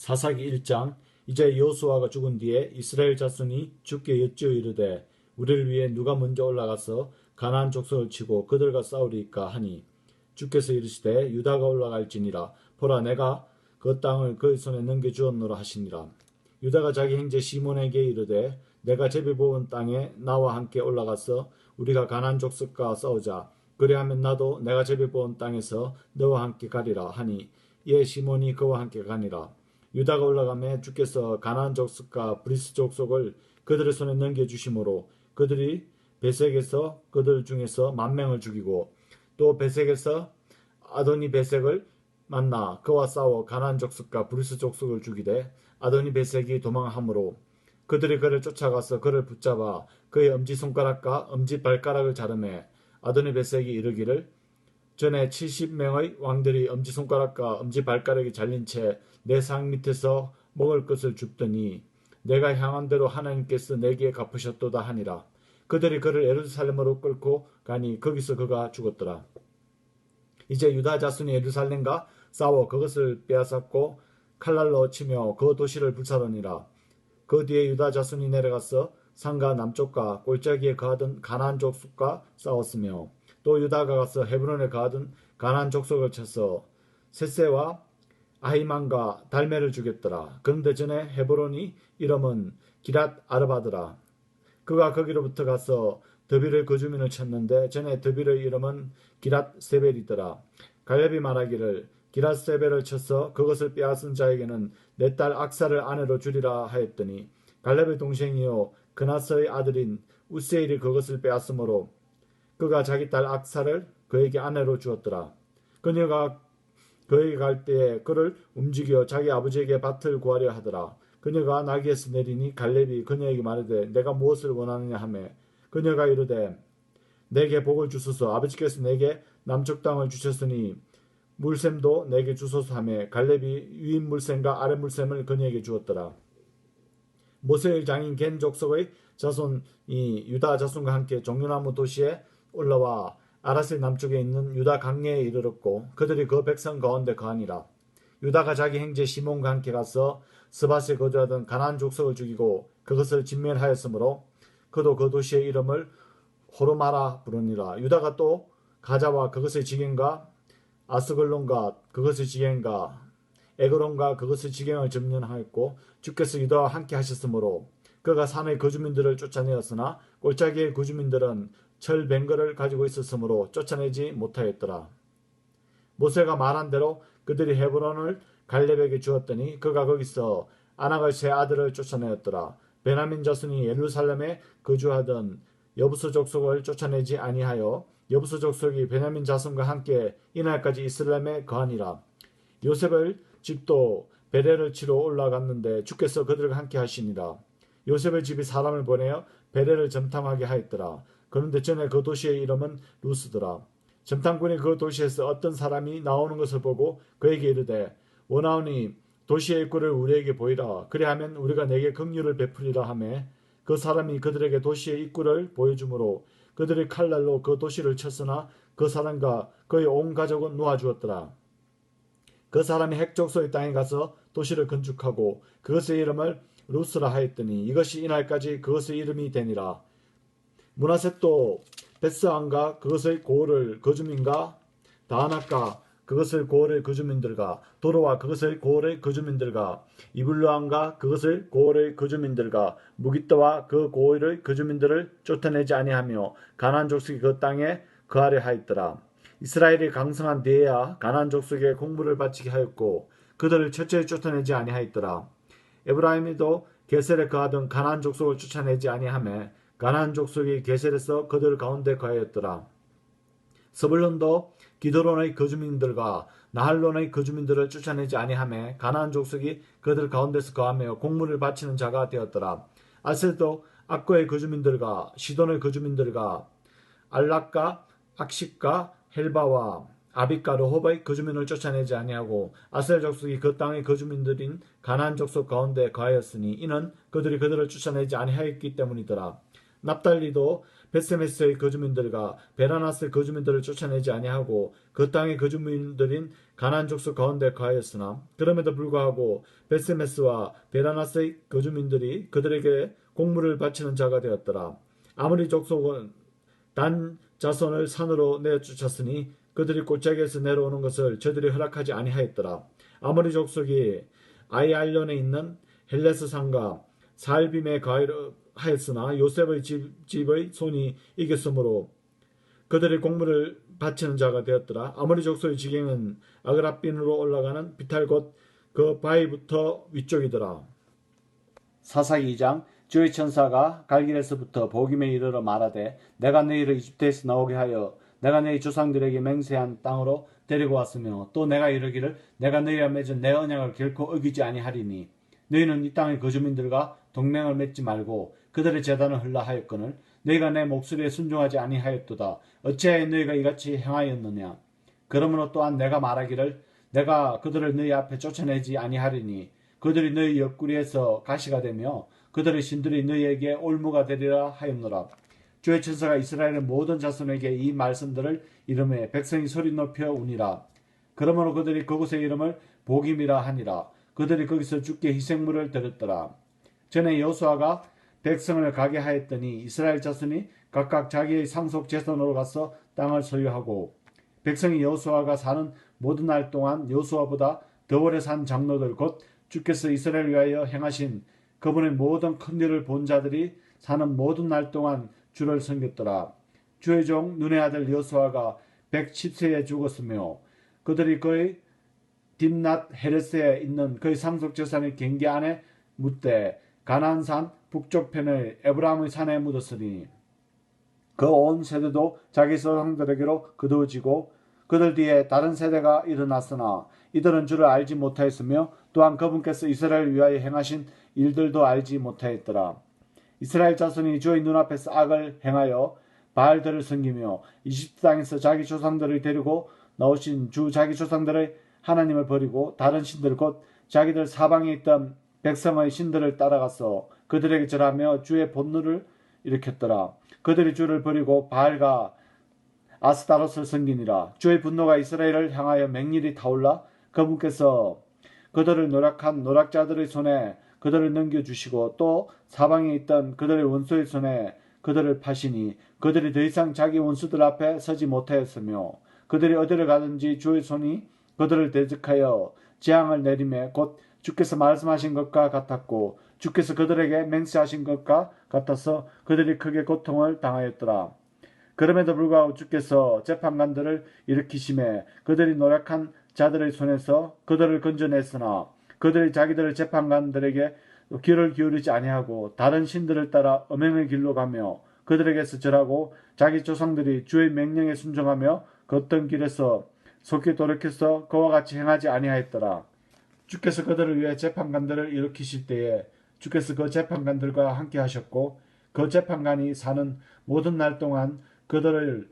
사사기 1장. 이제 여호수아가 죽은 뒤에 이스라엘 자손이 주께 여쭈어 이르되 우리를 위해 누가 먼저 올라가서 가나안 족속을 치고 그들과 싸우리이까 하니 주께서 이르시되 유다가 올라갈지니라. 보라, 내가 그 땅을 그의 손에 넘겨주었노라 하시니라. 유다가 자기 형제 시몬에게 이르되 내가 제비뽑은 땅에 나와 함께 올라가서 우리가 가나안 족속과 싸우자. 그리하면 나도 내가 제비뽑은 땅에서 너와 함께 가리라 하니 이에 시몬이 그와 함께 가니라. 유다가 올라가매 주께서 가나안 족속과 브리스 족속을 그들의 손에 넘겨주심으로 그들이 베색에서 그들 중에서 10,000명을 죽이고 또 베색에서 아도니 베색을 만나 그와 싸워 가나안 족속과 브리스 족속을 죽이되 아도니 베색이 도망하므로 그들이 그를 쫓아가서 그를 붙잡아 그의 엄지손가락과 엄지발가락을 자르매 아도니 베색이 이르기를 전에 70명의 왕들이 엄지손가락과 엄지발가락이 잘린 채 내 상 밑에서 먹을 것을 줍더니 내가 향한 대로 하나님께서 내게 갚으셨도다 하니라. 그들이 그를 예루살렘으로 끌고 가니 거기서 그가 죽었더라. 이제 유다 자손이 예루살렘과 싸워 그것을 빼앗았고 칼날로 치며 그 도시를 불사르니라. 그 뒤에 유다 자손이 내려가서 산과 남쪽과 골짜기에 거하던 가나안 족속과 싸웠으며 또 유다가 가서 헤브론에 거하던 가나안 족속을 쳐서 셋세와 아히만과 달메를 죽였더라. 그런데 전에 헤브론이 이름은 기랏 아르바드라. 그가 거기로부터 가서 드빌의 거주민을 쳤는데 전에 드빌의 이름은 기랏 세벨이더라. 갈렙이 말하기를 기랏 세벨을 쳐서 그것을 빼앗은 자에게는 내 딸 악사를 아내로 주리라 하였더니 갈렙의 동생이요 그나스의 아들인 우세일이 그것을 빼앗으므로 그가 자기 딸 악사를 그에게 아내로 주었더라. 그녀가 그에게 갈 때에 그를 움직여 자기 아버지에게 밭을 구하려 하더라. 그녀가 나귀에서 내리니 갈렙이 그녀에게 말하되 내가 무엇을 원하느냐 하며 그녀가 이르되 내게 복을 주소서. 아버지께서 내게 남쪽 땅을 주셨으니 물샘도 내게 주소서 하며 갈렙이 위 물샘과 아래 물샘을 그녀에게 주었더라. 모세의 장인 겐 족속의 자손이 유다 자손과 함께 종려나무 도시에 올라와 아라셀 남쪽에 있는 유다 강내에 이르렀고 그들이 그 백성 가운데 거하니라. 유다가 자기 형제 시몬과 함께 가서 스밧에 거주하던 가나안 족속을 죽이고 그것을 진멸하였으므로 그도 그 도시의 이름을 호르마라 부르니라. 유다가 또 가자와 그것의 지경과 아스글론과 그것의 지경과 에그론과 그것의 지경을 점령하였고 주께서 유다와 함께 하셨으므로 그가 산의 거주민들을 쫓아내었으나 골짜기의 거주민들은 철 뱅거를 가지고 있었으므로 쫓아내지 못하였더라. 모세가 말한 대로 그들이 헤브론을 갈렙에게 주었더니 그가 거기서 아낙의 세 아들을 쫓아내었더라. 베냐민 자손이 예루살렘에 거주하던 여부스 족속을 쫓아내지 아니하여 여부스 족속이 베냐민 자손과 함께 이날까지 이스라엘에 거하니라. 요셉의 집도 베레를 치러 올라갔는데 주께서 그들과 함께 하시니라. 요셉의 집이 사람을 보내어 베레를 점탐하게 하였더라. 그런데 전에 그 도시의 이름은 루스더라. 점탐꾼이 그 도시에서 어떤 사람이 나오는 것을 보고 그에게 이르되 원하오니 도시의 입구를 우리에게 보이라. 그리하면 우리가 내게 긍휼을 베풀리라 하매 그 사람이 그들에게 도시의 입구를 보여주므로 그들이 칼날로 그 도시를 쳤으나 그 사람과 그의 온 가족은 놓아주었더라. 그 사람이 핵족소의 땅에 가서 도시를 건축하고 그것의 이름을 루스라 하였더니 이것이 이날까지 그것의 이름이 되니라. 문하셋도 베스안과 그것의 고을을 거주민과 다하낙과 그것의 고을의 거주민들과 도로와 그것의 고을의 거주민들과 이블루안과 그것의 고을의 거주민들과 무기떠와 그 고을의 거주민들을 쫓아내지 아니하며 가나안 족속이 그 땅에 거하려 하였더라. 이스라엘이 강성한 뒤에야 가나안 족속에 공물을 바치게 하였고 그들을 철저히 쫓아내지 아니하였더라. 에브라임이도 게셀에 거하던 가나안 족속을 쫓아내지 아니하며 가나안 족속이 게셀에서 그들 가운데 거하였더라. 스불론도 기드론의 거주민들과 나할론의 거주민들을 쫓아내지 아니하며 가나안 족속이 그들 가운데서 거하며 공물을 바치는 자가 되었더라. 아셀도 악고의 거주민들과 시돈의 거주민들과 알락과 악식과 헬바와 아비과 르홉의 거주민을 쫓아내지 아니하고 아셀 족속이 그 땅의 거주민들인 가나안 족속 가운데 거하였으니 이는 그들이 그들을 쫓아내지 아니하였기 때문이더라. 납달리도 벳세메스의 거주민들과 베라나스의 거주민들을 쫓아내지 아니하고 그 땅의 거주민들인 가나안 족속 가운데 거하였으나 그럼에도 불구하고 벳세메스와 베라나스의 거주민들이 그들에게 공물을 바치는 자가 되었더라. 아모리 족속은 단 자손을 산으로 내쫓았으니 그들이 골짜기에서 내려오는 것을 저들이 허락하지 아니하였더라. 아모리 족속이 아이알론에 있는 헬레스 산과 사알빔에 거하였으나 요셉의 집의 손이 이겼으므로 그들의 공물을 바치는 자가 되었더라. 아모리 족속의 지경은 아그라빈으로 올라가는 비탈 곧 그 바위부터 위쪽이더라. 사사기 2장 주의 천사가 갈길에서부터 보김에 이르러 말하되 내가 너희를 이집트에서 나오게 하여 내가 너희 조상들에게 맹세한 땅으로 데리고 왔으며 또 내가 이르기를 내가 너희와 맺은 내 언약을 결코 어기지 아니하리니 너희는 이 땅의 거주민들과 동맹을 맺지 말고 그들의 재단을 흘라 하였거늘 너희가 내 목소리에 순종하지 아니하였도다. 어찌하여 너희가 이같이 행하였느냐. 그러므로 또한 내가 말하기를 내가 그들을 너희 앞에 쫓아내지 아니하리니 그들이 너희 옆구리에서 가시가 되며 그들의 신들이 너희에게 올무가 되리라 하였노라. 주의 천사가 이스라엘의 모든 자손에게 이 말씀들을 이름에 백성이 소리 높여 우니라. 그러므로 그들이 그곳의 이름을 보김이라 하니라. 그들이 거기서 주께 희생물을 드렸더라. 전에 여호수아가 백성을 가게 하였더니 이스라엘 자손이 각각 자기의 상속 재산으로 가서 땅을 소유하고 백성이 여호수아가 사는 모든 날 동안 여호수아보다 더 오래 산 장로들 곧 주께서 이스라엘을 위하여 행하신 그분의 모든 큰 일을 본 자들이 사는 모든 날 동안 주를 섬겼더라. 주의 종 눈의 아들 여호수아가 110세에 죽었으며 그들이 그의 딥낫 헤레스에 있는 그의 상속 재산의 경계 안에 묻되 가나안산 북쪽 편의 에브라임의 산에 묻었으니 그 온 세대도 자기 조상들에게로 거두어지고 그들 뒤에 다른 세대가 일어났으나 이들은 주를 알지 못하였으며 또한 그분께서 이스라엘을 위하여 행하신 일들도 알지 못하였더라. 이스라엘 자손이 주의 눈앞에서 악을 행하여 바알들을 섬기며 이집트 땅에서 자기 조상들을 데리고 나오신 주 자기 조상들의 하나님을 버리고 다른 신들 곧 자기들 사방에 있던 백성의 신들을 따라가서 그들에게 절하며 주의 분노를 일으켰더라. 그들이 주를 버리고 바알과 아스타롯을 섬기니라. 주의 분노가 이스라엘을 향하여 맹렬히 타올라 그분께서 그들을 노력한 노략자들의 손에 그들을 넘겨주시고 또 사방에 있던 그들의 원수의 손에 그들을 파시니 그들이 더 이상 자기 원수들 앞에 서지 못하였으며 그들이 어디를 가든지 주의 손이 그들을 대적하여 재앙을 내리매 곧 주께서 말씀하신 것과 같았고 주께서 그들에게 맹세하신 것과 같아서 그들이 크게 고통을 당하였더라. 그럼에도 불구하고 주께서 재판관들을 일으키심에 그들이 노력한 자들의 손에서 그들을 건져냈으나 그들이 자기들의 재판관들에게 귀를 기울이지 아니하고 다른 신들을 따라 음행의 길로 가며 그들에게서 절하고 자기 조상들이 주의 명령에 순종하며 걷던 길에서 속히 돌이켜서 그와 같이 행하지 아니하였더라. 주께서 그들을 위해 재판관들을 일으키실 때에 주께서 그 재판관들과 함께 하셨고 그 재판관이 사는 모든 날 동안 그들을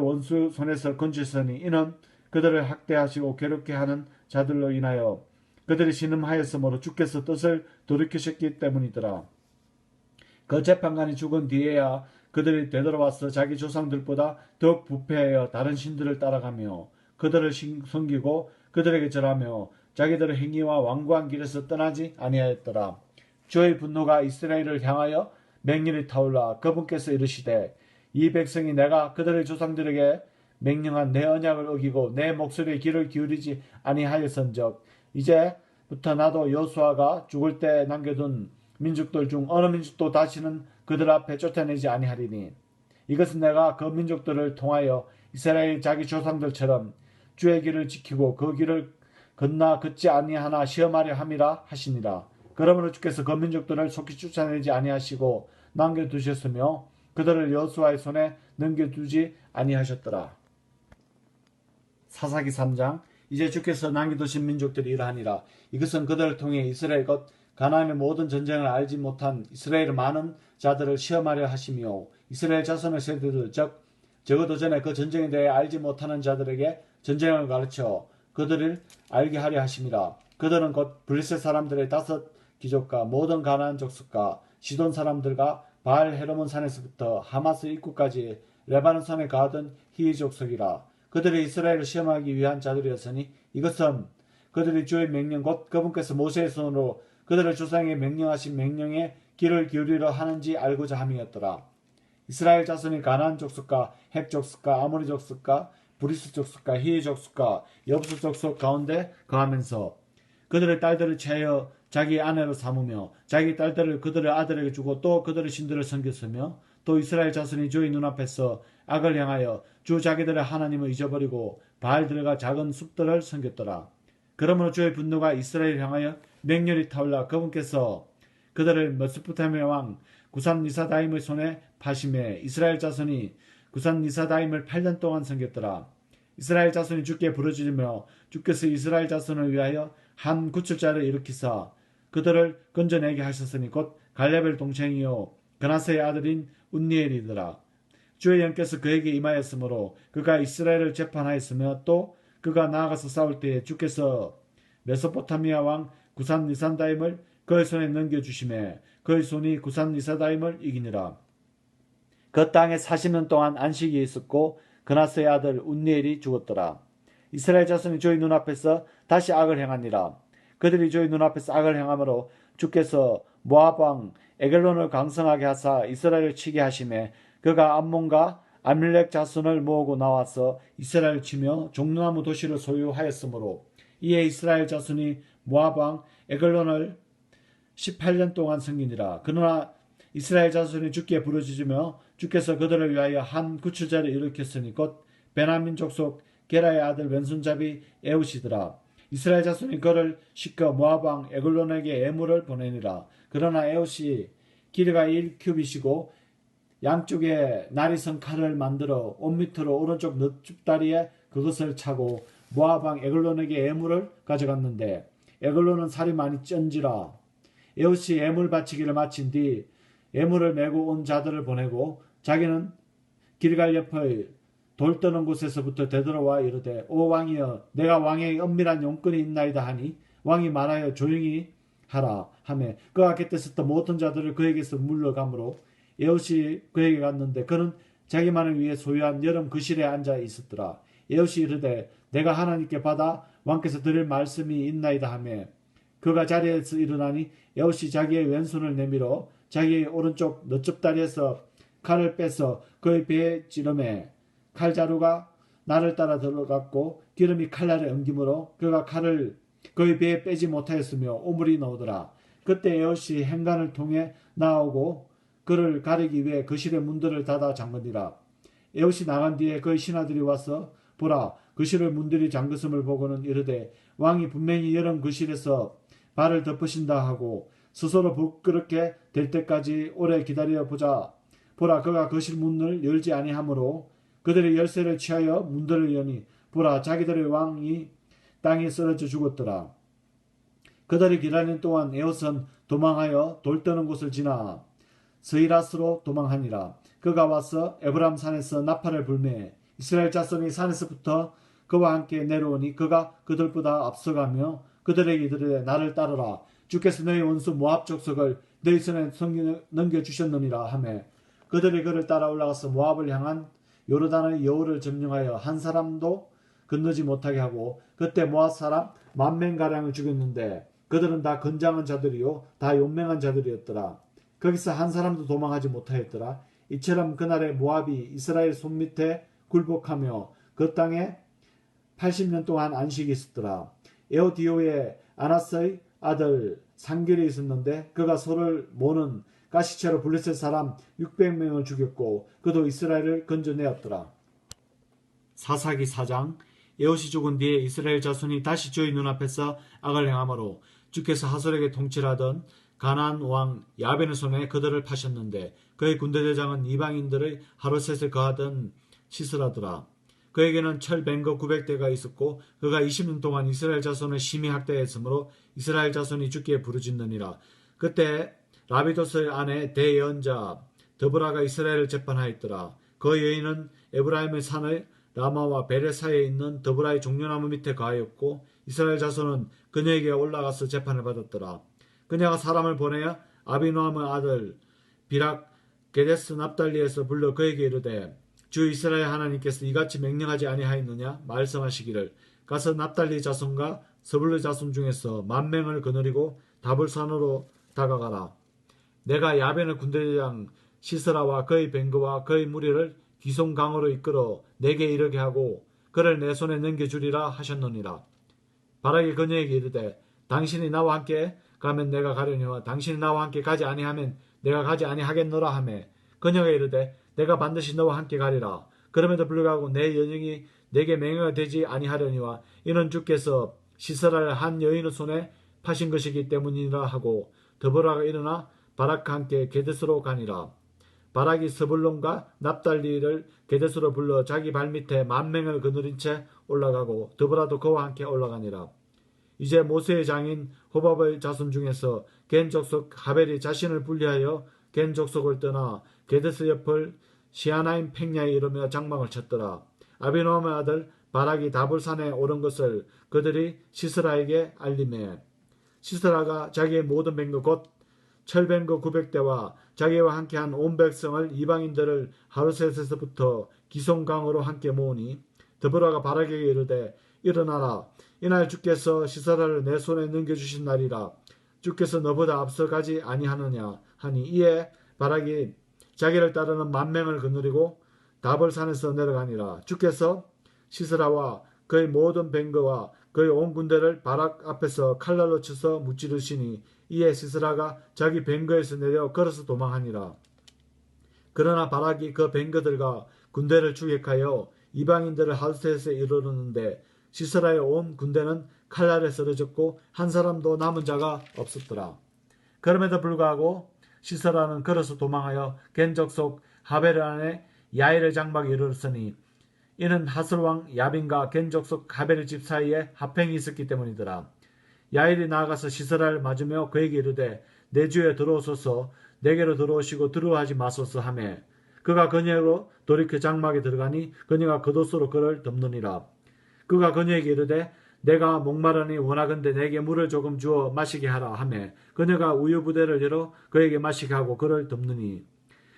원수 손에서 건지시니 이는 그들을 학대하시고 괴롭게 하는 자들로 인하여 그들이 신음하였으므로 주께서 뜻을 돌이키셨기 때문이더라. 그 재판관이 죽은 뒤에야 그들이 되돌아와서 자기 조상들보다 더욱 부패하여 다른 신들을 따라가며 그들을 섬기고 그들에게 절하며 자기들의 행위와 완고한 길에서 떠나지 아니하였더라. 주의 분노가 이스라엘을 향하여 맹렬히 타올라 그분께서 이르시되 이 백성이 내가 그들의 조상들에게 명령한 내 언약을 어기고 내 목소리에 귀를 기울이지 아니하였은즉 이제부터 나도 여호수아가 죽을 때 남겨둔 민족들 중 어느 민족도 다시는 그들 앞에 쫓아내지 아니하리니 이것은 내가 그 민족들을 통하여 이스라엘 자기 조상들처럼 주의 길을 지키고 그 길을 건나 걷지 아니하나 시험하려 함이라 하시니라. 그러므로 주께서 그 민족들을 속히 쫓아내지 아니하시고 남겨두셨으며 그들을 여호수아의 손에 넘겨두지 아니하셨더라. 사사기 3장 이제 주께서 남겨두신 민족들이 이러하니라. 이것은 그들을 통해 이스라엘 것 가나안의 모든 전쟁을 알지 못한 이스라엘의 많은 자들을 시험하려 하시며 이스라엘 자손의 세대들 즉 적어도 전에 그 전쟁에 대해 알지 못하는 자들에게 전쟁을 가르쳐 그들을 알게 하려 하심이라. 그들은 곧 블레셋 사람들의 5 귀족과 모든 가나안 족속과 시돈 사람들과 바알 헤르몬 산에서부터 하마스 입구까지 레바논 산에 가던 히위 족속이라. 그들이 이스라엘을 시험하기 위한 자들이었으니 이것은 그들이 주의 명령 곧 그분께서 모세의 손으로 그들의 조상에게 명령하신 명령에 귀를 기울이려 하는지 알고자 함이었더라. 이스라엘 자손이 가나안 족속과 헷 족속과 아모리 족속과 브리스 족속과 히위 족속과 여부스 족속 가운데 거하면서 그들의 딸들을 취하여 자기 아내로 삼으며 자기 딸들을 그들의 아들에게 주고 또 그들의 신들을 섬겼으며 또 이스라엘 자손이 주의 눈앞에서 악을 향하여 주 자기들의 하나님을 잊어버리고 바알들과 작은 숲들을 섬겼더라. 그러므로 주의 분노가 이스라엘을 향하여 맹렬히 타올라 그분께서 그들을 메소포타미아 왕 구산 리사다임의 손에 파심해 이스라엘 자손이 구산 리사다임을 8년 동안 섬겼더라. 이스라엘 자손이 주께 부르짖으며 주께서 이스라엘 자손을 위하여 한 구출자를 일으키사 그들을 건져내게 하셨으니 곧 갈렙의 동생이요 그나스의 아들인 운니엘이더라. 주의 영께서 그에게 임하였으므로 그가 이스라엘을 재판하였으며 또 그가 나아가서 싸울 때에 주께서 메소포타미아 왕 구산 리산다임을 그의 손에 넘겨주심에 그의 손이 구산 리사다임을 이기니라. 그 땅에 40년 동안 안식이 있었고 그나스의 아들 운니엘이 죽었더라. 이스라엘 자손이 주의 눈앞에서 다시 악을 행하니라. 그들이 주의 눈앞에서 악을 행함으로 주께서 모압 왕 에글론을 강성하게 하사 이스라엘을 치게 하심에 그가 암몬과 아밀렉 자손을 모으고 나와서 이스라엘을 치며 종려나무 도시를 소유하였으므로 이에 이스라엘 자손이 모압 왕 에글론을 18년 동안 섬기니라. 그러나 이스라엘 자손이 주께 부르짖으며 주께서 그들을 위하여 한 구출자를 일으켰으니 곧 베냐민 족속 게라의 아들 왼손잡이 에웃이더라. 이스라엘 자손이 그를 시켜 모압 왕 에글론에게 애물을 보내니라. 그러나 에웃이 길이가 1큐빗이고 양쪽에 날이 선 칼을 만들어 옷 밑으로 오른쪽 넛죽다리에 그것을 차고 모압 왕 에글론에게 애물을 가져갔는데 에글론은 살이 많이 쩐지라. 에웃이 애물 바치기를 마친 뒤 애물을 메고 온 자들을 보내고 자기는 길갈 옆의 돌 떠는 곳에서부터 되돌아와 이르되 오 왕이여 내가 왕의 은밀한 용건이 있나이다 하니 왕이 말하여 조용히 하라 하매 그가 곁에 있었던 모든 자들을 그에게서 물러가므로 에웃이 그에게 갔는데 그는 자기만을 위해 소유한 여름 그실에 앉아 있었더라. 에웃이 이르되 내가 하나님께 받아 왕께서 드릴 말씀이 있나이다 하매 그가 자리에서 일어나니 에웃이 자기의 왼손을 내밀어 자기의 오른쪽 너쪽다리에서 칼을 빼서 그의 배에 찌르매 칼자루가 날을 따라 들어갔고 기름이 칼날에 엉김으로 그가 칼을 그의 배에 빼지 못하였으며 오물이 나오더라. 그때 에옷이 행간을 통해 나오고 그를 가리기 위해 거실의 문들을 닫아 잠그니라. 에옷이 나간 뒤에 그의 신하들이 와서 보라 거실의 문들이 잠겼음을 보고는 이르되 왕이 분명히 여름 거실에서 발을 덮으신다 하고 스스로 부끄럽게 될 때까지 오래 기다려 보자. 보라 그가 거실 문을 열지 아니하므로 그들의 열쇠를 취하여 문들을 여니 보라 자기들의 왕이 땅에 쓰러져 죽었더라. 그들이 기다리는 동안 에옷은 도망하여 돌 떠는 곳을 지나 스이라스로 도망하니라. 그가 와서 에브람 산에서 나팔을 불매 이스라엘 자손이 산에서부터 그와 함께 내려오니 그가 그들보다 앞서가며 그들에게 이르되 나를 따르라. 주께서 너희 원수 모압 족속을 너희 손에 넘겨주셨느니라 하매 그들이 그를 따라 올라가서 모압을 향한 요르단의 여우를 점령하여 한 사람도 건너지 못하게 하고 그때 모압 사람 10,000명가량을 죽였는데 그들은 다 건장한 자들이요 다 용맹한 자들이었더라. 거기서 한 사람도 도망하지 못하였더라. 이처럼 그날에 모압이 이스라엘 손밑에 굴복하며 그 땅에 80년 동안 안식이 있었더라. 에오디오의 아나스의 아들 상결이 있었는데 그가 소를 모는 가시채로 블레셋 사람 600명을 죽였고 그도 이스라엘을 건져내었더라. 사사기 4장 에옷이 죽은 뒤에 이스라엘 자손이 다시 주의 눈앞에서 악을 행함으로 주께서 하솔에게 통치하던 가나안 왕 야벤의 손에 그들을 파셨는데 그의 군대대장은 이방인들의 하루셋을 거하던 시스라더라. 그에게는 철 뱅거 900대가 있었고 그가 20년 동안 이스라엘 자손을 심히 학대했으므로 이스라엘 자손이 주께 부르짖느니라. 그때 라비도스의 아내 대예언자 드보라가 이스라엘을 재판하였더라. 그 여인은 에브라임의 산의 라마와 베레 사이에 있는 드보라의 종려나무 밑에 거하였고 이스라엘 자손은 그녀에게 올라가서 재판을 받았더라. 그녀가 사람을 보내어 아비노함의 아들 비락 게데스 납달리에서 불러 그에게 이르되 주 이스라엘 하나님께서 이같이 명령하지 아니하였느냐 말씀하시기를 가서 납달리 자손과 스불르 자손 중에서 10,000명을 거느리고 다볼산으로 다가가라. 내가 야벤의 군대장 시스라와 그의 뱅거와 그의 무리를 기송강으로 이끌어 내게 이르게 하고 그를 내 손에 넘겨주리라 하셨느니라. 바락이 그녀에게 이르되 당신이 나와 함께 가면 내가 가려니와 당신이 나와 함께 가지 아니하면 내가 가지 아니하겠노라 하며 그녀가 이르되 내가 반드시 너와 함께 가리라. 그럼에도 불구하고 내 연영이 내게 맹해가 되지 아니하려니와 이는 주께서 시스라를 한 여인의 손에 파신 것이기 때문이라 하고 드보라가 일어나 바락과 함께 게데스로 가니라. 바락이 스불론과 납달리를 게데스로 불러 자기 발밑에 10,000명을 거느린 채 올라가고 드보라도 그와 함께 올라가니라. 이제 모세의 장인 호밥의 자손 중에서 겐 족속 하벨이 자신을 분리하여 겐 족속을 떠나 게데스 옆을 시아나임 팽야에 이르며 장막을 쳤더라. 아비노함의 아들 바락이 다볼산에 오른 것을 그들이 시스라에게 알리매 시스라가 자기의 모든 뱅거 곧 철뱅거 900대와 자기와 함께한 온 백성을 이방인들을 하루셋에서부터 기송강으로 함께 모으니 드보라가 바락에게 이르되 일어나라. 이날 주께서 시스라를 내 손에 넘겨주신 날이라. 주께서 너보다 앞서가지 아니하느냐 하니 이에 바락이 자기를 따르는 10,000명을 거느리고 다볼산에서 내려가니라. 주께서 시스라와 그의 모든 뱅거와 그의 온 군대를 바락 앞에서 칼날로 쳐서 무찌르시니 이에 시스라가 자기 뱅거에서 내려 걸어서 도망하니라. 그러나 바락이 그 뱅거들과 군대를 추격하여 이방인들을 하루셋에 이르렀는데 시스라의 온 군대는 칼날에 쓰러졌고 한 사람도 남은 자가 없었더라. 그럼에도 불구하고 시스라는 걸어서 도망하여 겐 족속 하벨 안에 야일의 장막에 이르렀으니 이는 하슬왕 야빈과 겐 족속 하벨의 집 사이에 합행이 있었기 때문이더라. 야일이 나아가서 시스라를 맞으며 그에게 이르되 내 주에 들어오소서 내게로 들어오시고 두려워하지 마소서 하며 그가 그녀로 돌이켜 장막에 들어가니 그녀가 겉옷으로 그를 덮느니라. 그가 그녀에게 이르되 내가 목마르니 원하건대 내게 물을 조금 주어 마시게 하라 하며 그녀가 우유 부대를 열어 그에게 마시게 하고 그를 덮느니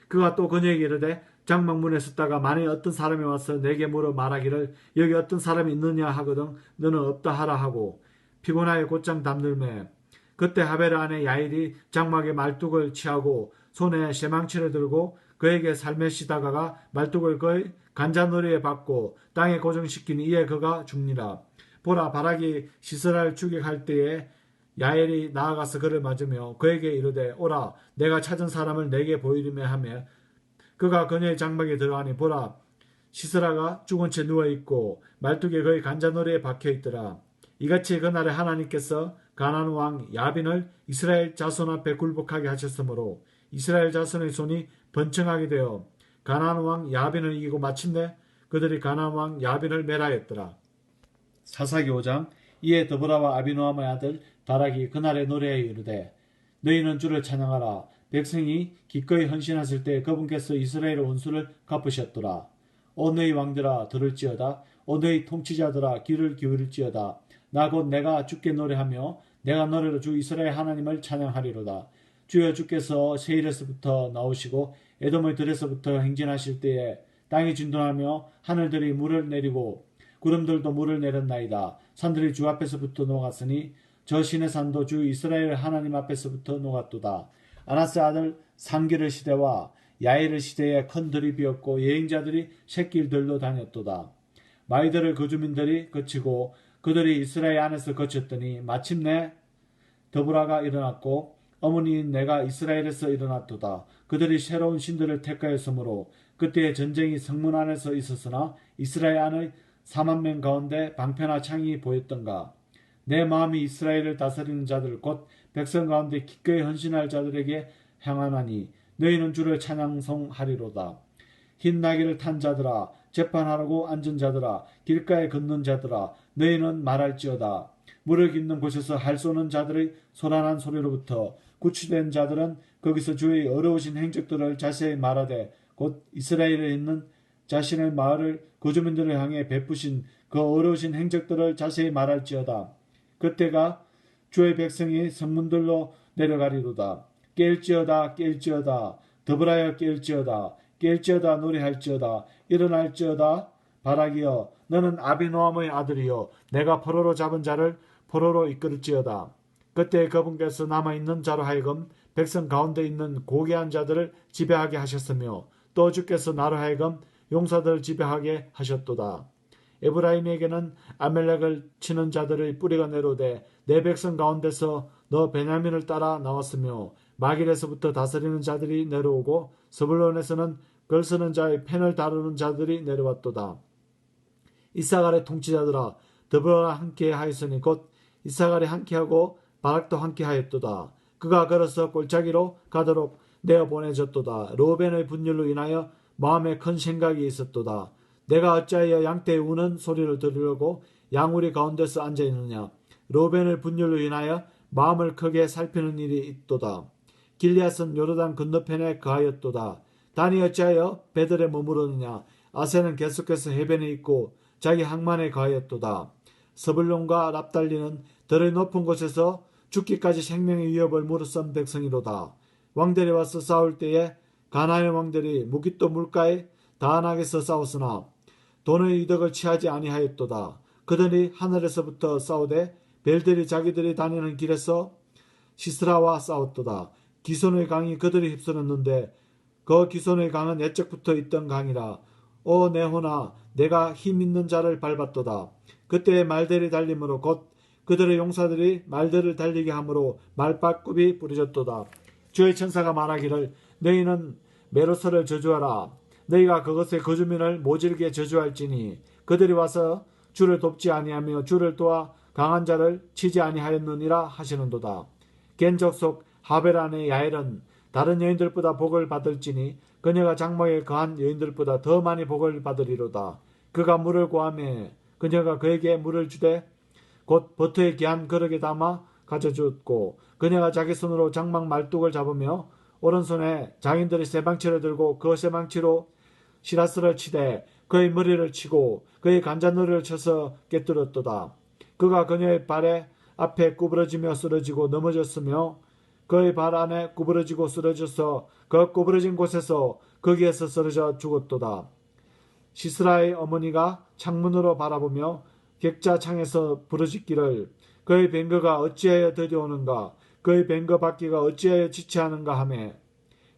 그가 또 그녀에게 이르되 장막 문에 섰다가 만일 어떤 사람이 와서 내게 물어 말하기를 여기 어떤 사람이 있느냐 하거든 너는 없다 하라 하고 피곤하여 곧장 담들매 그때 하벨 안에 야일이 장막에 말뚝을 취하고 손에 쇠망치를 들고 그에게 살며시 다가가 말뚝을 그의 간자놀이에 박고 땅에 고정시키니 이에 그가 죽니라. 보라 바락이 시스라를 추격할 때에 야엘이 나아가서 그를 맞으며 그에게 이르되 오라 내가 찾은 사람을 내게 보이리며 하며 그가 그녀의 장막에 들어가니 보라 시스라가 죽은 채 누워있고 말뚝에 그의 간자놀이에 박혀있더라. 이같이 그날에 하나님께서 가나안 왕 야빈을 이스라엘 자손 앞에 굴복하게 하셨으므로 이스라엘 자손의 손이 번창하게 되어 가나안 왕 야빈을 이기고 마침내 그들이 가나안 왕 야빈을 멸하였더라. 사사기 5장 이에 드보라와 아비노함의 아들 바락이 그날에 노래하여 이르되 너희는 주를 찬양하라. 백성이 기꺼이 헌신하실 때 그분께서 이스라엘의 원수를 갚으셨더라. 오 너희 왕들아 들을지어다. 오 너희 통치자들아 귀를 기울일지어다. 나 곧 내가 주께 노래하며 내가 노래로 주 이스라엘 하나님을 찬양하리로다. 주여 주께서 세일에서부터 나오시고 에돔의 들에서부터 행진하실 때에 땅이 진동하며 하늘들이 물을 내리고 구름들도 물을 내렸나이다. 산들이 주 앞에서부터 녹았으니 저 신의 산도 주 이스라엘 하나님 앞에서부터 녹았도다. 아나스 아들 상기르 시대와 야일의 시대에 큰 들이 비었고 여행자들이 샛길들로 다녔도다. 마이들을 그 주민들이 거치고 그들이 이스라엘 안에서 거쳤더니 마침내 드보라가 일어났고 어머니인 내가 이스라엘에서 일어났도다. 그들이 새로운 신들을 택하였으므로 그때의 전쟁이 성문 안에서 있었으나 이스라엘 안의 40,000명 가운데 방패나 창이 보였던가. 내 마음이 이스라엘을 다스리는 자들 곧 백성 가운데 기꺼이 헌신할 자들에게 향하나니 너희는 주를 찬양송하리로다. 흰 나귀를 탄 자들아 재판하라고 앉은 자들아 길가에 걷는 자들아 너희는 말할지어다. 물을 깃는 곳에서 할 쏘는 자들의 소란한 소리로부터 구취된 자들은 거기서 주의 어려우신 행적들을 자세히 말하되 곧 이스라엘에 있는 자신의 마을을 그 주민들을 향해 베푸신 그 어려우신 행적들을 자세히 말할지어다. 그때가 주의 백성이 성문들로 내려가리로다. 깰지어다 깰지어다 더불하여 깰지어다 노래할지어다 일어날지어다 바라기여 너는 아비노함의 아들이여 내가 포로로 잡은 자를 포로로 이끌지어다. 그때 그분께서 남아있는 자로 하여금 백성 가운데 있는 고귀한 자들을 지배하게 하셨으며 또 주께서 나로 하여금 용사들을 지배하게 하셨도다. 에브라임에게는 아멜렉을 치는 자들의 뿌리가 내려오되 내 백성 가운데서 너 베냐민을 따라 나왔으며 마길에서부터 다스리는 자들이 내려오고 스불론에서는 글 쓰는 자의 펜을 다루는 자들이 내려왔도다. 이사갈의 통치자들아 더불어 함께 하였으니 곧 이사갈이 함께하고 바락도 함께하였도다. 그가 걸어서 골짜기로 가도록 내어 보내졌도다. 르우벤의 분율로 인하여 마음에 큰 생각이 있었도다. 내가 어찌하여 양떼 우는 소리를 들으려고 양우리 가운데서 앉아있느냐. 르우벤의 분율로 인하여 마음을 크게 살피는 일이 있도다. 길리앗은 요르단 건너편에 거하였도다. 단이 어찌하여 베들에 머무르느냐. 아세는 계속해서 해변에 있고 자기 항만에 거하였도다. 스불론과 납달리는 들의 높은 곳에서 죽기까지 생명의 위협을 무릅쓴 백성이로다. 왕들이 와서 싸울 때에 가나안의 왕들이 무깃도 물가에 다한하게서 싸웠으나 돈의 이득을 취하지 아니하였도다. 그들이 하늘에서부터 싸우되 벨들이 자기들이 다니는 길에서 시스라와 싸웠도다. 기손의 강이 그들이 휩쓸었는데 그 기손의 강은 옛적부터 있던 강이라. 오 네호나 내가 힘 있는 자를 밟았도다. 그때의 말들이 달림으로 곧 그들의 용사들이 말들을 달리게 함으로 말바꿈이 부러졌도다. 주의 천사가 말하기를 너희는 메로서를 저주하라. 너희가 그것의 거주민을 모질게 저주할지니 그들이 와서 주를 돕지 아니하며 주를 도와 강한 자를 치지 아니하였느니라 하시는도다. 겐 족속 하벨안의 야엘은 다른 여인들보다 복을 받을지니 그녀가 장막에 거한 여인들보다 더 많이 복을 받으리로다. 그가 물을 구하매 그녀가 그에게 물을 주되 곧 버터에 귀한 그릇에 담아 가져주었고 그녀가 자기 손으로 장막 말뚝을 잡으며 오른손에 장인들이 쇠방치를 들고 그 쇠방치로 시라스를 치되 그의 머리를 치고 그의 간잔노리를 쳐서 깨뜨렸도다. 그가 그녀의 발에 앞에 구부러지며 쓰러지고 넘어졌으며 그의 발 안에 구부러지고 쓰러져서 그 구부러진 곳에서 거기에서 쓰러져 죽었도다. 시스라의 어머니가 창문으로 바라보며 객자 창에서 부르짖기를 그의 뱅거가 어찌하여 들여오는가 그의 뱅거 받기가 어찌하여 지체하는가 하매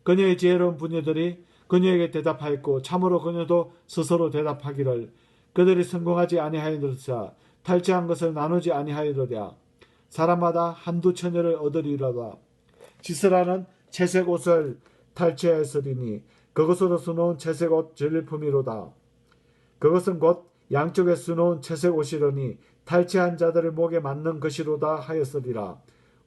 그녀의 지혜로운 부녀들이 그녀에게 대답하였고 참으로 그녀도 스스로 대답하기를 그들이 성공하지 아니하였느라 탈취한 것을 나누지 아니하였느랴 사람마다 한두 처녀를 얻으리로다. 시스라는 채색 옷을 탈취하였으리니 그것으로 수놓은 채색 옷 전리품이로다. 그것은 곧 양쪽에 수놓은 채색 옷이러니 탈취한 자들의 목에 맞는 것이로다 하였으리라.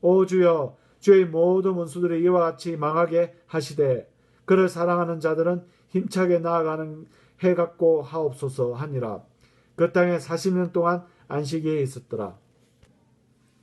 오 주여 주의 모든 원수들이 이와 같이 망하게 하시되 그를 사랑하는 자들은 힘차게 나아가는 해 같고 하옵소서 하니라. 그 땅에 40년 동안 안식일에 있었더라.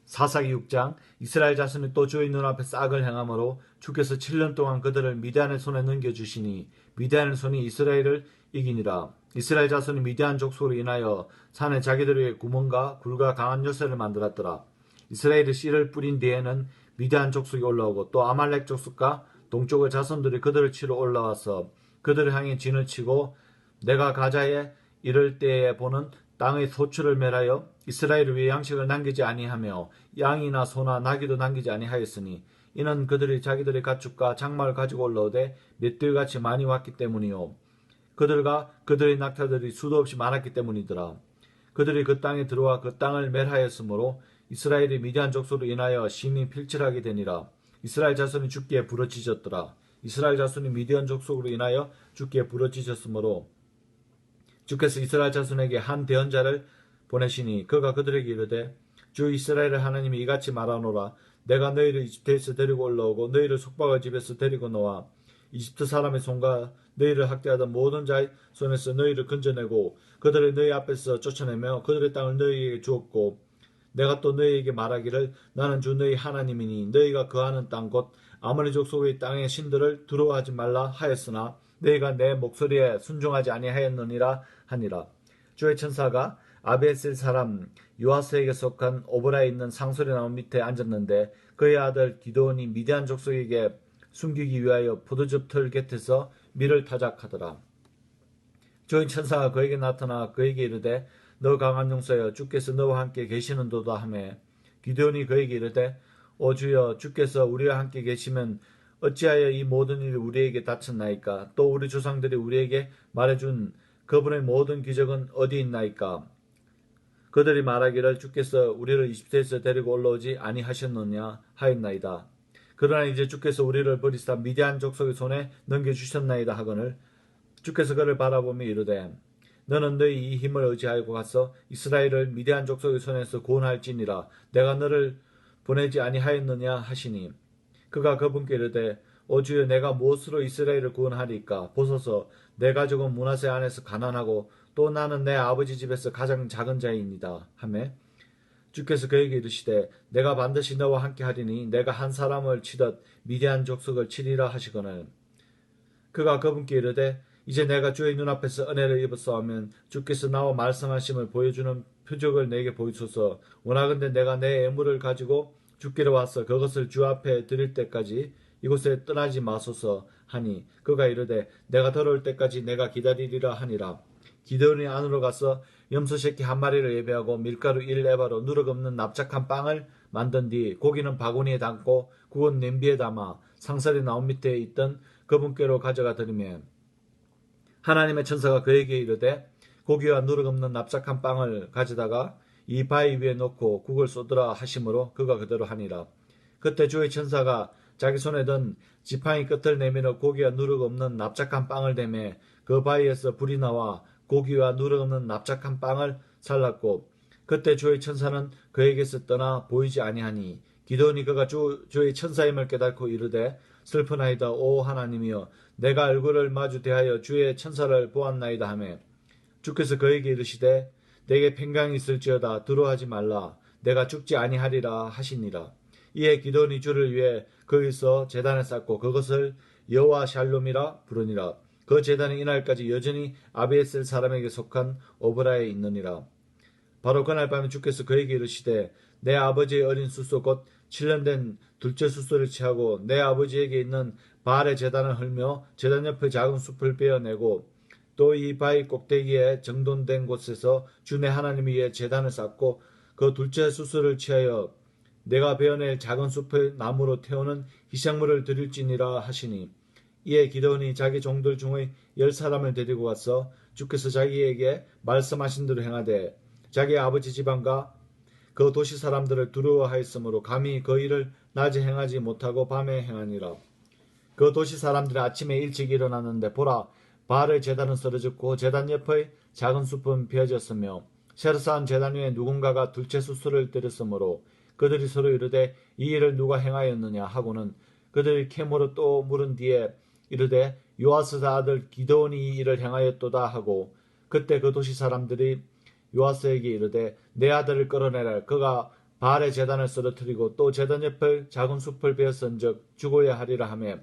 사사기 6장 이스라엘 자손이 또 주의 눈앞에 싹을 행함으로 주께서 7년 동안 그들을 미디안의 손에 넘겨주시니 미디안의 손이 이스라엘을 이기니라. 이스라엘 자손이 미디안 족속으로 인하여 산에 자기들의 구멍과 굴과 강한 요새를 만들었더라. 이스라엘이 씨를 뿌린 뒤에는 미디안 족속이 올라오고 또 아말렉 족속과 동쪽의 자손들이 그들을 치러 올라와서 그들을 향해 진을 치고 내가 가자에 이를 때에 보는 땅의 소출을 멸하여 이스라엘을 위해 양식을 남기지 아니하며 양이나 소나 나귀도 남기지 아니하였으니 이는 그들이 자기들의 가축과 장막을 가지고 올라오되 멧돼지같이 많이 왔기 때문이요 그들과 그들의 낙타들이 수도 없이 많았기 때문이더라. 그들이 그 땅에 들어와 그 땅을 멸하였으므로 이스라엘이 미디안 족속으로 인하여 심히 필칠하게 되니라. 이스라엘 자손이 죽기에 부러지셨더라. 이스라엘 자손이 미디안 족속으로 인하여 죽기에 부러지셨으므로 주께서 이스라엘 자손에게 한 대언자를 보내시니 그가 그들에게 이르되 주 이스라엘의 하나님이 이같이 말하노라. 내가 너희를 이집트에서 데리고 올라오고 너희를 속박의 집에서 데리고 놓아 이집트 사람의 손과 너희를 학대하던 모든 자의 손에서 너희를 건져내고 그들을 너희 앞에서 쫓아내며 그들의 땅을 너희에게 주었고 내가 또 너희에게 말하기를 나는 주 너희 하나님이니 너희가 거하는 땅 곧 아모리 족속의 땅의 신들을 두려워하지 말라 하였으나 너희가 내 목소리에 순종하지 아니하였느니라 하니라. 주의 천사가 아베셀 사람 요아스에게 속한 오브라에 있는 상소리 나무 밑에 앉았는데 그의 아들 기드온이 미디안 족속에게 숨기기 위하여 포도즙 틀 곁에서 밀을 타작하더라. 주의 천사가 그에게 나타나 그에게 이르되 너 강한 용사여 주께서 너와 함께 계시는도다 하매 기드온이 그에게 이르되 오 주여 주께서 우리와 함께 계시면 어찌하여 이 모든 일이 우리에게 닥쳤나이까 또 우리 조상들이 우리에게 말해준 그분의 모든 기적은 어디 있나이까 그들이 말하기를 주께서 우리를 이집트에서 데리고 올라오지 아니하셨느냐 하였나이다. 그러나 이제 주께서 우리를 버리사 미디안 족속의 손에 넘겨주셨나이다 하거늘 주께서 그를 바라보며 이르되 너는 너희 이 힘을 의지하고 가서 이스라엘을 미디안 족속의 손에서 구원할지니라 내가 너를 보내지 아니하였느냐 하시니 그가 그분께 이르되 오 주여 내가 무엇으로 이스라엘을 구원하리까 보소서 내 가족은 므낫세 안에서 가난하고 또 나는 내 아버지 집에서 가장 작은 자이니이다 하매 주께서 그에게 이르시되 내가 반드시 너와 함께 하리니 내가 한 사람을 치듯 미디안 족속을 치리라 하시거늘 그가 그분께 이르되 이제 내가 주의 눈앞에서 은혜를 입었사오면 주께서 나와 말씀하심을 보여주는 표적을 내게 보이소서 원하건대 내가 내 애물을 가지고 주께로 와서 그것을 주 앞에 드릴 때까지 이곳에 떠나지 마소서 하니 그가 이르되 내가 돌아올 때까지 내가 기다리리라 하니라. 기드온이 안으로 가서 염소 새끼 한 마리를 예배하고 밀가루 1에바로 누룩 없는 납작한 빵을 만든 뒤 고기는 바구니에 담고 국은 냄비에 담아 상설의 나온 밑에 있던 그분께로 가져가 드리며 하나님의 천사가 그에게 이르되 고기와 누룩 없는 납작한 빵을 가져다가 이 바위 위에 놓고 국을 쏟으라 하심으로 그가 그대로 하니라. 그때 주의 천사가 자기 손에 든 지팡이 끝을 내밀어 고기와 누룩 없는 납작한 빵을 대매 그 바위에서 불이 나와 고기와 누룩 없는 납작한 빵을 살랐고 그때 주의 천사는 그에게서 떠나 보이지 아니하니 기드온이 그가 주의 천사임을 깨닫고 이르되 슬프나이다 오 하나님이여 내가 얼굴을 마주 대하여 주의 천사를 보았나이다 하매 주께서 그에게 이르시되 내게 평강이 있을지어다 두려워하지 말라 내가 죽지 아니하리라 하시니라. 이에 기드온이 주를 위해 거기서 제단을 쌓고 그것을 여호와 샬롬이라 부르니라. 그 제단은 이날까지 여전히 아비에셀 사람에게 속한 오브라에 있느니라. 바로 그날 밤에 주께서 그에게 이르시되 내 아버지의 어린 수소 곧 7년 된 둘째 수소를 취하고 내 아버지에게 있는 바알의 제단을 헐며 제단 옆의 작은 숲을 베어내고 또 이 바위 꼭대기에 정돈된 곳에서 주 내 하나님 위에 제단을 쌓고 그 둘째 수소를 취하여 내가 베어낼 작은 숲의 나무로 태우는 희생물을 드릴지니라 하시니 이에 기드온이 자기 종들 중의 10사람을 데리고 가서 주께서 자기에게 말씀하신 대로 행하되 자기 아버지 집안과 그 도시 사람들을 두려워하였으므로 감히 그 일을 낮에 행하지 못하고 밤에 행하니라. 그 도시 사람들이 아침에 일찍 일어났는데 보라 바알의 제단은 쓰러졌고 제단 옆의 작은 숲은 베어졌으며 새로 쌓은 제단 위에 누군가가 둘째 수수를 때렸으므로 그들이 서로 이르되 이 일을 누가 행하였느냐 하고는 그들이 캐모로 또 물은 뒤에 이르되 요아스 아들 기드온이 이 일을 행하였도다 하고 그때 그 도시 사람들이 요아스에게 이르되 내 아들을 끌어내라 그가 바알의 제단을 쓰러뜨리고 또 제단 옆의 작은 숲을 베었은즉 죽어야 하리라 하며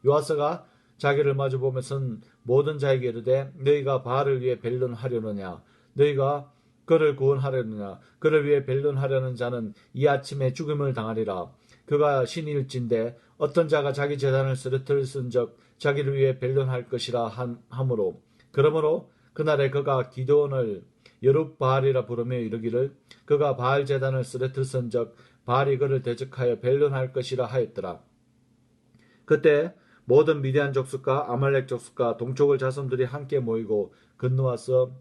요아스가 자기를 마주보면서 모든 자에게 이르되 너희가 바알을 위해 변론하려느냐 너희가 그를 구원하려느냐 그를 위해 변론하려는 자는 이 아침에 죽음을 당하리라. 그가 신일진데 어떤 자가 자기 제단을 쓰러뜨렸은즉 자기를 위해 변론할 것이라 하므로 그러므로 그날에 그가 기드온을 여룹바알이라 부르며 이르기를 그가 바알 제단을 쓰러뜨렸은즉 바알이 그를 대적하여 변론할 것이라 하였더라. 그때 모든 미디안 족속과 아말렉 족속과 동쪽을 자손들이 함께 모이고 건너와서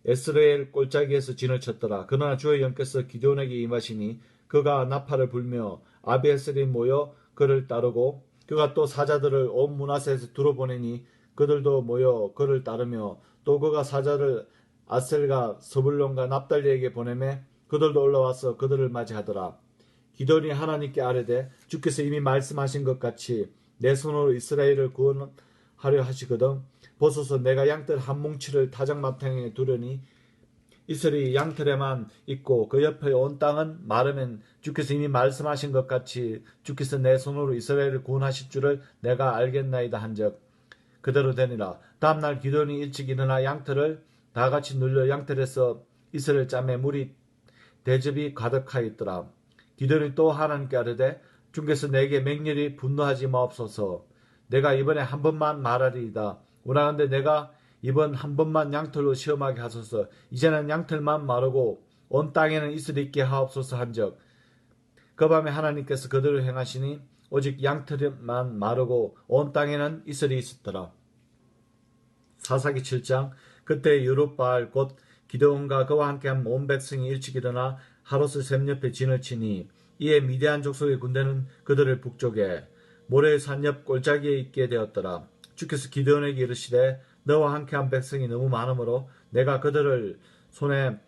에스레엘 골짜기에서 진을 쳤더라. 그러나 주의 영께서 기드온에게 임하시니 그가 나팔을 불며 아비에셀이 모여 그를 따르고 그가 또 사자들을 온 므낫세에서 두루 보내니 그들도 모여 그를 따르며 또 그가 사자를 아셀과 서불론과 납달리에게 보내매 그들도 올라와서 그들을 맞이하더라. 기드온이 하나님께 아뢰되 주께서 이미 말씀하신 것 같이 내 손으로 이스라엘을 구원하려 하시거든 보소서 내가 양털 한 뭉치를 타작마탕에 두려니 이슬이 양털에만 있고 그 옆에 온 땅은 마르면 주께서 이미 말씀하신 것 같이 주께서 내 손으로 이스라엘을 구원하실 줄을 내가 알겠나이다 한즉 그대로 되니라. 다음날 기드온이 일찍 일어나 양털을 다 같이 눌려 양털에서 이슬을 짜매 물이 대접이 가득하였더라. 기드온이 또 하나님께 아뢰되 주께서 내게 맹렬히 분노하지 마옵소서. 내가 이번에 한 번만 말하리이다. 원하건대 내가 이번 한 번만 양털로 시험하게 하소서. 이제는 양털만 마르고 온 땅에는 이슬이 있게 하옵소서 한적 그 밤에 하나님께서 그들을 행하시니 오직 양털만 마르고 온 땅에는 이슬이 있었더라. 사사기 7장. 그때 여룹바알 곧 기드온과 그와 함께한 온 백성이 일찍 일어나 하롯을 샘 옆에 진을 치니 이에 미디안 족속의 군대는 그들을 북쪽에 모래의 산 옆 골짜기에 있게 되었더라. 주께서 기드온에게 이르시되 너와 함께한 백성이 너무 많으므로 내가 그들을 손에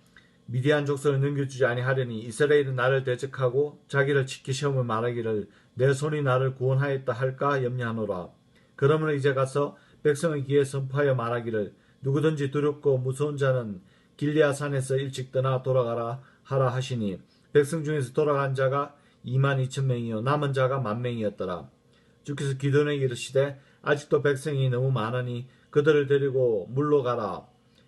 미디안 족속을 넘겨주지 아니하려니 이스라엘은 나를 대적하고 자기를 지키 시험을 말하기를 내 손이 나를 구원하였다 할까 염려하노라. 그러므로 이제 가서 백성의 귀에 선포하여 말하기를 누구든지 두렵고 무서운 자는 길리아 산에서 일찍 떠나 돌아가라 하라 하시니 백성 중에서 돌아간 자가 22,000명이요 남은 자가 10,000명이었더라. 주께서 기드온에게 이르시되 아직도 백성이 너무 많으니 그들을 데리고 물로 가라.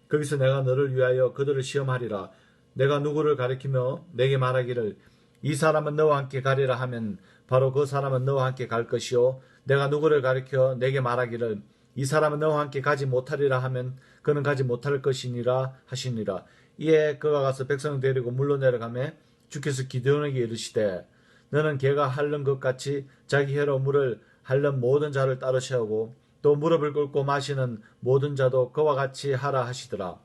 거기서 내가 너를 위하여 그들을 시험하리라. 내가 누구를 가리키며 내게 말하기를 이 사람은 너와 함께 가리라 하면 바로 그 사람은 너와 함께 갈 것이요 내가 누구를 가리켜 내게 말하기를 이 사람은 너와 함께 가지 못하리라 하면 그는 가지 못할 것이니라 하시니라. 이에 그가 가서 백성을 데리고 물로 내려가매 주께서 기드온에게 이르시되 너는 개가 핥는 것 같이 자기 혀로 물을 핥는 모든 자를 따르시하고 또 무릎을 꿇고 마시는 모든 자도 그와 같이 하라 하시더라.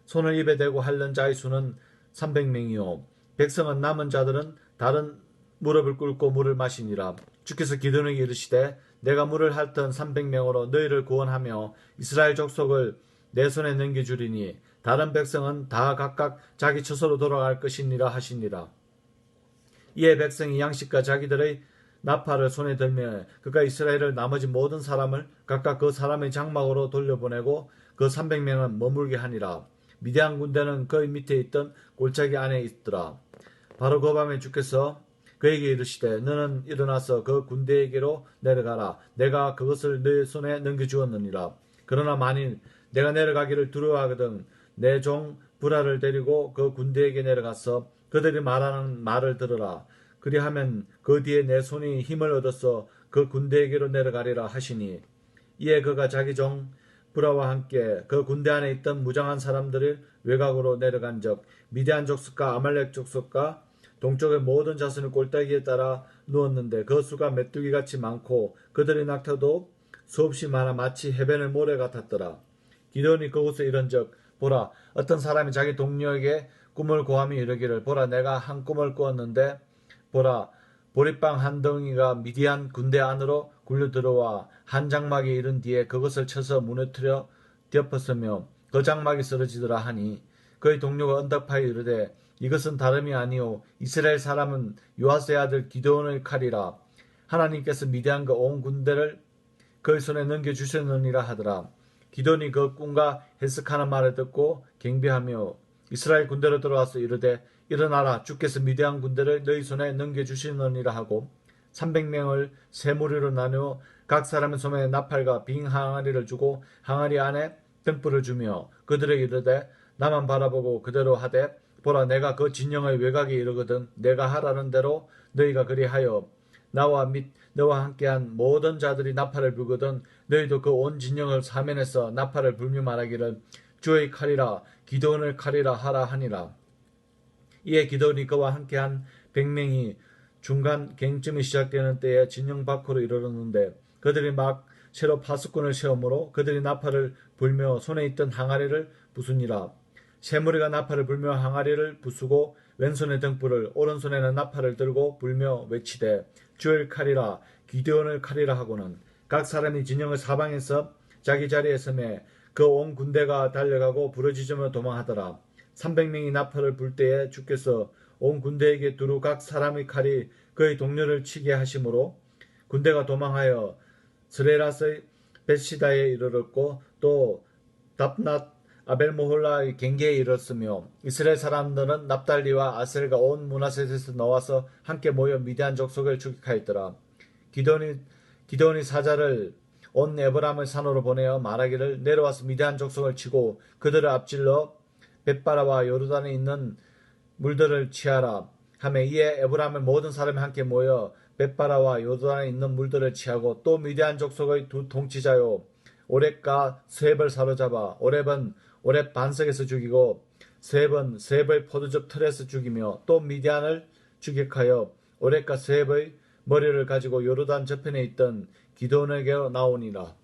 손을 입에 대고 핥는 자의 수는 300명이요 백성은 남은 자들은 다른 무릎을 꿇고 물을 마시니라. 주께서 기드온에게 이르시되 내가 물을 핥던 300명으로 너희를 구원하며 이스라엘 족속을 내 손에 넘겨주리니 다른 백성은 다 각각 자기 처소로 돌아갈 것이니라 하시니라. 이에 백성이 양식과 자기들의 나팔을 손에 들며 그가 이스라엘을 나머지 모든 사람을 각각 그 사람의 장막으로 돌려보내고 그 300명은 머물게 하니라. 미디안 군대는 그의 밑에 있던 골짜기 안에 있더라. 바로 그 밤에 주께서 그에게 이르시되 너는 일어나서 그 군대에게로 내려가라. 내가 그것을 너의 손에 넘겨주었느니라. 그러나 만일 내가 내려가기를 두려워하거든 내 종 브라를 데리고 그 군대에게 내려가서 그들이 말하는 말을 들으라. 그리하면 그 뒤에 내 손이 힘을 얻어서 그 군대에게로 내려가리라 하시니 이에 그가 자기 종 브라와 함께 그 군대 안에 있던 무장한 사람들을 외곽으로 내려간적 미디안 족속과 아말렉 족속과 동쪽의 모든 자손의 골짜기에 따라 누웠는데 그 수가 메뚜기같이 많고 그들의 낙타도 수없이 많아 마치 해변의 모래 같았더라. 기드온이 그곳에 이른적 보라 어떤 사람이 자기 동료에게 꿈을 고하며 이르기를 보라 내가 한 꿈을 꾸었는데 보라 보리빵 한 덩이가 미디안 군대 안으로 굴려 들어와 한 장막에 이른 뒤에 그것을 쳐서 무너뜨려 덮었으며 그 장막이 쓰러지더라 하니 그의 동료가 언답하여 이르되 이것은 다름이 아니오 이스라엘 사람은 요아스의 아들 기드온의 칼이라. 하나님께서 미디안과 온 군대를 그의 손에 넘겨주셨느니라 하더라. 기드온이 그 꿈과 해석하는 말을 듣고 경배하며 이스라엘 군대로 들어와서 이르되 일어나라 주께서 미디안 군대를 너희 손에 넘겨주시느니라 하고 300명을 세 무리로 나누어 각 사람의 손에 나팔과 빙 항아리를 주고 항아리 안에 등불을 주며 그들에게 이르되 나만 바라보고 그대로 하되 보라 내가 그 진영의 외곽에 이르거든 내가 하라는 대로 너희가 그리하여 나와 및 너와 함께한 모든 자들이 나팔을 불거든 너희도 그 온 진영을 사면에서 나팔을 불며 말하기를 주의 칼이라 기드온의 칼이라 하라 하니라. 이에 기드온이 그와 함께한 100명이 중간 갱쯤이 시작되는 때에 진영 밖으로 이르렀는데 그들이 막 새로 파수꾼을 세우므로 그들이 나팔을 불며 손에 있던 항아리를 부수니라. 세 무리가 나팔을 불며 항아리를 부수고 왼손에 등불을 오른손에는 나팔을 들고 불며 외치되 주의 칼이라 기드온의 칼이라 하고는 각 사람이 진영의 사방에서 자기 자리에 서매 그 온 군대가 달려가고 부르짖으며 도망하더라. 300명이 나팔을 불 때에 주께서 온 군대에게 두루 각 사람의 칼이 그의 동료를 치게 하심으로 군대가 도망하여 스레라스의 벳시다에 이르렀고 또 답낫 아벨모홀라의 갱계에 이르렀으며 이스라엘 사람들은 납달리와 아셀과 온 므낫셋에서 나와서 함께 모여 미디안 족속을 추격하였더라. 기드온이 사자를 온 에브라임의 산으로 보내어 말하기를 내려와서 미디안 족속을 치고 그들을 앞질러 벳바라와 요르단에 있는 물들을 취하라 하며 이에 에브라임의 모든 사람이 함께 모여 벳바라와 요단에 있는 물들을 취하고 또 미디안 족속의 두 통치자요 오렙과 스헵을 사로잡아 오렙은 오렙 반석에서 죽이고 스헵은 스헵의 포도즙 틀에서 죽이며 또 미디안을 추격하여 오렙과 스헵의 머리를 가지고 요르단 저편에 있던 기드온에게로 나오니라.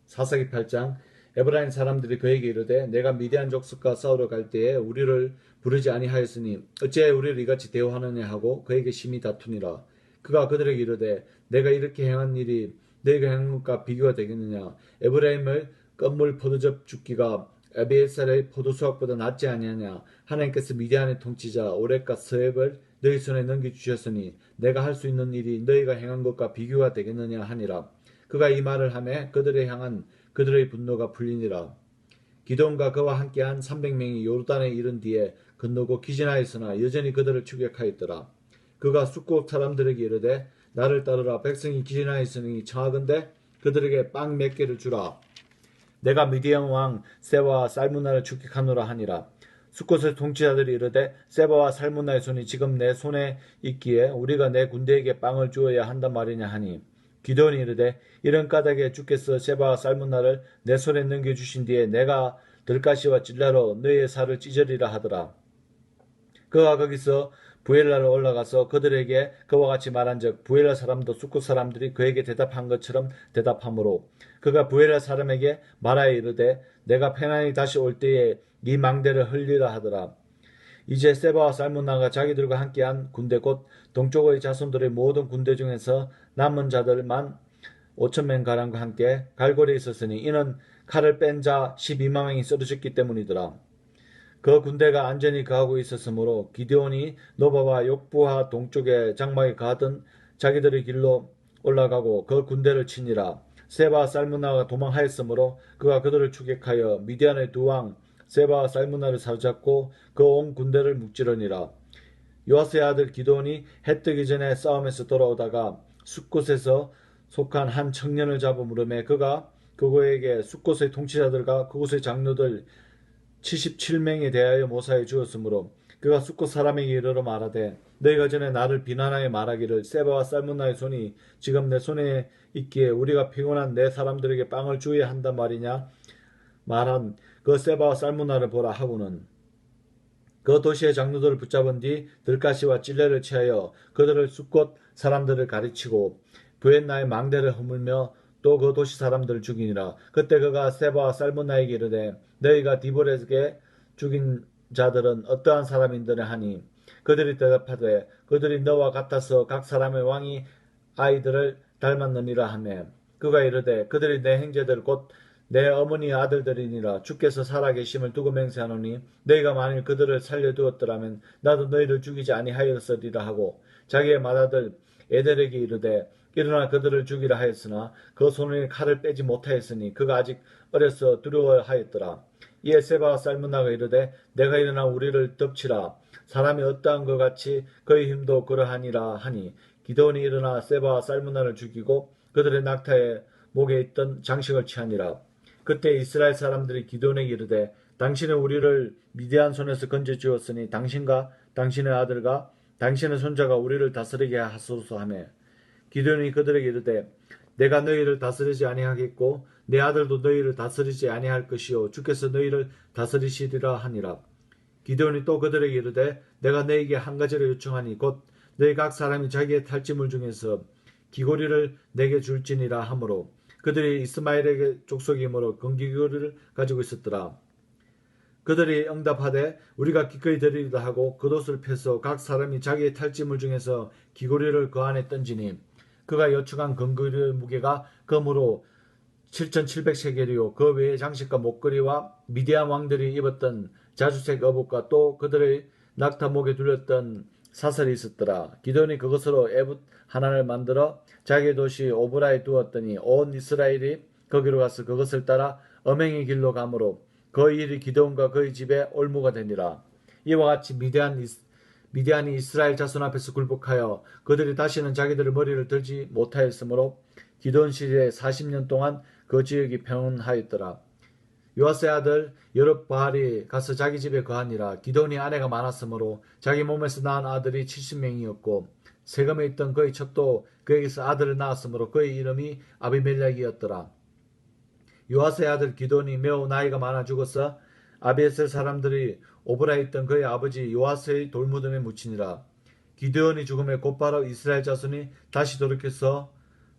사사기 8장 에브라임 사람들이 그에게 이르되 내가 미디안 족속과 싸우러 갈 때에 우리를 부르지 아니하였으니 어찌하여 우리를 이같이 대우하느냐 하고 그에게 심히 다투니라. 그가 그들에게 이르되 내가 이렇게 행한 일이 너희가 행한 것과 비교가 되겠느냐. 에브라임의 껌물 포도즙 죽기가 에비에셀의 포도수확보다 낫지 아니하냐. 하나님께서 미디안의 통치자 오렙과 스헵을 너희 손에 넘겨주셨으니 내가 할 수 있는 일이 너희가 행한 것과 비교가 되겠느냐 하니라. 그가 이 말을 하매 그들을 향한 그들의 분노가 풀리니라. 기드온과 그와 함께한 300명이 요르단에 이른 뒤에 건너고 기진하였으나 여전히 그들을 추격하였더라. 그가 숫곳 사람들에게 이르되 나를 따르라. 백성이 기진하였으니 청하건대 그들에게 빵 몇 개를 주라. 내가 미디안 왕 세바와 살무나를 추격하노라 하니라. 숫곳의 통치자들이 이르되 세바와 살무나의 손이 지금 내 손에 있기에 우리가 내 군대에게 빵을 주어야 한단 말이냐 하니 기드온이 이르되 이런 까닭에 주께서 세바와 살문나를 내 손에 넘겨주신 뒤에 내가 들가시와 찔레로 너희의 살을 찢으리라 하더라. 그가 거기서 부엘라로 올라가서 그들에게 그와 같이 말한즉 부엘라 사람도 숫곳 사람들이 그에게 대답한 것처럼 대답하므로 그가 부엘라 사람에게 말하여 이르되 내가 편안히 다시 올 때에 네 망대를 흘리라 하더라. 이제 세바와 살문나가 자기들과 함께한 군대 곧 동쪽의 자손들의 모든 군대 중에서 남은 자들만 5,000명가량과 함께 갈골에 있었으니 이는 칼을 뺀 자 12만 명이 쓰러졌기 때문이더라. 그 군대가 안전히 거하고 있었으므로 기드온이 노바와 욕부하 동쪽의 장막에 가던 자기들의 길로 올라가고 그 군대를 치니라. 세바와 살문나가 도망하였으므로 그가 그들을 추격하여 미디안의 두 왕 세바와 살문나를 사로잡고 그 온 군대를 묵지르니라. 요아스의 아들 기드온이 해 뜨기 전에 싸움에서 돌아오다가 숫곳에서 속한 한 청년을 잡아 물으매 그가 그에게 숫곳의 통치자들과 그곳의 장로들 77명에 대하여 모사해 주었으므로 그가 숫곳 사람에게 이르러 말하되 너희가 전에 나를 비난하여 말하기를 세바와 살문나의 손이 지금 내 손에 있기에 우리가 피곤한 내 사람들에게 빵을 주어야 한단 말이냐 말한 그 세바와 살문나를 보라 하고는 그 도시의 장로들을 붙잡은 뒤 들가시와 찔레를 취하여 그들을 숫곳 사람들을 가르치고 부엔나의 망대를 허물며 또 그 도시 사람들을 죽이니라. 그때 그가 세바와 살문나에게 이르되 너희가 디볼에게 죽인 자들은 어떠한 사람인더냐 하니 그들이 대답하되 그들이 너와 같아서 각 사람의 왕이 아이들을 닮았느니라 하매 그가 이르되 그들이 내 형제들 곧 내 어머니 아들들이니라. 주께서 살아계심을 두고 맹세하노니 너희가 만일 그들을 살려두었더라면 나도 너희를 죽이지 아니하였으리라 하고 자기의 맏아들 에델에게 이르되 일어나 그들을 죽이라 하였으나 그 손에 칼을 빼지 못하였으니 그가 아직 어려서 두려워하였더라. 이에 세바와 살문나가 이르되 내가 일어나 우리를 덮치라. 사람이 어떠한 것 같이 그의 힘도 그러하니라 하니 기드온이 일어나 세바와 살문나를 죽이고 그들의 낙타에 목에 있던 장식을 취하니라. 그때 이스라엘 사람들이 기드온에게 이르되 당신은 우리를 미디안 손에서 건져주었으니 당신과 당신의 아들과 당신의 손자가 우리를 다스리게 하소서 하매 기드온이 그들에게 이르되 내가 너희를 다스리지 아니하겠고 내 아들도 너희를 다스리지 아니할 것이요 주께서 너희를 다스리시리라 하니라. 기드온이 또 그들에게 이르되 내가 너희에게 한 가지를 요청하니 곧 너희 각 사람이 자기의 탈취물 중에서 귀고리를 내게 줄지니라 하므로 그들이 이스마엘에게 족속이므로 금귀고리를 가지고 있었더라. 그들이 응답하되 우리가 기꺼이 드리리다 하고 겉옷을 펴서 각 사람이 자기의 탈취물 중에서 귀고리를 그 안에 던지니 그가 요청한 금귀고리의 무게가 금으로 7,700세겔이요 그 외에 장식과 목걸이와 미디안 왕들이 입었던 자주색 어복과 또 그들의 낙타 목에 둘렸던 사슬이 있었더라. 기드온이 그것으로 에봇 하나를 만들어 자기의 도시 오브라에 두었더니 온 이스라엘이 거기로 가서 그것을 따라 엄행의 길로 가므로 그 일이 기드온과 그의 집에 올무가 되니라. 이와 같이 미디안이 이스라엘 자손 앞에서 굴복하여 그들이 다시는 자기들의 머리를 들지 못하였으므로 기드온 시대에 40년 동안 그 지역이 평온하였더라. 요아스의 아들 여룹바알이 가서 자기 집에 거하니라. 기드온이 아내가 많았으므로 자기 몸에서 낳은 아들이 70명이었고 세겜에 있던 그의 첩도 그에게서 아들을 낳았으므로 그의 이름이 아비멜렉이었더라. 요아스의 아들 기돈이 매우 나이가 많아 죽어서 아비에셀 사람들이 오브라에 있던 그의 아버지 요아스의 돌무덤에 묻히니라. 기드온이 죽음에 곧바로 이스라엘 자손이 다시 돌이켜서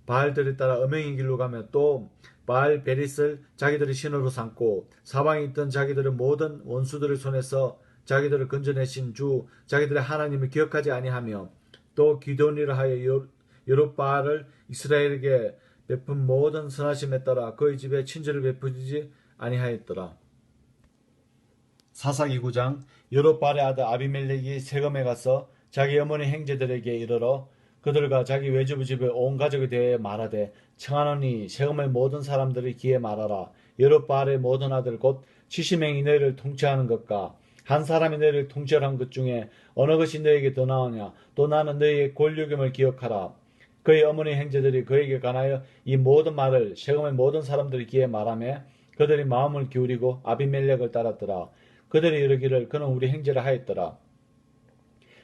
바알들에 따라 음행의 길로 가며 또 바알 베릿을 자기들의 신으로 삼고 사방에 있던 자기들의 모든 원수들의 손에서 자기들을 건져내신 주 자기들의 하나님을 기억하지 아니하며 또 기드온이라 하여 여룻바알을 이스라엘에게 베푼 모든 선하심에 따라 그의 집에 친절을 베푸지 아니하였더라. 사사기 9장 여룻바알의 아들 아비멜렉이 세겜에 가서 자기 어머니 형제들에게 이르러 그들과 자기 외주부 집의 온 가족에 대해 말하되 청하노니 세겜의 모든 사람들이 귀에 말하라. 여룻바알의 모든 아들 곧 70명이 너희를 통치하는 것과 한 사람이 너희를 통치한 것 중에 어느 것이 너희에게 더 나으냐. 또 나는 너희의 권력임을 기억하라. 그의 어머니 형제들이 그에게 관하여 이 모든 말을 세겜의 모든 사람들이 귀에 말하며 그들이 마음을 기울이고 아비멜렉을 따랐더라. 그들이 이르기를 그는 우리 형제라 하였더라.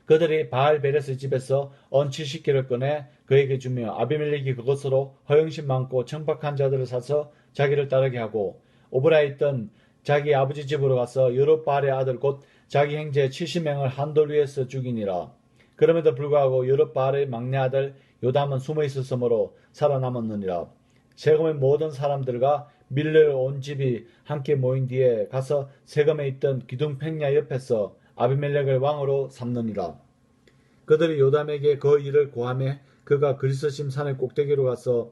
그들이 바알 베레스 집에서 언 70개를 꺼내 그에게 주며 아비멜렉이 그것으로 허영심 많고 청박한 자들을 사서 자기를 따르게 하고 오브라에 있던 자기 아버지 집으로 가서 여룻바알의 아들 곧 자기 형제 70명을 한 돌 위에서 죽이니라. 그럼에도 불구하고 여룻바알의 막내 아들 요담은 숨어 있었으므로 살아남았느니라. 세겜의 모든 사람들과 밀레의 온 집이 함께 모인 뒤에 가서 세겜에 있던 기둥 팽야 옆에서 아비멜렉을 왕으로 삼느니라. 그들이 요담에게 그 일을 고하매 그가 그리스심 산의 꼭대기로 가서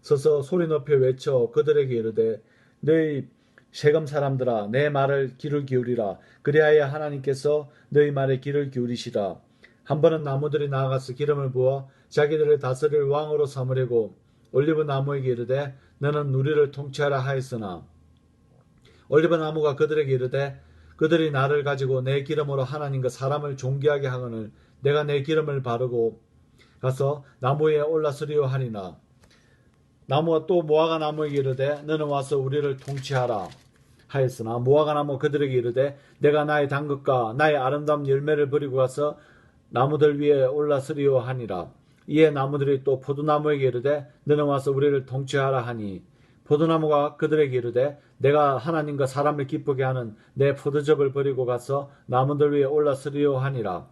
서서 소리 높여 외쳐 그들에게 이르되 너희 세겜 사람들아 내 말을 귀를 기울이라. 그리하여 하나님께서 너희 말에 귀를 기울이시라. 한 번은 나무들이 나아가서 기름을 부어 자기들을 다스릴 왕으로 삼으려고 올리브 나무에게 이르되 너는 우리를 통치하라 하였으나 올리브 나무가 그들에게 이르되 그들이 나를 가지고 내 기름으로 하나님과 사람을 존귀하게 하거늘 내가 내 기름을 바르고 가서 나무 위에 올라서리오 하리나. 나무가 또 무화과 나무에게 이르되 너는 와서 우리를 통치하라 하였으나 무화과 나무 그들에게 이르되 내가 나의 단것과 나의 아름다운 열매를 버리고 가서 나무들 위에 올라서리오 하니라. 이에 나무들이 또 포도나무에게 이르되 너는 와서 우리를 통치하라 하니 포도나무가 그들에게 이르되 내가 하나님과 사람을 기쁘게 하는 내 포도즙을 버리고 가서 나무들 위에 올라서리오 하니라.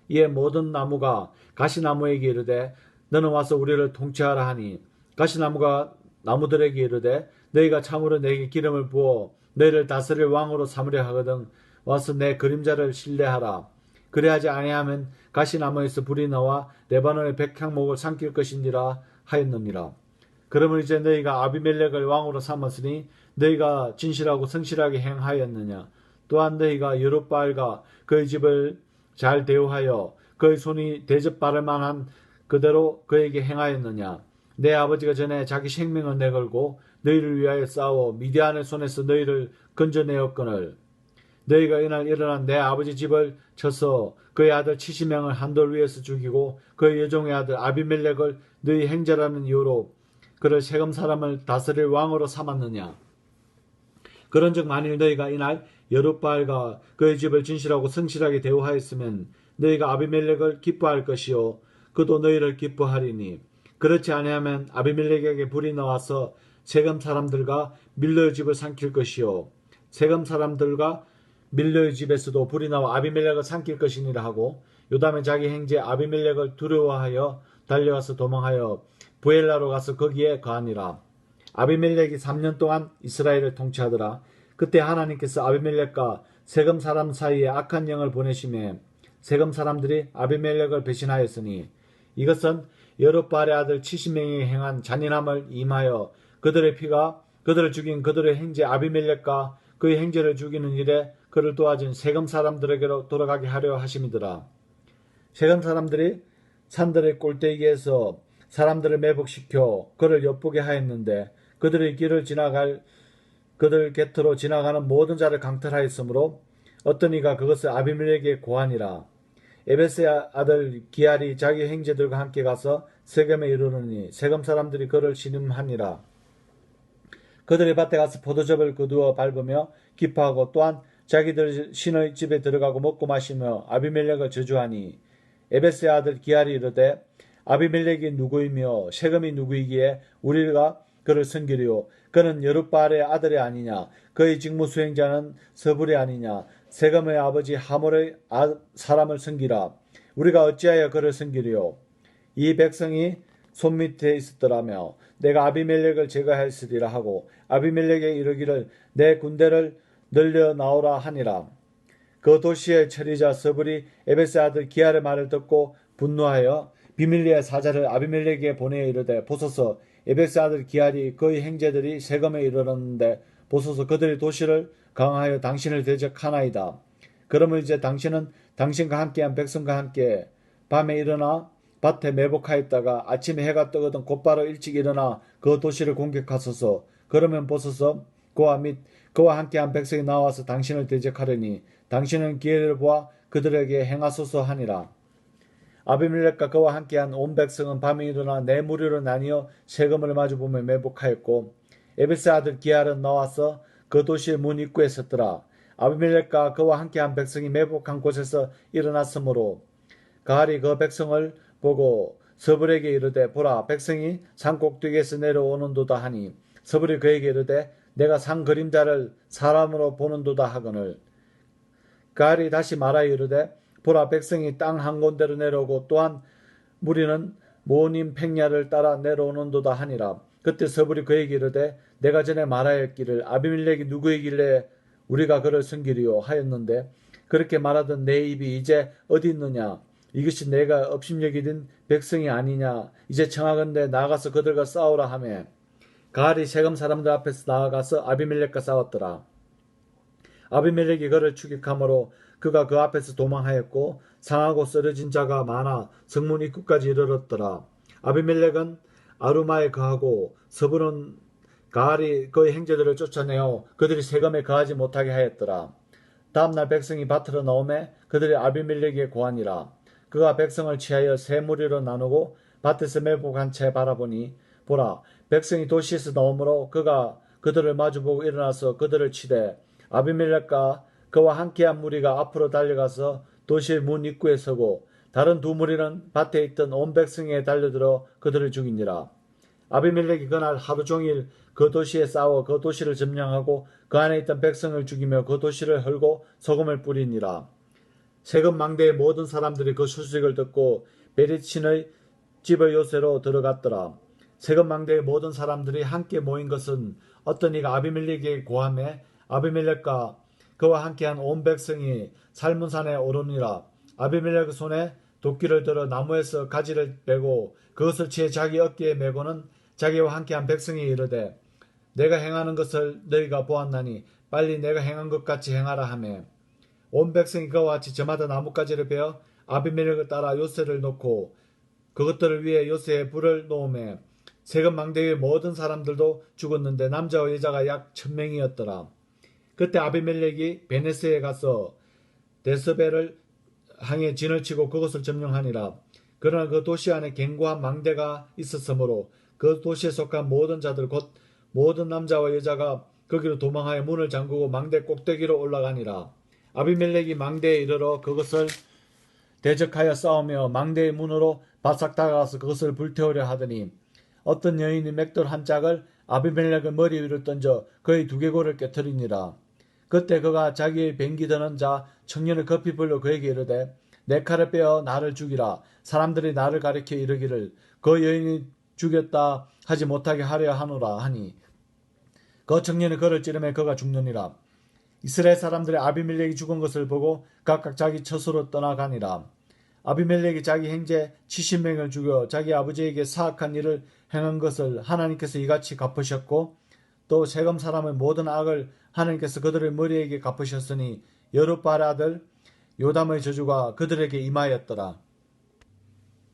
이에 모든 나무가 가시나무에게 이르되 너는 와서 우리를 통치하라 하니 가시나무가 나무들에게 이르되 너희가 참으로 내게 기름을 부어 너희를 다스릴 왕으로 삼으려 하거든 와서 내 그림자를 신뢰하라. 그래하지 아니하면 가시나무에서 불이 나와 레바논의 백향목을 삼킬 것이니라 하였느니라. 그러면 이제 너희가 아비멜렉을 왕으로 삼았으니 너희가 진실하고 성실하게 행하였느냐. 또한 너희가 여룻바알과 그의 집을 잘 대우하여 그의 손이 대접받을 만한 그대로 그에게 행하였느냐. 내 아버지가 전에 자기 생명을 내걸고 너희를 위하여 싸워 미디안의 손에서 너희를 건져내었거늘 너희가 이날 일어난 내 아버지 집을 쳐서 그의 아들 70명을 한 돌 위에서 죽이고 그의 여종의 아들 아비멜렉을 너희 행제라는 이유로 그를 세겜 사람을 다스릴 왕으로 삼았느냐. 그런즉 만일 너희가 이날 여룻바알과 그의 집을 진실하고 성실하게 대우하였으면 너희가 아비멜렉을 기뻐할 것이요 그도 너희를 기뻐하리니 그렇지 아니하면 아비멜렉에게 불이 나와서 세겜 사람들과 밀로의 집을 삼킬 것이요 세겜 사람들과 밀로의 집에서도 불이 나와 아비멜렉을 삼킬 것이니라 하고 요담의 자기 형제 아비멜렉을 두려워하여 달려가서 도망하여 부엘라로 가서 거기에 거하니라. 아비멜렉이 3년 동안 이스라엘을 통치하더라. 그때 하나님께서 아비멜렉과 세겜 사람 사이에 악한 영을 보내심에 세겜 사람들이 아비멜렉을 배신하였으니 이것은 여룻바알의 아들 70명이 행한 잔인함을 임하여 그들의 피가 그들을 죽인 그들의 형제 아비멜렉과 그의 형제를 죽이는 일에 그를 도와준 세겜 사람들에게로 돌아가게 하려 하심이더라. 세겜 사람들이 산들의 꼴대기에서 사람들을 매복시켜 그를 엿보게 하였는데 그들의 길을 지나갈 그들 곁으로 지나가는 모든 자를 강탈하였으므로 어떤 이가 그것을 아비멜렉에게 고하니라. 에베스의 아들 기알이 자기 형제들과 함께 가서 세겜에 이르르니 세겜 사람들이 그를 신음하니라. 그들이 밭에 가서 포도즙을 거두어 밟으며 기뻐하고 또한 자기들 신의 집에 들어가고 먹고 마시며 아비멜렉을 저주하니 에베스의 아들 기알이 이르되 아비멜렉이 누구이며 세금이 누구이기에 우리가 그를 섬기리요. 그는 여룻바알의 아들이 아니냐. 그의 직무 수행자는 서불이 아니냐. 세금의 아버지 하몰의 사람을 섬기라. 우리가 어찌하여 그를 섬기리요. 이 백성이 손밑에 있었더라며 내가 아비멜렉을 제거하였으리라 하고 아비멜렉에 이르기를 내 군대를 늘려 나오라 하니라. 그 도시의 처리자 서불이 에베스 아들 기알의 말을 듣고 분노하여 비밀리의 사자를 아비멜렉에게 보내어 이르되 보소서 에베스 아들 기알이 그의 형제들이 세금에 이르렀는데 보소서 그들이 도시를 강하여 당신을 대적하나이다. 그러면 이제 당신은 당신과 함께한 백성과 함께 밤에 일어나 밭에 매복하였다가 아침에 해가 뜨거든 곧바로 일찍 일어나 그 도시를 공격하소서. 그러면 보소서 그와 및 그와 함께한 백성이 나와서 당신을 대적하려니 당신은 기회를 보아 그들에게 행하소서 하니라. 아비멜렉과 그와 함께한 온 백성은 밤에 일어나 네 무리로 나뉘어 세금을 마주보며 매복하였고 에베스 아들 기알은 나와서 그 도시의 문 입구에 섰더라. 아비멜렉과 그와 함께한 백성이 매복한 곳에서 일어났으므로 가알이 그 백성을 보고 서불에게 이르되 보라 백성이 산 꼭대기에서 내려오는도다 하니 서불이 그에게 이르되 내가 산 그림자를 사람으로 보는도다 하거늘 가알이 다시 말하여 이르되 보라 백성이 땅 한 곳대로 내려오고 또한 무리는 모님 팽야를 따라 내려오는도다 하니라. 그때 서불이 그에게 이르되 내가 전에 말하였기를 아비멜렉이 누구이길래 우리가 그를 섬기리요 하였는데 그렇게 말하던 내 입이 이제 어디 있느냐. 이것이 내가 업심여기던 백성이 아니냐. 이제 청하건대 나아가서 그들과 싸우라 하며 가알이 세금 사람들 앞에서 나아가서 아비멜렉과 싸웠더라. 아비멜렉이 그를 추격함으로 그가 그 앞에서 도망하였고 상하고 쓰러진 자가 많아 성문 입구까지 이르렀더라. 아비멜렉은 아루마에 거하고 서불은 가알이 그의 형제들을 쫓아내어 그들이 세금에 거하지 못하게 하였더라. 다음날 백성이 밭으로 나오매 그들이 아비멜렉에게 고하니라. 그가 백성을 취하여 세 무리로 나누고 밭에서 매복한 채 바라보니 보라 백성이 도시에서 나오므로 그가 그들을 마주보고 일어나서 그들을 치되 아비멜렉과 그와 함께한 무리가 앞으로 달려가서 도시의 문 입구에 서고 다른 두 무리는 밭에 있던 온 백성에게 달려들어 그들을 죽이니라. 아비멜렉이 그날 하루 종일 그 도시에 싸워 그 도시를 점령하고 그 안에 있던 백성을 죽이며 그 도시를 헐고 소금을 뿌리니라. 세금 망대의 모든 사람들이 그 소식을 듣고 베리친의 집의 요새로 들어갔더라. 세금 망대의 모든 사람들이 함께 모인 것은 어떤 이가 아비멜렉에게 고함해 아비멜렉과 그와 함께한 온 백성이 살문산에 오르니라. 아비멜렉의 손에 도끼를 들어 나무에서 가지를 빼고 그것을 취해 자기 어깨에 메고는 자기와 함께한 백성이 이르되 내가 행하는 것을 너희가 보았나니 빨리 내가 행한 것 같이 행하라 하며 온 백성이 그와 같이 저마다 나뭇가지를 베어 아비멜렉을 따라 요새를 놓고 그것들을 위해 요새에 불을 놓으며 세금 망대의 모든 사람들도 죽었는데 남자와 여자가 약 1000명이었더라. 그때 아비멜렉이 베네스에 가서 데스벨을 항해 진을 치고 그것을 점령하니라. 그러나 그 도시 안에 견고한 망대가 있었으므로 그 도시에 속한 모든 자들 곧 모든 남자와 여자가 거기로 도망하여 문을 잠그고 망대 꼭대기로 올라가니라. 아비멜렉이 망대에 이르러 그것을 대적하여 싸우며 망대의 문으로 바싹 다가가서 그것을 불태우려 하더니 어떤 여인이 맷돌 한 짝을 아비멜렉의 머리 위로 던져 그의 두개골을 깨뜨리니라. 그때 그가 자기의 뱅기 드는 자 청년을 급히 불러 그에게 이르되 내 칼을 빼어 나를 죽이라. 사람들이 나를 가리켜 이르기를 그 여인이 죽였다 하지 못하게 하려 하노라 하니 그 청년이 그를 찌르매 그가 죽느니라. 이스라엘 사람들이 아비멜렉이 죽은 것을 보고 각각 자기 처소로 떠나가니라. 아비멜렉이 자기 형제 70명을 죽여 자기 아버지에게 사악한 일을 행한 것을 하나님께서 이같이 갚으셨고 또 세금 사람의 모든 악을 하나님께서 그들의 머리에게 갚으셨으니 여룻바알 아들 요담의 저주가 그들에게 임하였더라.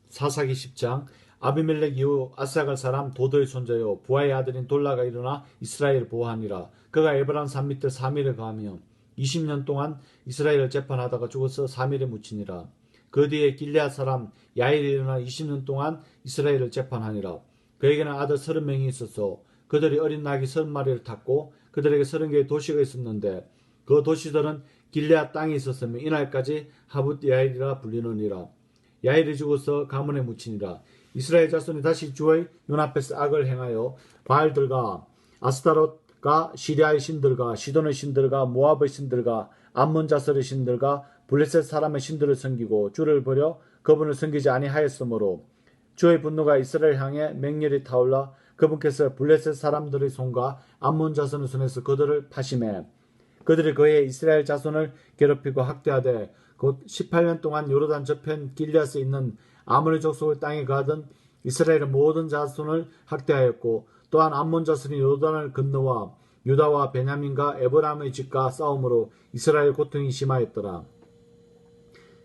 사사기 10장 아비멜렉 이후 아사갈 사람 도도의 손자요 부하의 아들인 돌라가 일어나 이스라엘을 보호하니라. 그가 에브란 산 밑에 3일을 거하며 20년 동안 이스라엘을 재판하다가 죽어서 3일에 묻히니라. 그 뒤에 길레앗 사람 야일이 일어나 20년 동안 이스라엘을 재판하니라. 그에게는 아들 30명이 있어서 그들이 어린 낙이 30마리를 탔고 그들에게 30개의 도시가 있었는데 그 도시들은 길레앗 땅에 있었으며 이날까지 하붓 야일이라 불리느니라. 야일이 죽어서 가문에 묻히니라. 이스라엘 자손이 다시 주의 눈앞에서 악을 행하여 바알들과 아스타롯과 시리아의 신들과 시돈의 신들과 모압의 신들과 암몬 자설의 신들과 블레셋 사람의 신들을 섬기고 주를 버려 그분을 섬기지 아니하였으므로 주의 분노가 이스라엘 향해 맹렬히 타올라 그분께서 블레셋 사람들의 손과 암몬 자손의 손에서 그들을 파심해 그들이 그의 이스라엘 자손을 괴롭히고 학대하되 곧 18년 동안 요르단 저편 길리앗에 있는 아모리 족속의 땅에 가던 이스라엘의 모든 자손을 학대하였고 또한 암몬 자손이 요르단을 건너와 유다와 베냐민과 에브라임의 집과 싸움으로 이스라엘 고통이 심하였더라.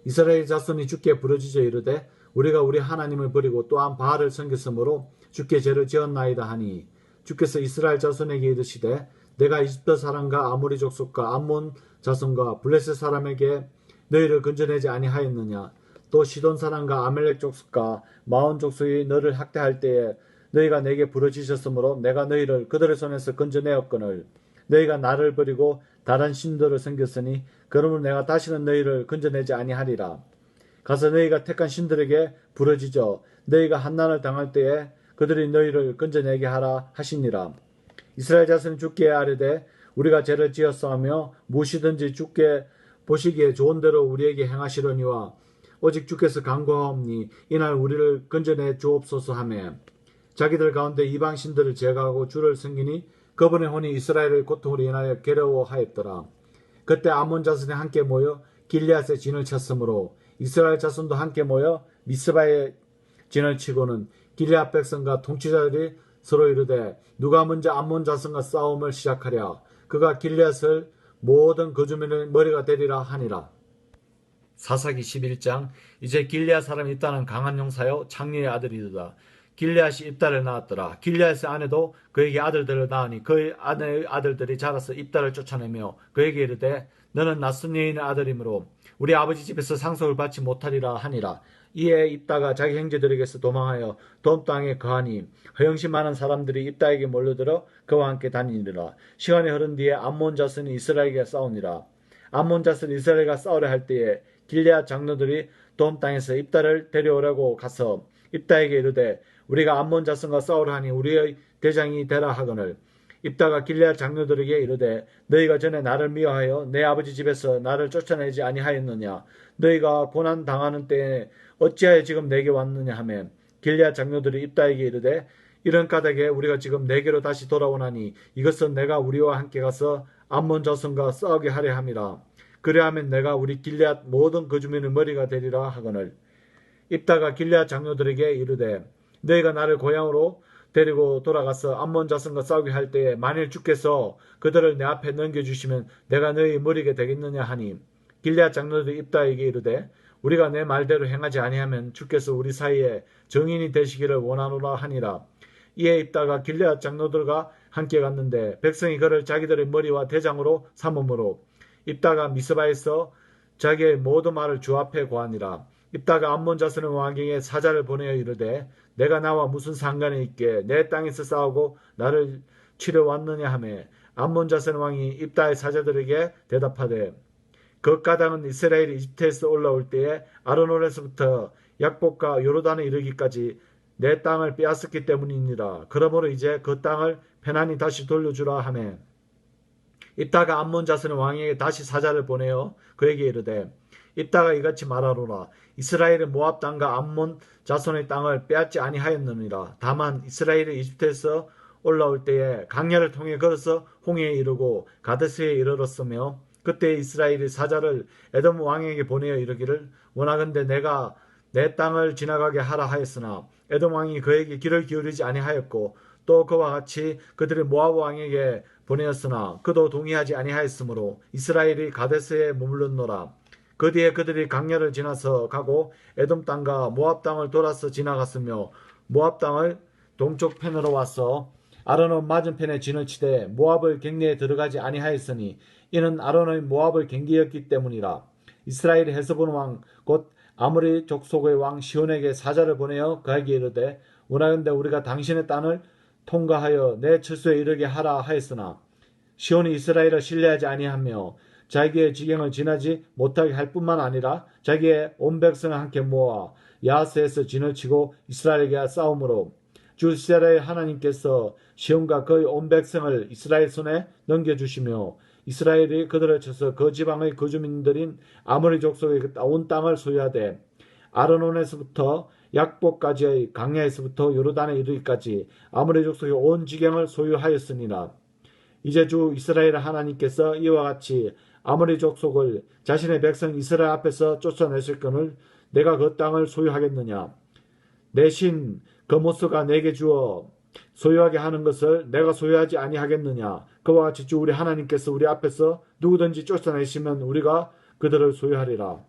이스라엘 자손이 주께 부르짖어 이르되 우리가 우리 하나님을 버리고 또한 바알을 섬겼으므로 주께 죄를 지었나이다 하니 주께서 이스라엘 자손에게 이르시되 내가 이집트 사람과 아모리 족속과 암몬 자손과 블레셋 사람에게 너희를 건져내지 아니하였느냐. 또 시돈 사람과 아멜렉 족속과 마온 족속이 너를 학대할 때에 너희가 내게 부르짖었으므로 내가 너희를 그들의 손에서 건져내었거늘 너희가 나를 버리고 다른 신들을 섬겼으니 그러므로 내가 다시는 너희를 건져내지 아니하리라. 가서 너희가 택한 신들에게 부르짖어 너희가 한난을 당할 때에 그들이 너희를 건져내게 하라 하시니라. 이스라엘 자손이 주께 아뢰되 우리가 죄를 지었사오며 무엇이든지 주께 보시기에 좋은 대로 우리에게 행하시려니와 오직 주께서 간구하옵니 이날 우리를 건져내 주옵소서 하며 자기들 가운데 이방 신들을 제거하고 주를 섬기니 그분의 혼이 이스라엘의 고통으로 인하여 괴로워하였더라. 그때 아몬 자손이 함께 모여 길리앗에 진을 쳤으므로 이스라엘 자손도 함께 모여 미스바에 진을 치고는 길리앗 백성과 통치자들이 서로 이르되 누가 먼저 암몬 자손과 싸움을 시작하랴. 그가 길리앗을 모든 그 주민의 머리가 되리라 하니라. 사사기 11장. 이제 길리앗 사람이 입다는 강한 용사여 창리의 아들이더라. 길리앗이 입다를 낳았더라. 길리앗의 아내도 그에게 아들들을 낳으니 그의 아내의 아들들이 자라서 입다를 쫓아내며 그에게 이르되 너는 낯선 여인의 아들이므로 우리 아버지 집에서 상속을 받지 못하리라 하니라. 이에 입다가 자기 형제들에게서 도망하여 돔 땅에 거하니 허영심 많은 사람들이 입다에게 몰려들어 그와 함께 다니니라. 시간이 흐른 뒤에 암몬 자손이 이스라엘에게 싸우니라. 암몬 자손이 이스라엘과 싸우려 할 때에 길리앗 장로들이 돔 땅에서 입다를 데려오려고 가서 입다에게 이르되 우리가 암몬 자손과 싸우려 하니 우리의 대장이 되라 하거늘 입다가 길리앗 장로들에게 이르되 너희가 전에 나를 미워하여 내 아버지 집에서 나를 쫓아내지 아니하였느냐. 너희가 고난 당하는 때에 어찌하여 지금 내게 왔느냐 하며 길리앗 장로들이 입다에게 이르되 이런 까닭에 우리가 지금 내게로 다시 돌아오나니 이것은 내가 우리와 함께 가서 암몬 자손과 싸우게 하려 함이라. 그리하면 내가 우리 길리앗 모든 그 주민의 머리가 되리라 하거늘 입다가 길리앗 장로들에게 이르되 너희가 나를 고향으로 데리고 돌아가서 암몬 자손과 싸우게 할 때에 만일 주께서 그들을 내 앞에 넘겨주시면 내가 너희 머리가 되겠느냐 하니 길리앗 장로들이 입다에게 이르되 우리가 내 말대로 행하지 아니하면 주께서 우리 사이에 정인이 되시기를 원하노라 하니라. 이에 입다가 길리앗 장로들과 함께 갔는데 백성이 그를 자기들의 머리와 대장으로 삼음으로 입다가 미스바에서 자기의 모든 말을 주 앞에 고하니라. 입다가 암몬 자손의 왕에게 사자를 보내어 이르되 내가 나와 무슨 상관이 있게 내 땅에서 싸우고 나를 치러 왔느냐 하며 암몬 자손의 왕이 입다의 사자들에게 대답하되 그 까닭은 이스라엘이 이집트에서 올라올 때에 아르논에서부터 약복과 요르단에 이르기까지 내 땅을 빼앗았기 때문이니라. 그러므로 이제 그 땅을 편안히 다시 돌려주라 하며 입다가 암몬 자손의 왕에게 다시 사자를 보내어 그에게 이르되 입다가 이같이 말하노라. 이스라엘의 모압 땅과 암몬 자손의 땅을 빼앗지 아니하였느니라. 다만 이스라엘이 이집트에서 올라올 때에 강야를 통해 걸어서 홍해에 이르고 가데스에 이르렀으며 그때 이스라엘이 사자를 에돔 왕에게 보내어 이르기를 원하건대 내가 내 땅을 지나가게 하라 하였으나 에돔 왕이 그에게 귀를 기울이지 아니하였고 또 그와 같이 그들이 모압 왕에게 보내었으나 그도 동의하지 아니하였으므로 이스라엘이 가데스에 머물렀노라. 그 뒤에 그들이 강야를 지나서 가고 에돔 땅과 모압 땅을 돌아서 지나갔으며 모압 땅을 동쪽 편으로 와서 아르논 맞은편에 진을 치되 모압을 갱리에 들어가지 아니하였으니 이는 아론의 모압을 경계였기 때문이라. 이스라엘의 헤스본 왕 곧 아모리 족속의 왕 시온에게 사자를 보내어 그에게 이르되 원하건대 우리가 당신의 땅을 통과하여 내 처소에 이르게 하라 하였으나 시온이 이스라엘을 신뢰하지 아니하며 자기의 지경을 지나지 못하게 할 뿐만 아니라 자기의 온 백성을 함께 모아 야하스에서 진을 치고 이스라엘에게 싸움으로 주 이스라엘 하나님께서 시온과 그의 온 백성을 이스라엘 손에 넘겨주시며 이스라엘이 그들을 쳐서 그 지방의 거주민들인 아모리 족속의 온 땅을 소유하되 아르논에서부터 약복까지의 강야에서부터 요르단에 이르기까지 아모리 족속의 온 지경을 소유하였으니라. 이제 주 이스라엘 하나님께서 이와 같이 아모리 족속을 자신의 백성 이스라엘 앞에서 쫓아내실거늘 내가 그 땅을 소유하겠느냐. 내 신 거모스가 내게 주어 소유하게 하는 것을 내가 소유하지 아니하겠느냐. 그와 같이 주 우리 하나님께서 우리 앞에서 누구든지 쫓아내시면 우리가 그들을 소유하리라.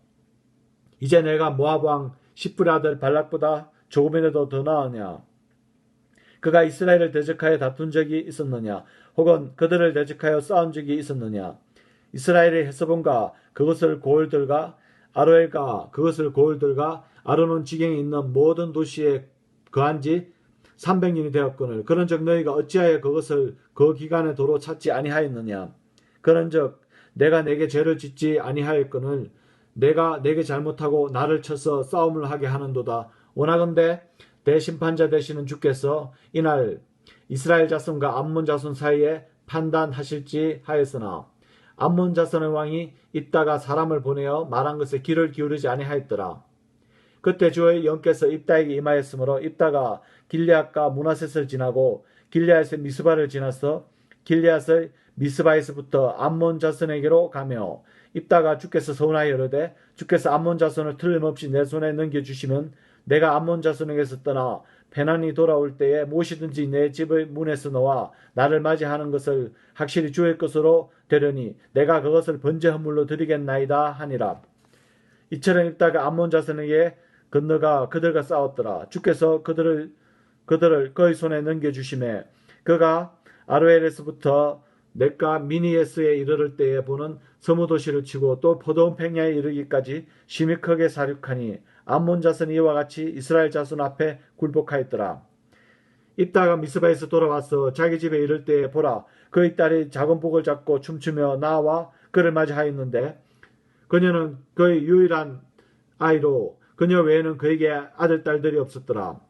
이제 내가 모압 왕 십불의 아들 발락보다 조금이라도 더 나으냐. 그가 이스라엘을 대적하여 다툰 적이 있었느냐. 혹은 그들을 대적하여 싸운 적이 있었느냐. 이스라엘의 헤스본과 그것을 고을들과 아로엘과 그것을 고을들과 아르논 지경에 있는 모든 도시에 거한 지 300년이 되었거늘 그런즉 너희가 어찌하여 그것을 그 기간에 도로 찾지 아니하였느냐. 그런즉 내가 내게 죄를 짓지 아니하였거늘 내가 내게 잘못하고 나를 쳐서 싸움을 하게 하는도다. 원하건대 대심판자 되시는 주께서 이날 이스라엘 자손과 암몬 자손 사이에 판단하실지 하였으나 암몬 자손의 왕이 입다가 사람을 보내어 말한 것에 귀를 기울이지 아니하였더라. 그때 주의 영께서 입다에게 임하였으므로 입다가 길리앗과 문하셋을 지나고 길리앗의 미스바를 지나서 길리앗의 미스바에서부터 암몬 자손에게로 가며 입다가 주께서 서운하여 이르되 주께서 암몬 자손을 틀림없이 내 손에 넘겨주시면 내가 암몬 자손에게서 떠나 페난이 돌아올 때에 무엇이든지 내 집의 문에서 나와 나를 맞이하는 것을 확실히 주의 것으로 되려니 내가 그것을 번제 헌물로 드리겠나이다 하니라. 이처럼 입다가 암몬 자손에게 건너가 그들과 싸웠더라. 주께서 그들을 그의 손에 넘겨주심에 그가 아로엘에서부터 넷과 미니에스에 이르를 때에 보는 서무도시를 치고 또 포도원 팽야에 이르기까지 심히 크게 사륙하니 암몬 자손이 이와 같이 이스라엘 자손 앞에 굴복하였더라. 입다가 미스바에서 돌아와서 자기 집에 이를 때에 보라 그의 딸이 작은 복을 잡고 춤추며 나와 그를 맞이하였는데 그녀는 그의 유일한 아이로 그녀 외에는 그에게 아들 딸들이 없었더라.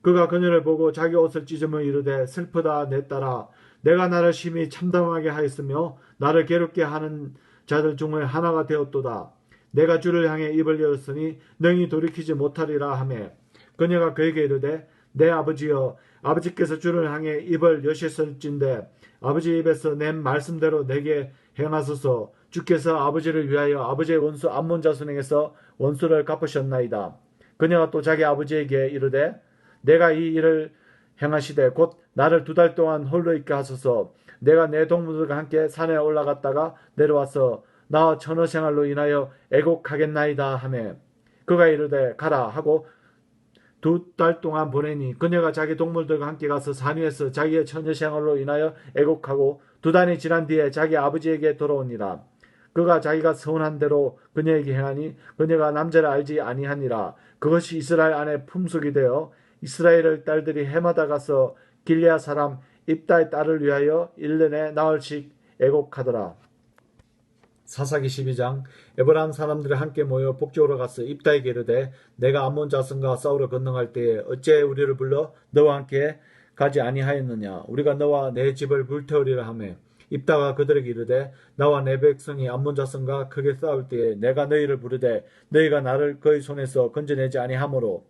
그가 그녀를 보고 자기 옷을 찢으며 이르되 슬프다 내 딸아 내가 나를 심히 참담하게 하였으며 나를 괴롭게 하는 자들 중에 하나가 되었도다. 내가 주를 향해 입을 열었으니 능히 돌이키지 못하리라 하매 그녀가 그에게 이르되 내 아버지여 아버지께서 주를 향해 입을 여셨을진데 아버지 입에서 낸 말씀대로 내게 행하소서. 주께서 아버지를 위하여 아버지의 원수 암몬 자손에게서 원수를 갚으셨나이다. 그녀가 또 자기 아버지에게 이르되 내가 이 일을 행하시되 곧 나를 2달 동안 홀로 있게 하소서. 내가 내 동무들과 함께 산에 올라갔다가 내려와서 나와 처녀 생활로 인하여 애곡하겠나이다 하매 그가 이르되 가라 하고 2달 동안 보내니 그녀가 자기 동물들과 함께 가서 산 위에서 자기의 처녀 생활로 인하여 애곡하고 2달이 지난 뒤에 자기 아버지에게 돌아오니라. 그가 자기가 서운한 대로 그녀에게 행하니 그녀가 남자를 알지 아니하니라. 그것이 이스라엘 안에 품속이 되어 이스라엘 딸들이 해마다 가서 길리앗 사람 입다의 딸을 위하여 1년에 나흘씩 애곡하더라. 사사기 12장 에브라임 사람들이 함께 모여 복주오러 가서 입다에게 이르되 내가 암몬 자손과 싸우러 건너갈 때에 어찌 우리를 불러 너와 함께 가지 아니하였느냐. 우리가 너와 내 집을 불태우리라 하매 입다가 그들에게 이르되 나와 내 백성이 암몬 자손과 크게 싸울 때에 내가 너희를 부르되 너희가 나를 그의 손에서 건져내지 아니하므로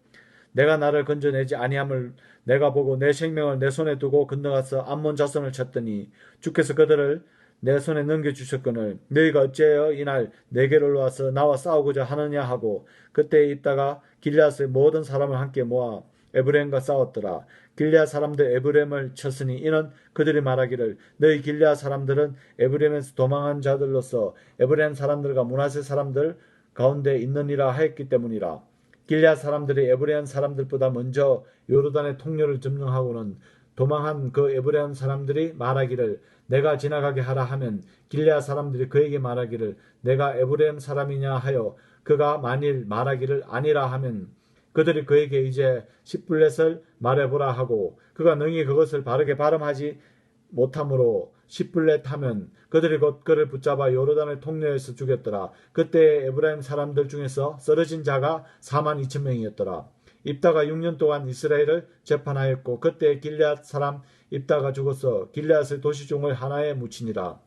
내가 나를 건져내지 아니함을 내가 보고 내 생명을 내 손에 두고 건너가서 암몬 자손을 쳤더니 주께서 그들을 내 손에 넘겨주셨거늘 너희가 어찌하여 이날 내게로 올라와서 나와 싸우고자 하느냐 하고 그때 있다가 길리앗의 모든 사람을 함께 모아 에브레임과 싸웠더라. 길리앗 사람들 에브레임을 쳤으니 이는 그들이 말하기를 너희 길리앗 사람들은 에브레임에서 도망한 자들로서 에브레임 사람들과 므낫세 사람들 가운데 있느니라 하였기 때문이라. 길리앗 사람들이 에브레임 사람들보다 먼저 요르단의 통로를 점령하고는 도망한 그 에브레임 사람들이 말하기를 내가 지나가게 하라 하면 길리앗 사람들이 그에게 말하기를 내가 에브레임 사람이냐 하여 그가 만일 말하기를 아니라 하면 그들이 그에게 이제 십불렛을 말해보라 하고 그가 능히 그것을 바르게 발음하지 못하므로 십불렛 하면 그들이 곧 그를 붙잡아 요르단의 통로에서 죽였더라. 그때 에브라임 사람들 중에서 쓰러진 자가 42,000명이었더라. 입다가 6년 동안 이스라엘을 재판하였고 그때 길앗 사람 입다가 죽어서 길앗의 도시 중을 하나에 묻히니라.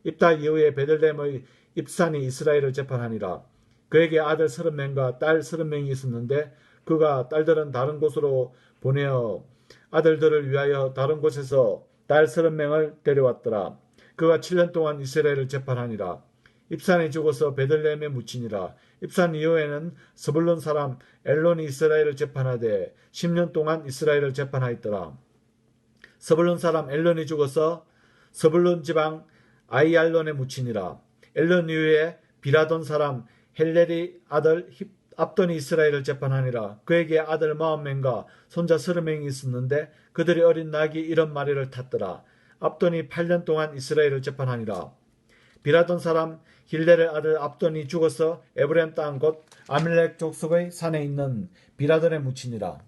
입다 이후에 베들레헴의 입산이 이스라엘을 재판하니라. 그에게 아들 30명과 딸 30명이 있었는데 그가 딸들은 다른 곳으로 보내어 아들들을 위하여 다른 곳에서 딸 30명을 데려왔더라. 그가 7년 동안 이스라엘을 재판하니라. 입산이 죽어서 베들레헴에 묻히니라. 입산 이후에는 스불론 사람 엘론이 이스라엘을 재판하되 10년 동안 이스라엘을 재판하였더라. 스불론 사람 엘론이 죽어서 스불론 지방 아이알론에 묻히니라. 엘론 이후에 비라돈 사람 헬렐이 아들 압돈이 이스라엘을 재판하니라. 그에게 아들 40명과 손자 30명이 있었는데 그들이 어린 낙이 70마리를 탔더라. 압돈이 8년 동안 이스라엘을 재판하니라. 비라돈 사람 힐렐의 아들 압돈이 죽어서 에브라임 땅 곧 아밀렉 족속의 산에 있는 비라돈에 묻히니라.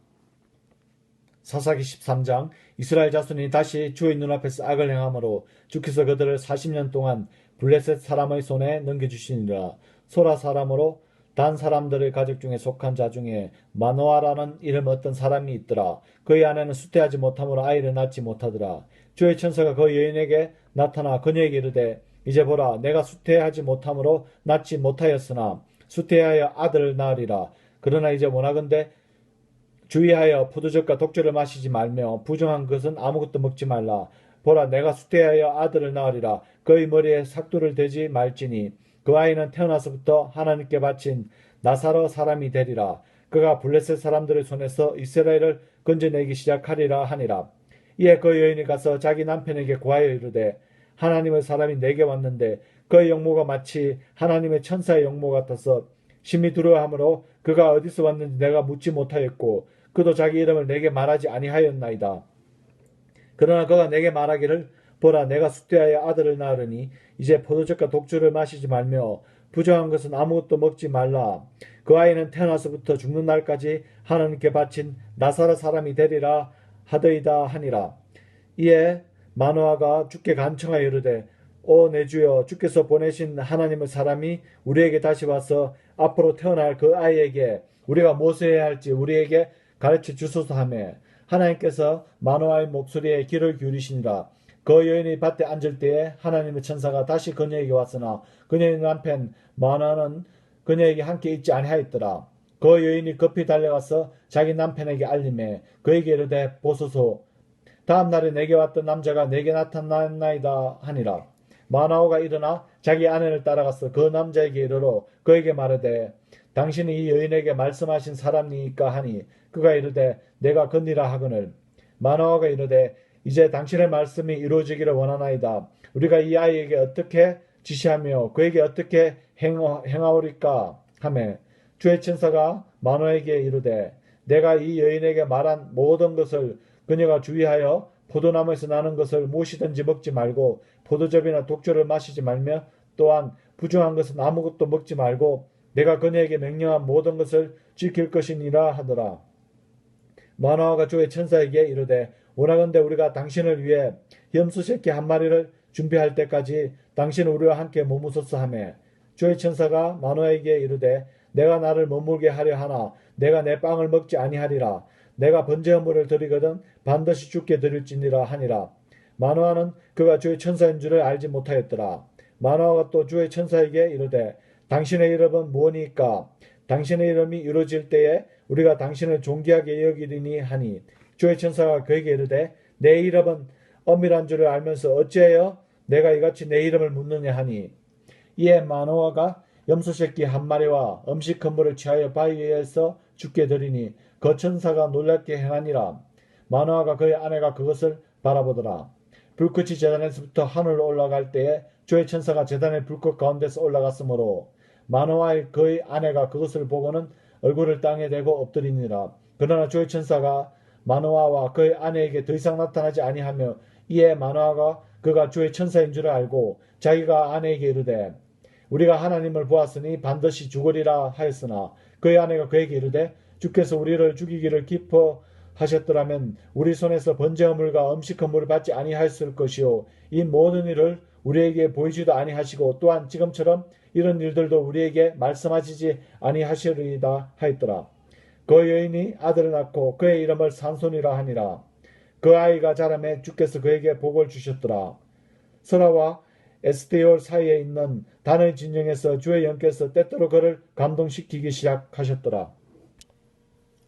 사사기 13장 이스라엘 자손이 다시 주의 눈앞에서 악을 행함으로 주께서 그들을 40년 동안 블레셋 사람의 손에 넘겨주시니라. 소라 사람으로 단 사람들의 가족 중에 속한 자 중에 마노아라는 이름 어떤 사람이 있더라. 그의 아내는 수태하지 못함으로 아이를 낳지 못하더라. 주의 천사가 그 여인에게 나타나 그녀에게 이르되 이제 보라 내가 수태하지 못함으로 낳지 못하였으나 수태하여 아들을 낳으리라. 그러나 이제 원하건대 주의하여 포도즙과 독주를 마시지 말며 부정한 것은 아무것도 먹지 말라. 보라 내가 수태하여 아들을 낳으리라. 그의 머리에 삭두를 대지 말지니 그 아이는 태어나서부터 하나님께 바친 나사로 사람이 되리라. 그가 블레셋 사람들의 손에서 이스라엘을 건져내기 시작하리라 하니라. 이에 그 여인이 가서 자기 남편에게 고하여 이르되 하나님의 사람이 내게 왔는데 그의 용모가 마치 하나님의 천사의 용모 같아서 심히 두려워하므로 그가 어디서 왔는지 내가 묻지 못하였고 그도 자기 이름을 내게 말하지 아니하였나이다. 그러나 그가 내게 말하기를 보라 내가 수태하여 아들을 낳으리니 이제 포도즙과 독주를 마시지 말며 부정한 것은 아무것도 먹지 말라. 그 아이는 태어나서부터 죽는 날까지 하나님께 바친 나사렛 사람이 되리라 하더이다 하니라. 이에 마노아가 주께 간청하여 이르되 오 내 주여 주께서 보내신 하나님의 사람이 우리에게 다시 와서 앞으로 태어날 그 아이에게 우리가 무엇을 해야 할지 우리에게 가르쳐 주소서 하매 하나님께서 마노아의 목소리에 귀를 기울이시니라. 그 여인이 밭에 앉을 때에 하나님의 천사가 다시 그녀에게 왔으나 그녀의 남편 마노아는 그녀에게 함께 있지 아니하였더라. 그 여인이 급히 달려가서 자기 남편에게 알림해 그에게 이르되 보소서 다음 날에 내게 왔던 남자가 내게 나타났나이다 하니라. 마노아가 일어나 자기 아내를 따라가서 그 남자에게 이르러 그에게 말하되 당신이 이 여인에게 말씀하신 사람이니까 하니 그가 이르되 내가 그니라 하거늘 마노아가 이르되 이제 당신의 말씀이 이루어지기를 원하나이다. 우리가 이 아이에게 어떻게 지시하며 그에게 어떻게 행하오리까 하매 주의 천사가 마노아에게 이르되 내가 이 여인에게 말한 모든 것을 그녀가 주의하여 포도나무에서 나는 것을 무엇이든지 먹지 말고 포도즙이나 독주를 마시지 말며 또한 부정한 것은 아무것도 먹지 말고 내가 그녀에게 명령한 모든 것을 지킬 것이니라 하더라. 마노아가 주의 천사에게 이르되 원하건대 우리가 당신을 위해 염소 새끼 한 마리를 준비할 때까지 당신은 우리와 함께 머무소서 하매 주의 천사가 마노아에게 이르되 내가 나를 머물게 하려 하나 내가 내 빵을 먹지 아니하리라. 내가 번제헌물을 드리거든 반드시 주께 드릴지니라 하니라. 마노아는 그가 주의 천사인 줄을 알지 못하였더라. 마노아가 또 주의 천사에게 이르되 당신의 이름은 무엇이니까 당신의 이름이 이루어질 때에 우리가 당신을 존귀하게 여기리니 하니 주의 천사가 그에게 이르되 내 이름은 엄밀한 줄을 알면서 어찌하여 내가 이같이 내 이름을 묻느냐 하니 이에 마노아가 염소 새끼 한 마리와 음식 건물을 취하여 바위에서 죽게 드리니 그 천사가 놀랍게 행하니라. 마노아가 그의 아내가 그것을 바라보더라. 불꽃이 제단에서부터 하늘로 올라갈 때에 주의 천사가 제단의 불꽃 가운데서 올라갔으므로 마노아의 그의 아내가 그것을 보고는 얼굴을 땅에 대고 엎드리니라. 그러나 주의 천사가 마노아와 그의 아내에게 더 이상 나타나지 아니하며 이에 마노아가 그가 주의 천사인 줄을 알고 자기가 아내에게 이르되 우리가 하나님을 보았으니 반드시 죽으리라 하였으나 그의 아내가 그에게 이르되 주께서 우리를 죽이기를 기뻐 하셨더라면 우리 손에서 번제 허물과 음식 허물을 받지 아니하였을 것이요 이 모든 일을 우리에게 보이지도 아니하시고 또한 지금처럼 이런 일들도 우리에게 말씀하시지 아니하시리이다 하였더라. 그 여인이 아들을 낳고 그의 이름을 산손이라 하니라. 그 아이가 자라매 주께서 그에게 복을 주셨더라. 설아와 에스테올 사이에 있는 단의 진영에서 주의 영께서 때때로 그를 감동시키기 시작하셨더라.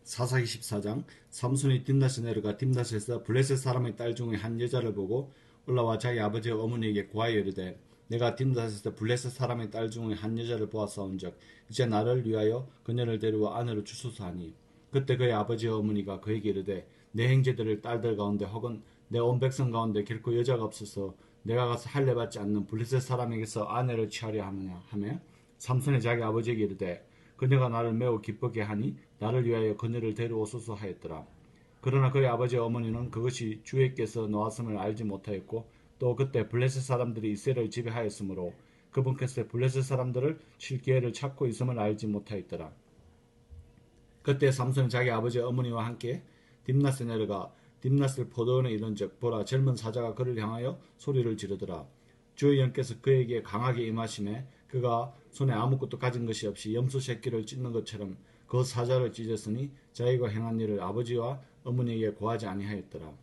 사사기 14장 삼손이 딥낫에 내려가 딥낫에서 블레셋 사람의 딸 중에 한 여자를 보고 올라와 자기 아버지의 어머니에게 고하여 이르되 내가 딥낫에서 블레셋 사람의 딸 중에 한 여자를 보았사온즉 이제 나를 위하여 그녀를 데려와 아내로 주소서 하니 그때 그의 아버지의 어머니가 그에게 이르되 내 형제들을 딸들 가운데 혹은 내 온 백성 가운데 결코 여자가 없어서 내가 가서 할례 받지 않는 블레셋 사람에게서 아내를 취하려 하느냐 하며 삼손이 자기 아버지에게 이르되 그녀가 나를 매우 기쁘게 하니 나를 위하여 그녀를 데려오소서 하였더라. 그러나 그의 아버지의 어머니는 그것이 주께서 놓았음을 알지 못하였고 또 그때 블레셋 사람들이 이스라엘을 지배하였으므로 그분께서 블레셋 사람들을 칠 기회를 찾고 있음을 알지 못하였더라. 그때 삼손이 자기 아버지의 어머니와 함께 딥낫에 내려가 딥낫을 포도원에 이른즉 보라 젊은 사자가 그를 향하여 소리를 지르더라. 주의 영께서 그에게 강하게 임하심에 그가 손에 아무것도 가진 것이 없이 염소 새끼를 찢는 것처럼 그 사자를 찢었으니 자기가 행한 일을 아버지와 어머니에게 고하지 아니하였더라.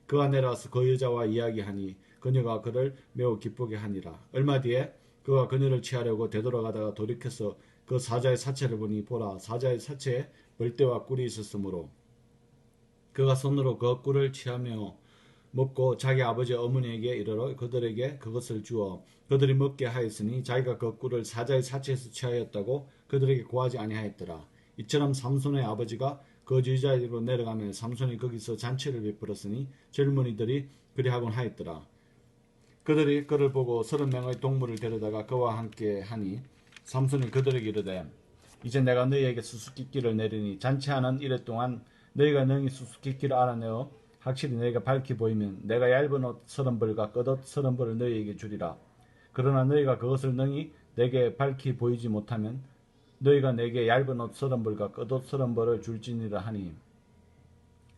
그가 내려와서 그 여자와 이야기하니 그녀가 그를 매우 기쁘게 하니라. 얼마 뒤에 그가 그녀를 취하려고 되돌아가다가 돌이켜서 그 사자의 사체를 보니 보라 사자의 사체에 벌떼와 꿀이 있었으므로 그가 손으로 그 꿀을 취하며 먹고 자기 아버지 어머니에게 이르러 그들에게 그것을 주어 그들이 먹게 하였으니 자기가 그 꿀을 사자의 사체에서 취하였다고 그들에게 고하지 아니하였더라. 이처럼 삼손의 아버지가 그 여자에게로 내려가며 삼손이 거기서 잔치를 베풀었으니 젊은이들이 그리하곤 하였더라. 그들이 그를 보고 30명의 동물을 데려다가 그와 함께 하니 삼손이 그들에게 이르되 이제 내가 너희에게 수수께끼를 내리니 잔치하는 이래 동안 너희가 능히 수수께끼를 알아내어 확실히 너희가 밝히 보이면 내가 얇은 옷 30벌과 겉옷 30벌을 너희에게 주리라. 그러나 너희가 그것을 능히 내게 밝히 보이지 못하면 너희가 내게 얇은 옷 30벌과 겉옷 30벌을 줄지니라 하니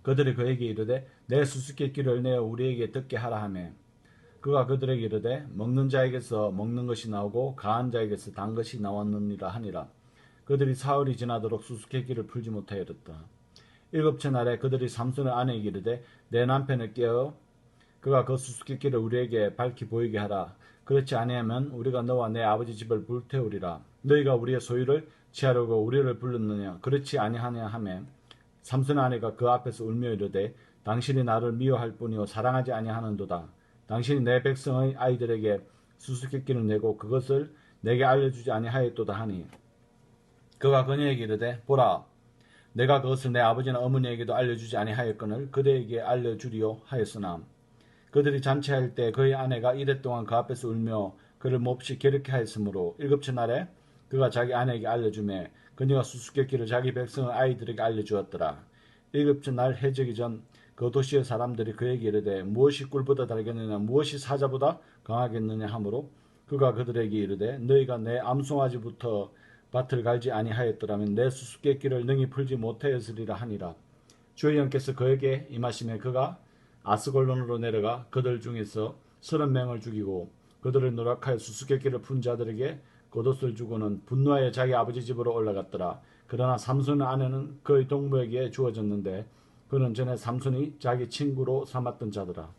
그들이 그에게 이르되 내 수수께끼를 내어 우리에게 듣게 하라 하며 그가 그들에게 이르되 먹는 자에게서 먹는 것이 나오고 가한 자에게서 단 것이 나왔느니라 하니라. 그들이 사흘이 지나도록 수수께끼를 풀지 못하였다. 일곱째 날에 그들이 삼손의 아내에게 이르되 내 남편을 깨어 그가 그 수수께끼를 우리에게 밝히 보이게 하라. 그렇지 아니하면 우리가 너와 내 아버지 집을 불태우리라. 너희가 우리의 소유를 취하려고 우리를 불렀느냐 그렇지 아니하냐 하매 삼손의 아내가 그 앞에서 울며 이르되 당신이 나를 미워할 뿐이요 사랑하지 아니하는도다. 당신이 내 백성의 아이들에게 수수께끼를 내고 그것을 내게 알려주지 아니하였도다 하니 그가 그녀에게 이르되 보라 내가 그것을 내 아버지나 어머니에게도 알려주지 아니하였거늘 그대에게 알려주리요 하였으나 그들이 잔치할 때 그의 아내가 이래 동안 그 앞에서 울며 그를 몹시 괴롭게 하였으므로 일곱째 날에 그가 자기 아내에게 알려주매 그녀가 수수께끼를 자기 백성의 아이들에게 알려주었더라. 일곱째 날 해지기 전 그 도시의 사람들이 그에게 이르되 무엇이 꿀보다 달겠느냐 무엇이 사자보다 강하겠느냐 하므로 그가 그들에게 이르되 너희가 내 암송아지부터 밭을 갈지 아니하였더라면 내 수수께끼를 능히 풀지 못하였으리라 하니라. 주의 영께서 그에게 임하심에 그가 아스골론으로 내려가 그들 중에서 30명을 죽이고 그들을 노력하여 수수께끼를 푼 자들에게 겉옷을 주고는 분노하여 자기 아버지 집으로 올라갔더라. 그러나 삼손의 아내는 그의 동무에게 주어졌는데 그는 전에 삼손이 자기 친구로 삼았던 자더라.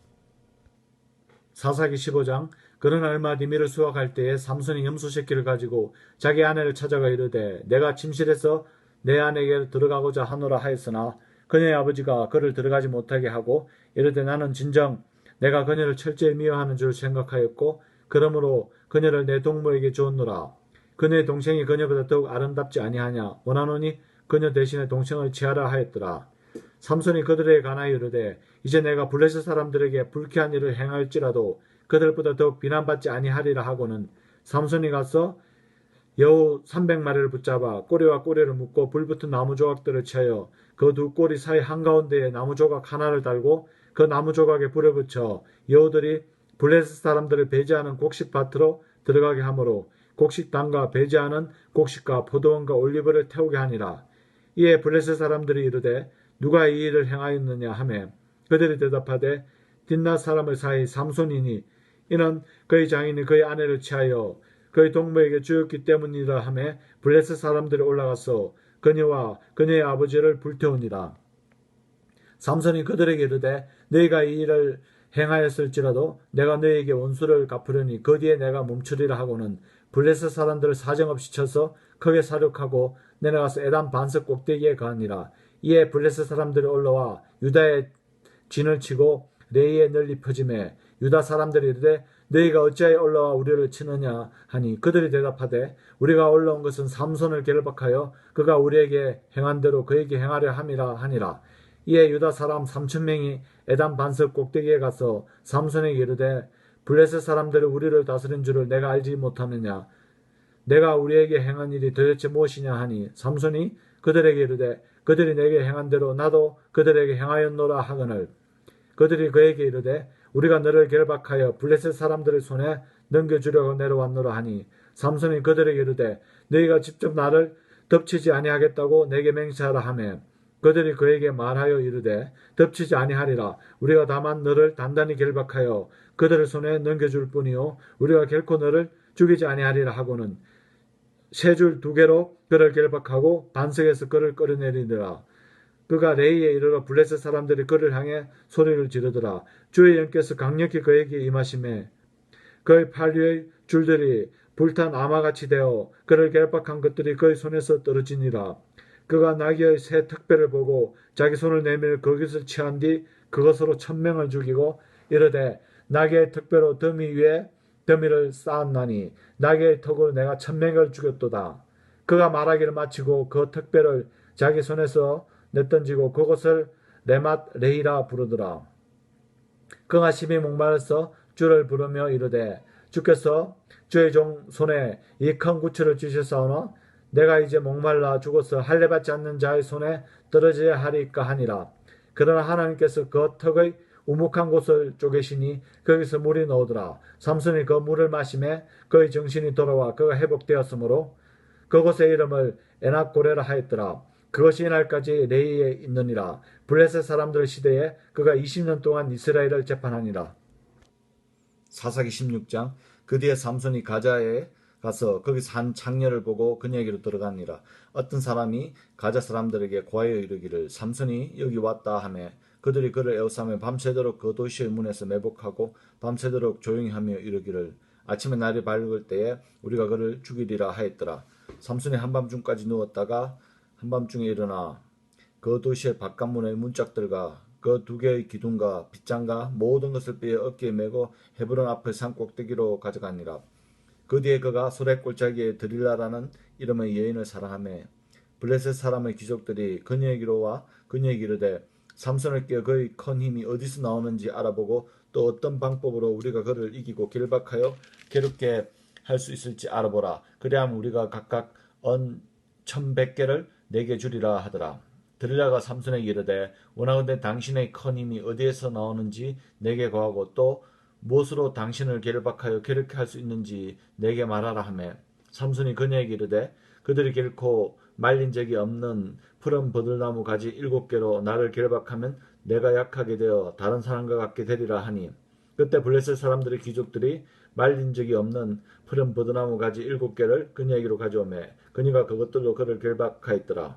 사사기 15장 그러나 얼마 뒤 밀을 수확할 때에 삼손이 염소 새끼를 가지고 자기 아내를 찾아가 이르되 내가 침실에서 내 아내에게 들어가고자 하노라 하였으나 그녀의 아버지가 그를 들어가지 못하게 하고 이르되 나는 진정 내가 그녀를 철저히 미워하는 줄 생각하였고 그러므로 그녀를 내 동무에게 주었노라. 그녀의 동생이 그녀보다 더욱 아름답지 아니하냐 원하노니 그녀 대신에 동생을 취하라 하였더라. 삼손이 그들에게 관하여 이르되 이제 내가 블레셋 사람들에게 불쾌한 일을 행할지라도 그들보다 더욱 비난받지 아니하리라 하고는 삼손이 가서 여우 300마리를 붙잡아 꼬리와 꼬리를 묶고 불붙은 나무 조각들을 취하여 그 두 꼬리 사이 한가운데에 나무 조각 하나를 달고 그 나무 조각에 불을 붙여 여우들이 블레셋 사람들을 배제하는 곡식밭으로 들어가게 하므로 곡식당과 배제하는 곡식과 포도원과 올리브를 태우게 하니라. 이에 블레셋 사람들이 이르되 누가 이 일을 행하였느냐 하매 그들이 대답하되 딘낫 사람의 사이 삼손이니 이는 그의 장인이 그의 아내를 취하여 그의 동무에게 주었기 때문이라 하매 블레셋 사람들이 올라가서 그녀와 그녀의 아버지를 불태우니라. 삼손이 그들에게 이르되 너희가 이 일을 행하였을지라도 내가 너희에게 원수를 갚으려니 그 뒤에 내가 멈추리라 하고는 블레셋 사람들을 사정없이 쳐서 크게 사륙하고 내려가서 에단 반석 꼭대기에 거하니라. 이에 블레셋 사람들이 올라와 유다의 진을 치고 레이에 널리 퍼짐에 유다 사람들이 이르되 너희가 어찌하여 올라와 우리를 치느냐 하니 그들이 대답하되 우리가 올라온 것은 삼손을 결박하여 그가 우리에게 행한 대로 그에게 행하려 함이라 하니라. 이에 유다 사람 3,000명이 에단 반석 꼭대기에 가서 삼손에게 이르되 블레셋 사람들이 우리를 다스린 줄을 내가 알지 못하느냐 내가 우리에게 행한 일이 도대체 무엇이냐 하니 삼손이 그들에게 이르되 그들이 내게 행한 대로 나도 그들에게 행하였노라 하거늘 그들이 그에게 이르되 우리가 너를 결박하여 블레셋 사람들의 손에 넘겨주려고 내려왔노라 하니 삼손이 그들에게 이르되 너희가 직접 나를 덮치지 아니하겠다고 내게 맹세하라 하매 그들이 그에게 말하여 이르되 덮치지 아니하리라. 우리가 다만 너를 단단히 결박하여 그들의 손에 넘겨줄 뿐이요 우리가 결코 너를 죽이지 아니하리라 하고는 세 줄 2개로 그를 결박하고 반석에서 그를 끌어내리더라. 그가 레이에 이르러 블레셋 사람들이 그를 향해 소리를 지르더라. 주의 영께서 강력히 그에게 임하심에 그의 팔 위의 줄들이 불탄 아마같이 되어 그를 결박한 것들이 그의 손에서 떨어지니라. 그가 나귀의 새 특배를 보고 자기 손을 내밀어 그것을 취한 뒤 그것으로 1,000명을 죽이고 이르되 나귀의 특배로 더미 위에 더미를 쌓았나니 나귀의 턱으로 내가 1,000명을 죽였도다. 그가 말하기를 마치고 그 특배를 자기 손에서 내던지고 그것을 레맛 레이라 부르더라. 그가 심히 목말라서 주를 부르며 이르되 주께서 주의 종 손에 이 큰 구처를 주셨사오나 내가 이제 목말라 죽어서 할례받지 않는 자의 손에 떨어져야 하리까 하니라. 그러나 하나님께서 그 턱의 우묵한 곳을 쪼개시니 거기서 물이 나오더라. 삼손이 그 물을 마시매 그의 정신이 돌아와 그가 회복되었으므로 그곳의 이름을 에낙고레라 하였더라. 그것이 이날까지 레이에 있느니라. 블레셋 사람들 시대에 그가 20년 동안 이스라엘을 재판하니라. 사사기 16장. 그 뒤에 삼손이 가자에 가서 거기서 한 창녀를 보고 그녀에게로 들어가니라. 어떤 사람이 가자 사람들에게 고하여 이르기를 삼손이 여기 왔다 하매 그들이 그를 에워싸며 밤새도록 그 도시의 문에서 매복하고 밤새도록 조용히 하며 이르기를 아침에 날이 밝을 때에 우리가 그를 죽이리라 하였더라. 삼손이 한밤중까지 누웠다가 한밤중에 일어나 그 도시의 바깥문의 문짝들과 그 2개의 기둥과 빗장과 모든 것을 빼어 어깨에 메고 헤브론 앞의 산 꼭대기로 가져가니라. 그 뒤에 그가 소래 골짜기에 드릴라라는 이름의 여인을 사랑하며 블레셋 사람의 귀족들이 그녀에게로 와 그녀에게 이르되 삼손을 깨어 그의 큰 힘이 어디서 나오는지 알아보고 또 어떤 방법으로 우리가 그를 이기고 결박하여 괴롭게 할 수 있을지 알아보라. 그리하면 우리가 각각 언 1,100개를 내게 주리라 하더라. 드릴라가 삼손에게 이르되 원하건대 당신의 큰 힘이 어디에서 나오는지 내게 고하고 또 무엇으로 당신을 결박하여 괴롭게 할 수 있는지 내게 말하라 하매 삼손이 그녀에게 이르되 그들이 결코 말린 적이 없는 푸른 버들나무 가지 7개로 나를 결박하면 내가 약하게 되어 다른 사람과 같게 되리라 하니 그때 블레셋 사람들의 귀족들이 말린 적이 없는 푸른 버드나무 가지 7개를 그녀에게로 가져오매 그녀가 그것들로 그를 결박하였더라.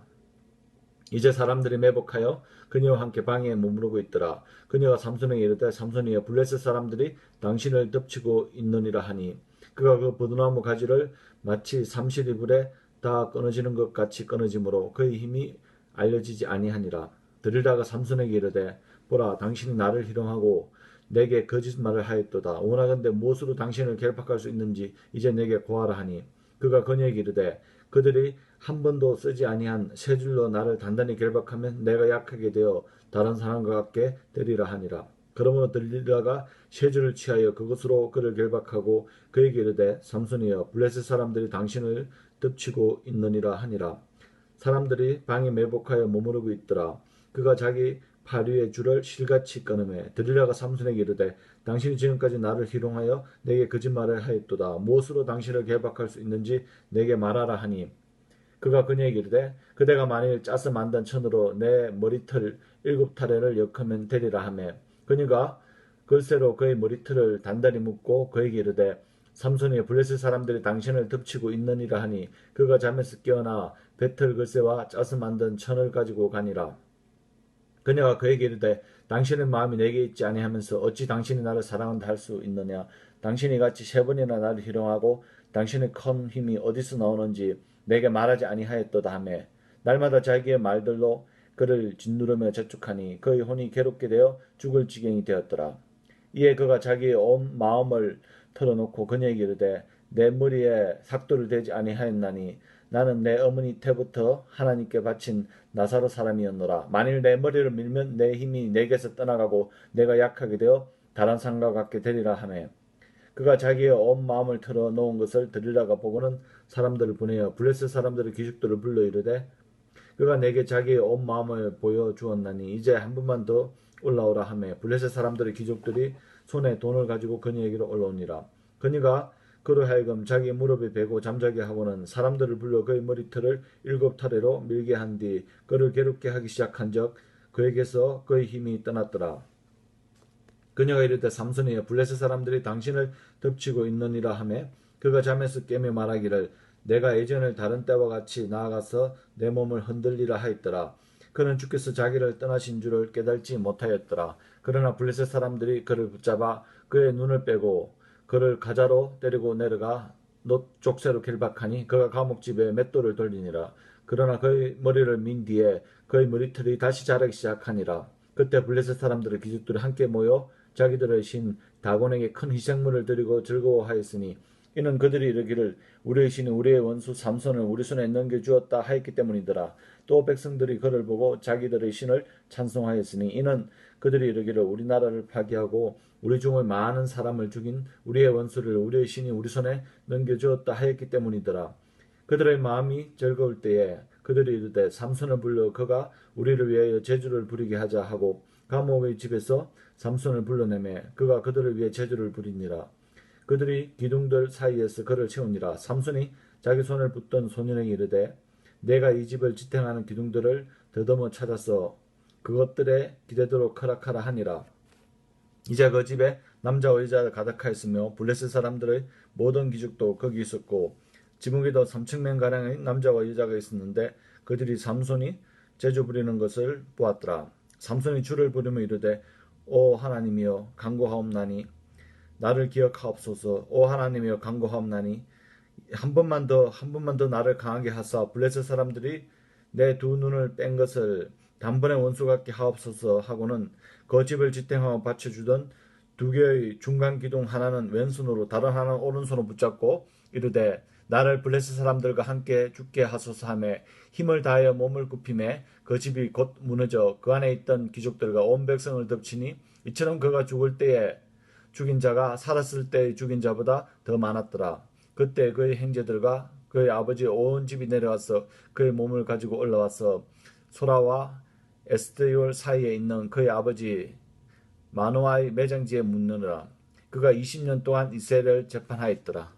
이제 사람들이 매복하여 그녀와 함께 방에 머무르고 있더라. 그녀가 삼손에게 이르되 삼손이여 블레셋 사람들이 당신을 덮치고 있느니라 하니 그가 그 버드나무 가지를 마치 삼실이 불에 다 끊어지는 것 같이 끊어지므로 그의 힘이 알려지지 아니하니라. 드릴라가 삼손에게 이르되 보라 당신이 나를 희롱하고 내게 거짓말을 하였도다. 원하건대 무엇으로 당신을 결박할 수 있는지 이제 내게 고하라 하니 그가 그녀에게 이르되 그들이 한 번도 쓰지 아니한 세 줄로 나를 단단히 결박하면 내가 약하게 되어 다른 사람과 같게 되리라 하니라. 그러므로 드릴라가 세 줄을 취하여 그것으로 그를 결박하고 그에게 이르되 삼손이여 블레셋 사람들이 당신을 덮치고 있느니라 하니라. 사람들이 방에 매복하여 머무르고 있더라. 그가 자기 팔 위의 줄을 실같이 끊으매 드릴라가 삼손에게 이르되 당신이 지금까지 나를 희롱하여 내게 거짓말을 하였도다. 무엇으로 당신을 결박할 수 있는지 내게 말하라 하니 그가 그녀에게 이르되 그대가 만일 짜서 만든 천으로 내 머리털 7타래를 엮으면 되리라 하매 그녀가 글쎄로 그의 머리털을 단단히 묶고 그에게 이르되 삼손이 블레셋 사람들이 당신을 덮치고 있느니라 하니 그가 잠에서 깨어나 배틀 글쎄와 짜서 만든 천을 가지고 가니라. 그녀가 그에게 이르되 당신의 마음이 내게 있지 아니하면서 어찌 당신이 나를 사랑한다 할 수 있느냐. 당신이 같이 3번이나 나를 희롱하고 당신의 큰 힘이 어디서 나오는지 내게 말하지 아니하였도다 하매 날마다 자기의 말들로 그를 짓누르며 재촉하니 그의 혼이 괴롭게 되어 죽을 지경이 되었더라. 이에 그가 자기의 온 마음을 털어놓고 그녀에게 이르되 내 머리에 삭도를 대지 아니하였나니 나는 내 어머니 때부터 하나님께 바친 나사로 사람이었노라. 만일 내 머리를 밀면 내 힘이 내게서 떠나가고 내가 약하게 되어 다른 사람과 같게 되리라 하매 그가 자기의 온 마음을 털어놓은 것을 들으려가 보고는 사람들을 보내어 블레셋 사람들의 귀족들을 불러 이르되 그가 내게 자기의 온 마음을 보여주었나니 이제 한 번만 더 올라오라 하매 블레셋 사람들의 귀족들이 손에 돈을 가지고 그녀에게로 올라오니라. 그녀가 그로 하여금 자기 무릎에 베고 잠자게 하고는 사람들을 불러 그의 머리털을 7타래로 밀게 한 뒤 그를 괴롭게 하기 시작한즉 그에게서 그의 힘이 떠났더라. 그녀가 이르되 삼손이여 블레셋 사람들이 당신을 덮치고 있느니라 하매 그가 잠에서 깨며 말하기를 내가 예전에 다른 때와 같이 나아가서 내 몸을 흔들리라 하였더라. 그는 주께서 자기를 떠나신 줄을 깨달지 못하였더라. 그러나 블레셋 사람들이 그를 붙잡아 그의 눈을 빼고 그를 가자로 때리고 내려가 놋족쇄로 결박하니 그가 감옥집에 맷돌을 돌리니라. 그러나 그의 머리를 민 뒤에 그의 머리털이 다시 자라기 시작하니라. 그때 블레셋 사람들의 귀족들이 함께 모여 자기들의 신 다곤에게 큰 희생물을 드리고 즐거워하였으니 이는 그들이 이르기를 우리의 신이 우리의 원수 삼손을 우리 손에 넘겨주었다 하였기 때문이더라. 또 백성들이 그를 보고 자기들의 신을 찬송하였으니 이는 그들이 이르기를 우리나라를 파괴하고 우리 중의 많은 사람을 죽인 우리의 원수를 우리의 신이 우리 손에 넘겨주었다 하였기 때문이더라. 그들의 마음이 즐거울 때에 그들이 이르되 삼손을 불러 그가 우리를 위하여 제주를 부리게 하자 하고 감옥의 집에서 삼손을 불러내매 그가 그들을 위해 제주를 부리니라. 그들이 기둥들 사이에서 그를 채우니라. 삼손이 자기 손을 붙던 소년에게 이르되 내가 이 집을 지탱하는 기둥들을 더듬어 찾아서 그것들에 기대도록 허락하라 하니라. 이제 그 집에 남자와 여자가 가득하였으며 블레셋 사람들의 모든 귀족도 거기 있었고 지붕에도 3,000명가량의 남자와 여자가 있었는데 그들이 삼손이 제주 부리는 것을 보았더라. 삼손이 주를 부르며 이르되 오 하나님이여 간구하옵나니 나를 기억하옵소서. 오 하나님이여 간구하옵나니 한 번만 더 나를 강하게 하사 블레셋 사람들이 내 두 눈을 뺀 것을 단번에 원수 같게 하옵소서 하고는 그 집을 지탱하고 받쳐주던 두 개의 중간 기둥 하나는 왼손으로 다른 하나는 오른손으로 붙잡고 이르되 나를 블레셋 사람들과 함께 죽게 하소서 하며 힘을 다하여 몸을 굽히매 그 집이 곧 무너져 그 안에 있던 귀족들과 온 백성을 덮치니 이처럼 그가 죽을 때에 죽인 자가 살았을 때의 죽인 자보다 더 많았더라. 그때 그의 형제들과 그의 아버지 온 집이 내려와서 그의 몸을 가지고 올라와서 소라와 에스테올 사이에 있는 그의 아버지 마노아의 매장지에 묻느니라. 그가 20년 동안 이스라엘을 재판하였더라.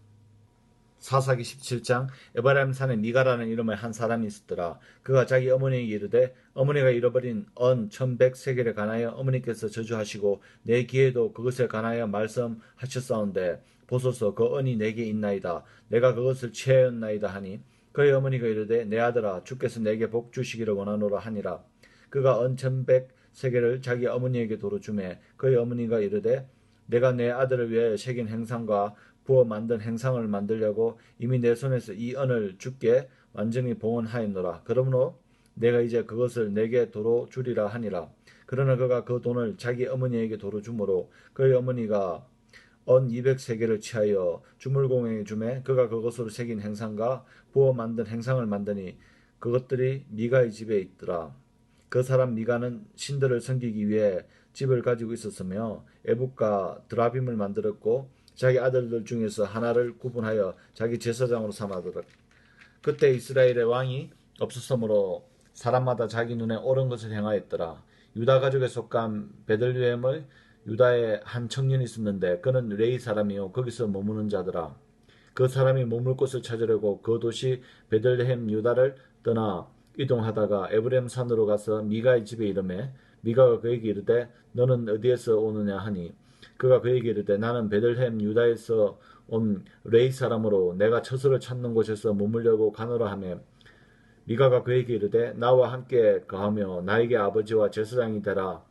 사사기 17장 에브라임 산에 미가라는 이름의 한 사람이 있었더라. 그가 자기 어머니에게 이르되 어머니가 잃어버린 언 1100세겔에 관하여 어머니께서 저주하시고 내 귀에도 그것에 관하여 말씀하셨사온데 보소서 그 언이 내게 있나이다. 내가 그것을 취하였나이다 하니 그의 어머니가 이르되 내 아들아 주께서 내게 복 주시기를 원하노라 하니라. 그가 언 1100세겔을 자기 어머니에게 도로 주매 그의 어머니가 이르되 내가 내 아들을 위해 새긴 행상과 부어 만든 행상을 만들려고 이미 내 손에서 이 언을 주께 완전히 봉헌하였노라. 그러므로 내가 이제 그것을 내게 도로 주리라 하니라. 그러나 그가 그 돈을 자기 어머니에게 도로 주므로 그의 어머니가 언 200세겔을 취하여 주물공에게 주매 그가 그것으로 새긴 행상과 부어 만든 행상을 만드니 그것들이 미가의 집에 있더라. 그 사람 미가는 신들을 섬기기 위해 집을 가지고 있었으며 에봇과 드라빔을 만들었고 자기 아들들 중에서 하나를 구분하여 자기 제사장으로 삼았더라. 그때 이스라엘의 왕이 없었으므로 사람마다 자기 눈에 옳은 것을 행하였더라. 유다 가족에 속한 베들레헴의 유다에 한 청년이 있었는데 그는 레이 사람이요 거기서 머무는 자더라. 그 사람이 머물 곳을 찾으려고 그 도시 베들레헴 유다를 떠나 이동하다가 에브라임 산으로 가서 미가의 집에 이르매 미가가 그에게 이르되 너는 어디에서 오느냐 하니 그가 그에게 이르되 나는 베들레헴 유다에서 온 레이 사람으로 내가 처소를 찾는 곳에서 머물려고 가노라 하매 미가가 그에게 이르되 나와 함께 거하며 나에게 아버지와 제사장이 되라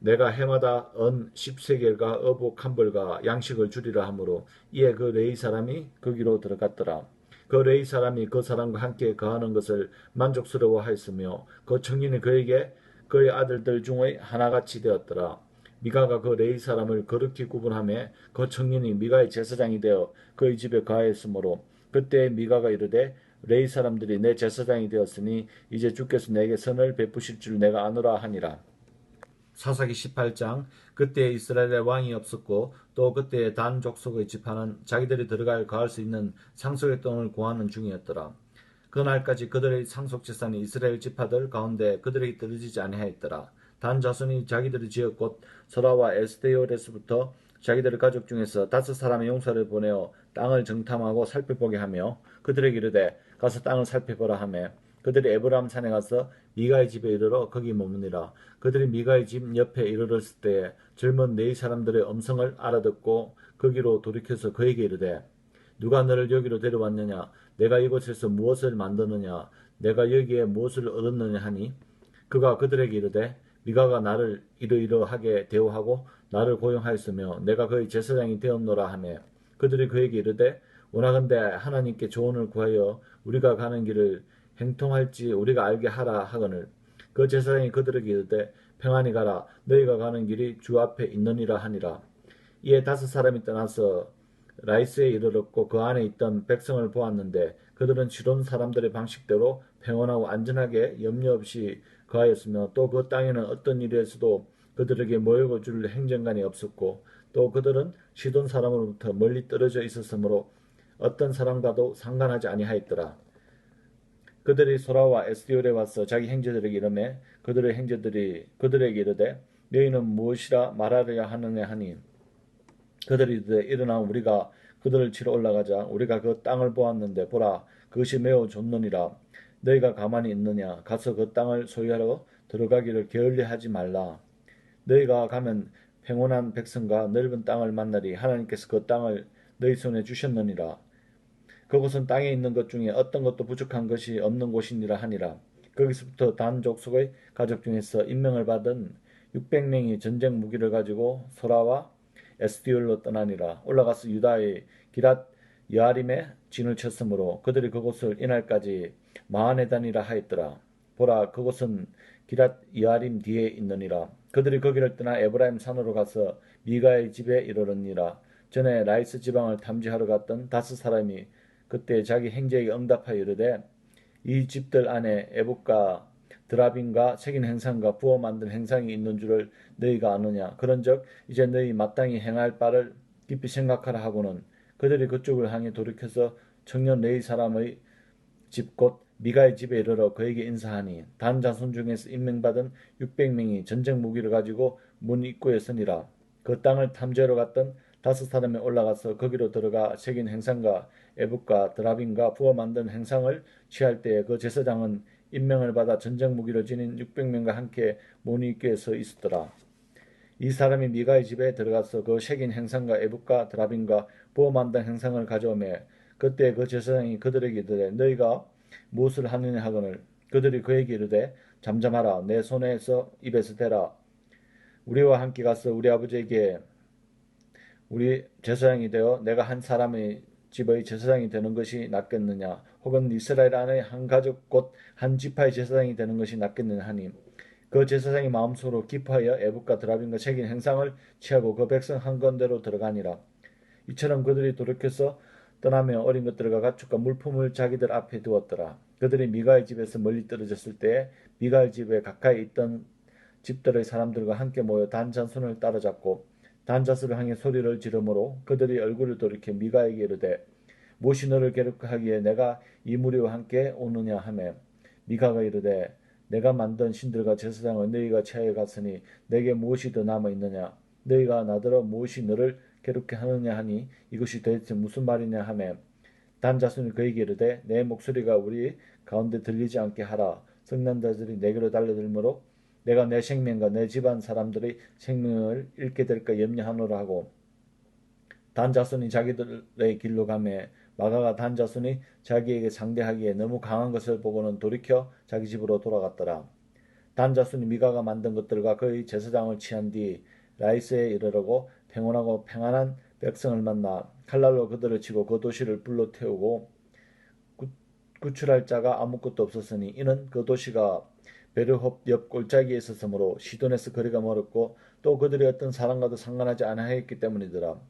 내가 해마다 언 10세겔과 어복 한 벌과 양식을 주리라 하므로 이에 그 레이 사람이 거기로 들어갔더라. 그 레이 사람이 그 사람과 함께 거하는 것을 만족스러워하였으며 그 청년이 그에게 그의 아들들 중의 하나같이 되었더라. 미가가 그 레이 사람을 거룩히 구분하며 그 청년이 미가의 제사장이 되어 그의 집에 거하였으므로 그때 미가가 이르되 레이 사람들이 내 제사장이 되었으니 이제 주께서 내게 선을 베푸실 줄 내가 아노라 하니라. 사사기 18장 그때 이스라엘에 왕이 없었고 또 그때 단 족속의 지파는 자기들이 들어갈 거할 수 있는 상속의 땅을 구하는 중이었더라. 그날까지 그들의 상속 재산이 이스라엘 지파들 가운데 그들에게 떨어지지 아니하였더라. 단 자손이 자기들이 지었곧 소라와 에스테올에서부터 자기들의 가족 중에서 5사람의 용사를 보내어 땅을 정탐하고 살펴보게 하며 그들에게 이르되 가서 땅을 살펴보라 하며 그들이 에브라임 산에 가서 미가의 집에 이르러 거기 머무니라. 그들이 미가의 집 옆에 이르렀을 때에 젊은 네이 사람들의 음성을 알아듣고 거기로 돌이켜서 그에게 이르되 누가 너를 여기로 데려왔느냐 내가 이곳에서 무엇을 만드느냐 내가 여기에 무엇을 얻었느냐 하니 그가 그들에게 이르되 미가가 나를 이러이러하게 대우하고 나를 고용하였으며 내가 그의 제사장이 되었노라 하며 그들이 그에게 이르되 원하건대 하나님께 조언을 구하여 우리가 가는 길을 행통할지 우리가 알게 하라 하거늘 그 제사장이 그들에게 이르되 평안히 가라 너희가 가는 길이 주 앞에 있느니라 하니라. 이에 5사람이 떠나서 라이스에 이르렀고 그 안에 있던 백성을 보았는데 그들은 시돈 사람들의 방식대로 평온하고 안전하게 염려 없이 거하였으며 또 그 땅에는 어떤 일에서도 그들에게 모욕을 줄 행정관이 없었고 또 그들은 시돈 사람으로부터 멀리 떨어져 있었으므로 어떤 사람과도 상관하지 아니하였더라. 그들이 소라와 에스디올에 와서 자기 형제들에게 이르매 그들의 형제들이 그들에게 이르되 너희는 무엇이라 말하려 하느냐 하니 그들이 이르되 일어나 우리가 그들을 치러 올라가자 우리가 그 땅을 보았는데 보라 그것이 매우 좋느니라 너희가 가만히 있느냐 가서 그 땅을 소유하러 들어가기를 게을리하지 말라 너희가 가면 평온한 백성과 넓은 땅을 만나리 하나님께서 그 땅을 너희 손에 주셨느니라 그곳은 땅에 있는 것 중에 어떤 것도 부족한 것이 없는 곳이니라 하니라. 거기서부터 단 족속의 가족 중에서 임명을 받은 600명이 전쟁 무기를 가지고 소라와 에스디올로 떠나니라. 올라가서 유다의 기랏 여아림에 진을 쳤으므로 그들이 그곳을 이날까지 마하네단이라 하였더라. 보라 그곳은 기랏 여아림 뒤에 있느니라. 그들이 거기를 떠나 에브라임 산으로 가서 미가의 집에 이르렀니라. 전에 라이스 지방을 탐지하러 갔던 5사람이 그때 자기 형제에게 응답하여 이르되 이 집들 안에 에봇과 드라빔과 색인 행상과 부어 만든 행상이 있는 줄을 너희가 아느냐 그런즉 이제 너희 마땅히 행할 바를 깊이 생각하라 하고는 그들이 그쪽을 향해 돌이켜서 청년 네이 사람의 집 곧 미가의 집에 이르러 그에게 인사하니 단 자손 중에서 임명받은 600명이 전쟁 무기를 가지고 문 입구에 서니라. 그 땅을 탐지하러 갔던 5사람이 올라가서 거기로 들어가 색인 행상과 에봇과 드라빔과 부어 만든 행상을 취할 때에 그 제사장은 임명을 받아 전쟁 무기를 지닌 600명과 함께 문 입구에 서 있었더라. 이 사람이 미가의 집에 들어가서 그 색인 행상과 에봇과 드라빔과 부어 만든 행상을 가져오매 그때 그 제사장이 그들에게 이르되 너희가 무엇을 하느냐 하거늘 그들이 그에게 이르되 잠잠하라 내 손에서 입에서 대라 우리와 함께 가서 우리 아버지에게 우리 제사장이 되어 내가 한 사람의 집의 제사장이 되는 것이 낫겠느냐 혹은 이스라엘 안의 한 가족 곧 한 지파의 제사장이 되는 것이 낫겠느냐 하니 그 제사장이 마음속으로 기뻐하여 에봇과 드라빔과 색인 행상을 취하고 그 백성 한 건대로 들어가니라. 이처럼 그들이 돌이켜서 떠나며 어린 것들과 가축과 물품을 자기들 앞에 두었더라. 그들이 미가의 집에서 멀리 떨어졌을 때에 미가의 집에 가까이 있던 집들의 사람들과 함께 모여 단 자손을 따라잡고 단 자손을 향해 소리를 지르므로 그들이 얼굴을 돌이켜 미가에게 이르되 무엇이 너를 괴롭하기에 내가 이 무리와 함께 오느냐 하매 미가가 이르되 내가 만든 신들과 제사장을 너희가 취하여 갔으니 내게 무엇이 더 남아 있느냐 너희가 나더러 무엇이 너를 괴롭게 하느냐 하니 이것이 도대체 무슨 말이냐 하매 단 자손이 그에게 이르되 내 목소리가 우리 가운데 들리지 않게 하라. 성난자들이 내게로 달려들므로 내가 내 생명과 내 집안 사람들의 생명을 잃게 될까 염려하노라 하고 단 자손이 자기들의 길로 가매 마가가 단 자손이 자기에게 상대하기에 너무 강한 것을 보고는 돌이켜 자기 집으로 돌아갔더라. 단 자손이 미가가 만든 것들과 그의 제사장을 취한 뒤 라이스에 이르러고 평온하고 평안한 백성을 만나 칼날로 그들을 치고 그 도시를 불로 태우고 구출할 자가 아무것도 없었으니 이는 그 도시가 베르홉 옆 골짜기에 있었으므로 시돈에서 거리가 멀었고 또 그들이 어떤 사람과도 상관하지 아니하였기 때문이더라.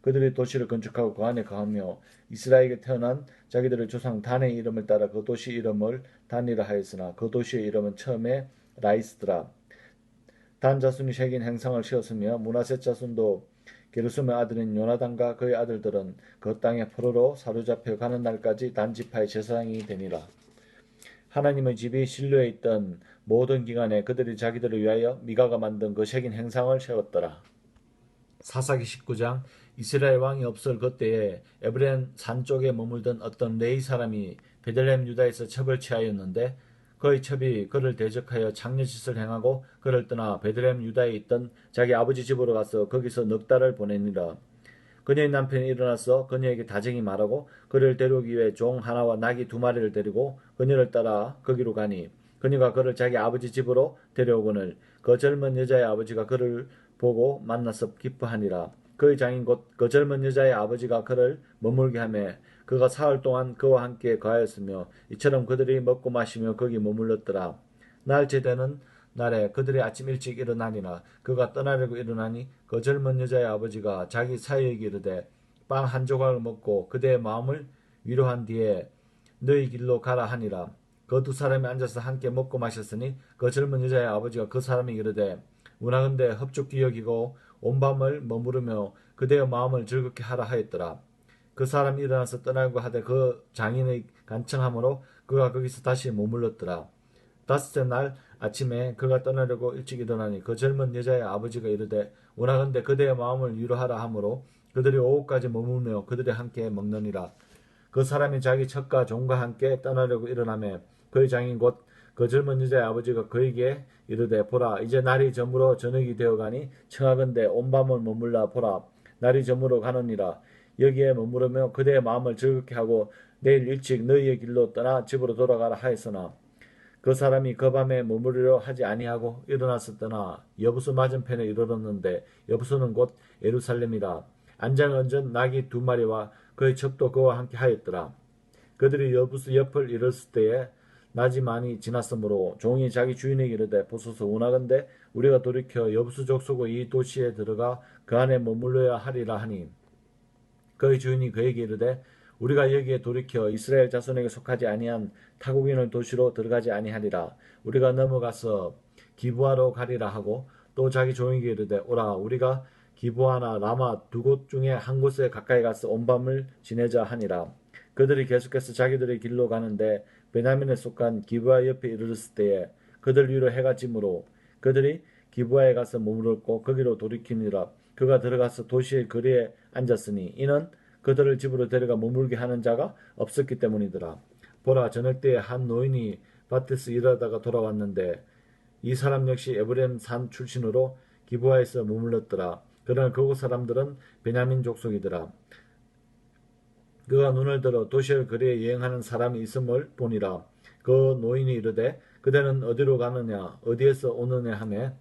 그들이 도시를 건축하고 그 안에 거하며 이스라엘에 태어난 자기들의 조상 단의 이름을 따라 그 도시 이름을 단이라 하였으나 그 도시의 이름은 처음에 라이스더라. 단 자손이 새긴 행상을 씌웠으며 므낫세 자손도 게르솜의 아들인 요나단과 그의 아들들은 그 땅에 포로로 사로잡혀 가는 날까지 단 지파의 제사장이 되니라. 하나님의 집이 실로에 있던 모든 기간에 그들이 자기들을 위하여 미가가 만든 그 새긴 행상을 세웠더라. 사사기 19장 이스라엘 왕이 없을 그때에 에브레임 산 쪽에 머물던 어떤 레위 사람이 베들레헴 유다에서 첩을 취하였는데 그의 첩이 그를 대적하여 장례짓을 행하고 그를 떠나 베들레헴 유다에 있던 자기 아버지 집으로 가서 거기서 넉 달을 보내니라. 그녀의 남편이 일어나서 그녀에게 다정히 말하고 그를 데려오기 위해 종 하나와 나귀 2마리를 데리고 그녀를 따라 거기로 가니 그녀가 그를 자기 아버지 집으로 데려오거늘 그 젊은 여자의 아버지가 그를 보고 만나서 기뻐하니라. 그의 장인 곧 그 젊은 여자의 아버지가 그를 머물게 하며 그가 사흘 동안 그와 함께 거하였으며 이처럼 그들이 먹고 마시며 거기 머물렀더라. 날째 되는 날에 그들이 아침 일찍 일어나니라. 그가 떠나려고 일어나니 그 젊은 여자의 아버지가 자기 사위에게 이르되 빵 한 조각을 먹고 그대의 마음을 위로한 뒤에 너희 길로 가라 하니라. 그 두 사람이 앉아서 함께 먹고 마셨으니 그 젊은 여자의 아버지가 그 사람이 이르되 원하건대 흡족히 여기고 온 밤을 머무르며 그대의 마음을 즐겁게 하라 하였더라. 그 사람이 일어나서 떠나려고 하되 그 장인의 간청함으로 그가 거기서 다시 머물렀더라. 다섯째 날 아침에 그가 떠나려고 일찍 일어나니 그 젊은 여자의 아버지가 이르되 원하건대 그대의 마음을 위로하라 하므로 그들이 오후까지 머물며 그들이 함께 먹느니라. 그 사람이 자기 첩과 종과 함께 떠나려고 일어나매 그의 장인 곧 그 젊은 여자의 아버지가 그에게 이르되 보라 이제 날이 저물어 저녁이 되어가니 청하건대 온 밤을 머물라 보라 날이 저물어 가느니라. 여기에 머무르며 그대의 마음을 즐겁게 하고 내일 일찍 너희의 길로 떠나 집으로 돌아가라 하였으나 그 사람이 그 밤에 머무르려 하지 아니하고 일어나서 떠나 여부수 맞은편에 이르렀는데 여부수는 곧 예루살렘이라. 안장을 얹은 나귀 2마리와 그의 첩도 그와 함께 하였더라. 그들이 여부수 옆을 이뤘을 때에 낮이 많이 지났으므로 종이 자기 주인에게 이르되 보소서 원하건대 우리가 돌이켜 여부수 족속의 이 도시에 들어가 그 안에 머물러야 하리라 하니 그의 주인이 그에게 이르되 우리가 여기에 돌이켜 이스라엘 자손에게 속하지 아니한 타국인의 도시로 들어가지 아니하리라. 우리가 넘어가서 기부하러 가리라 하고 또 자기 종에게 이르되 오라 우리가 기부하나 라마 2곳 중에 한 곳에 가까이 가서 온 밤을 지내자 하니라. 그들이 계속해서 자기들의 길로 가는데 베냐민에 속한 기부하 옆에 이르렀을 때에 그들 위로 해가 지므로 그들이 기부하에 가서 머물렀고 거기로 돌이키니라. 그가 들어가서 도시의 거리에 앉았으니 이는 그들을 집으로 데려가 머물게 하는 자가 없었기 때문이더라. 보라 저녁때에 한 노인이 밭에서 일하다가 돌아왔는데 이 사람 역시 에브레임 산 출신으로 기부하에서 머물렀더라. 그러나 그곳 사람들은 베냐민 족속이더라. 그가 눈을 들어 도시의 거리에 여행하는 사람이 있음을 보니라. 그 노인이 이르되 그대는 어디로 가느냐 어디에서 오느냐 하매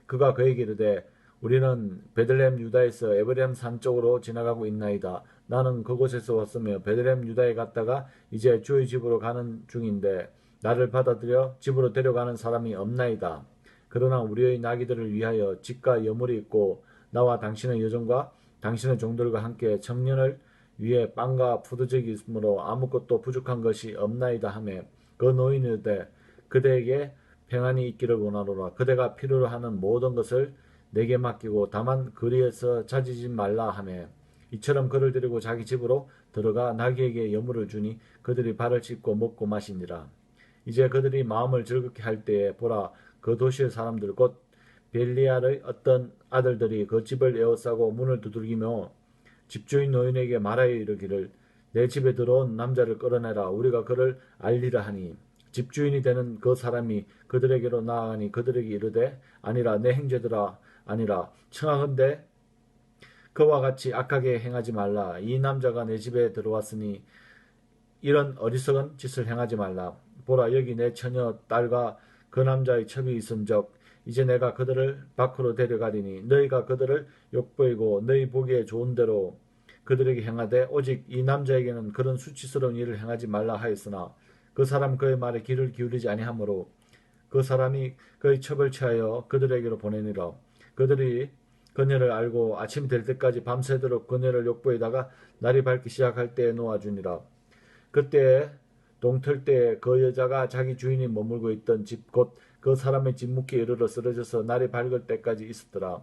그가 그에게 이르되 우리는 베들레헴 유다에서 에브레임 산 쪽으로 지나가고 있나이다. 나는 그곳에서 왔으며 베들레헴 유다에 갔다가 이제 주의 집으로 가는 중인데 나를 받아들여 집으로 데려가는 사람이 없나이다. 그러나 우리의 나귀들을 위하여 집과 여물이 있고 나와 당신의 여종과 당신의 종들과 함께 청년을 위에 빵과 포도즙이 있으므로 아무것도 부족한 것이 없나이다 하며 그 노인이 이르되 그대에게 평안이 있기를 원하노라. 그대가 필요로 하는 모든 것을 내게 맡기고 다만 거리에서 자지지 말라 하며 이처럼 그를 데리고 자기 집으로 들어가 나귀에게 여물을 주니 그들이 발을 씻고 먹고 마시니라. 이제 그들이 마음을 즐겁게 할 때에 보라 그 도시의 사람들 곧 벨리알의 어떤 아들들이 그 집을 에워싸고 문을 두들기며 집주인 노인에게 말하여 이르기를 내 집에 들어온 남자를 끌어내라. 우리가 그를 알리라 하니 집주인이 되는 그 사람이 그들에게로 나아가니 그들에게 이르되 아니라 내 형제들아 아니라 청하건대 그와 같이 악하게 행하지 말라. 이 남자가 내 집에 들어왔으니 이런 어리석은 짓을 행하지 말라. 보라 여기 내 처녀 딸과 그 남자의 첩이 있은적 이제 내가 그들을 밖으로 데려가리니 너희가 그들을 욕보이고 너희 보기에 좋은 대로 그들에게 행하되 오직 이 남자에게는 그런 수치스러운 일을 행하지 말라 하였으나 그 사람 그의 말에 귀를 기울이지 아니하므로 그 사람이 그의 첩을 취하여 그들에게로 보내니라. 그들이 그녀를 알고 아침이 될 때까지 밤새도록 그녀를 욕보이다가 날이 밝기 시작할 때에 놓아주니라. 그때 동틀 때에 그 여자가 자기 주인이 머물고 있던 집 곧 그 사람의 집 묵기에 이르러 쓰러져서 날이 밝을 때까지 있었더라.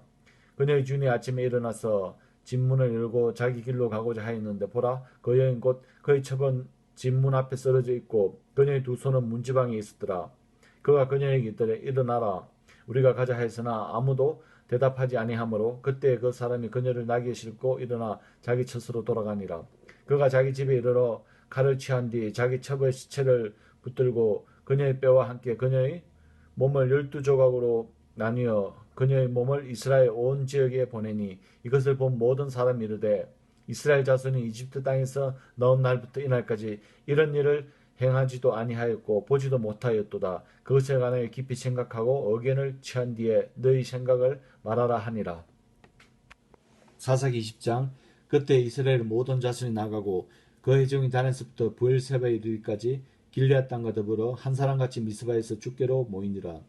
그녀의 주인이 아침에 일어나서 집 문을 열고 자기 길로 가고자 하였는데 보라 그 여인 곧 그의 첩은 집 문 앞에 쓰러져 있고 그녀의 두 손은 문지방에 있었더라. 그가 그녀에게 이르되 일어나라 우리가 가자 하였으나 아무도 대답하지 아니하므로 그때 그 사람이 그녀를 나귀에 싣고 일어나 자기 첩으로 돌아가니라. 그가 자기 집에 이르러 칼을 취한 뒤 자기 첩의 시체를 붙들고 그녀의 뼈와 함께 그녀의 몸을 12조각으로 나뉘어 그녀의 몸을 이스라엘 온 지역에 보내니 이것을 본 모든 사람이 이르되 이스라엘 자손이 이집트 땅에서 나온 날부터 이날까지 이런 일을 행하지도 아니하였고 보지도 못하였도다. 그것에 관하여 깊이 생각하고 의견을 취한 뒤에 너희 생각을 말하라 하니라. 사사기 20장 그때 이스라엘 모든 자손이 나가고 그 회중이 다른에서부터 부엘세바에 이르기까지 길앗 땅과 더불어 한 사람같이 미스바에서 죽게로 모이니라.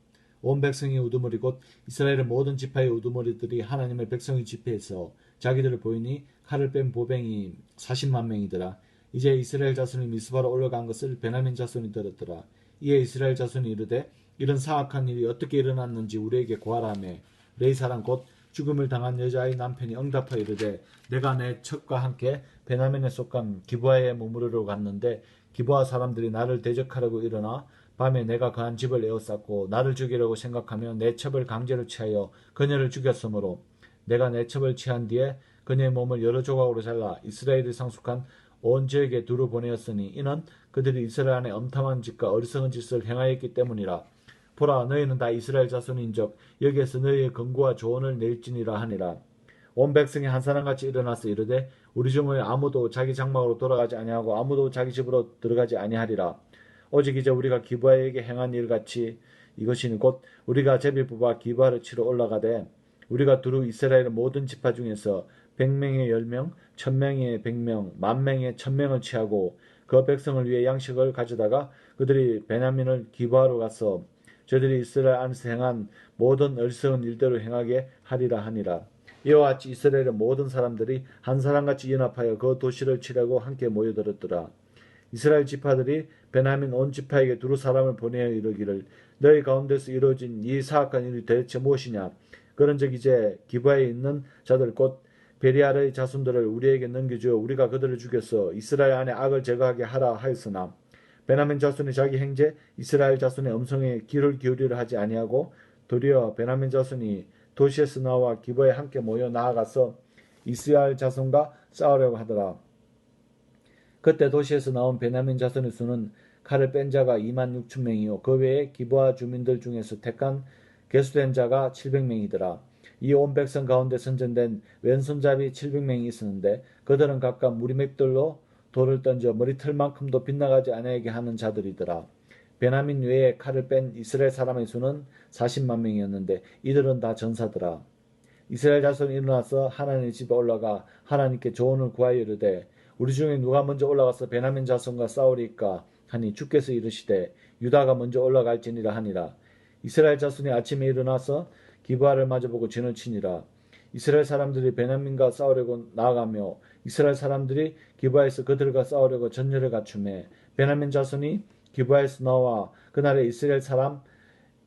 온 백성의 우두머리 곧 이스라엘의 모든 지파의 우두머리들이 하나님의 백성의 집회에서 자기들을 보이니 칼을 뺀 보병이 40만 명이더라. 이제 이스라엘 자손이 미스바로 올라간 것을 베냐민 자손이 들었더라. 이에 이스라엘 자손이 이르되 이런 사악한 일이 어떻게 일어났는지 우리에게 고하라며 레이 사람 곧 죽음을 당한 여자의 남편이 응답하여 이르되 내가 내 첩과 함께 베냐민에 속한 기브아에 머무르러 갔는데 기브아 사람들이 나를 대적하려고 일어나 밤에 내가 그한 집을 에워쌌고 나를 죽이려고 생각하며 내 첩을 강제로 취하여 그녀를 죽였으므로 내가 내 첩을 취한 뒤에 그녀의 몸을 여러 조각으로 잘라 이스라엘이 상속한 온 지역에 두루 보내었으니 이는 그들이 이스라엘 안에 엄탐한 짓과 어리석은 짓을 행하였기 때문이라. 보라 너희는 다 이스라엘 자손인적 여기에서 너희의 권고와 조언을 낼지니라 하니라. 온 백성이 한 사람같이 일어나서 이르되 우리 중에 아무도 자기 장막으로 돌아가지 아니하고 아무도 자기 집으로 들어가지 아니하리라. 오직 이제 우리가 기브아에게 행한 일같이 이것이니 곧 우리가 제비 뽑아 기브아를 치러 올라가되 우리가 두루 이스라엘의 모든 지파 중에서 100명에 10명, 1000명에 100명, 10,000명에 1000명을 취하고 그 백성을 위해 양식을 가져다가 그들이 베냐민을 기브아로 가서 저들이 이스라엘 안에서 행한 모든 어리석은 일대로 행하게 하리라 하니라. 이와 같이 이스라엘의 모든 사람들이 한 사람같이 연합하여 그 도시를 치려고 함께 모여들었더라. 이스라엘 지파들이 베냐민 온 지파에게 두루 사람을 보내어 이르기를 너희 가운데서 이루어진 이 사악한 일이 대체 무엇이냐. 그런즉 이제 기브아에 있는 자들 곧 베리알의 자손들을 우리에게 넘겨주어 우리가 그들을 죽여서 이스라엘 안에 악을 제거하게 하라 하였으나 베냐민 자손이 자기 형제 이스라엘 자손의 음성에 귀를 기울이려 하지 아니하고 도리어 베냐민 자손이 도시에서 나와 기브아에 함께 모여 나아가서 이스라엘 자손과 싸우려고 하더라. 그때 도시에서 나온 베냐민 자손의 수는 칼을 뺀 자가 26,000명이요 그 외에 기브아 주민들 중에서 택한 계수된 자가 700명이더라. 이 온 백성 가운데 선전된 왼손잡이 700명이 있었는데 그들은 각각 무리맥들로 돌을 던져 머리털만큼도 빗나가지 아니하게 하는 자들이더라. 베냐민 외에 칼을 뺀 이스라엘 사람의 수는 40만 명이었는데 이들은 다 전사더라. 이스라엘 자손이 일어나서 하나님의 집에 올라가 하나님께 조언을 구하여 이르되 우리 중에 누가 먼저 올라가서 베냐민 자손과 싸우리까 하니 주께서 이르시되 유다가 먼저 올라갈지니라 하니라. 이스라엘 자손이 아침에 일어나서 기브아를 마주보고 진을 치니라. 이스라엘 사람들이 베냐민과 싸우려고 나아가며 이스라엘 사람들이 기브아에서 그들과 싸우려고 전열을 갖추매 베냐민 자손이 기브아에서 나와 그날에 이스라엘 사람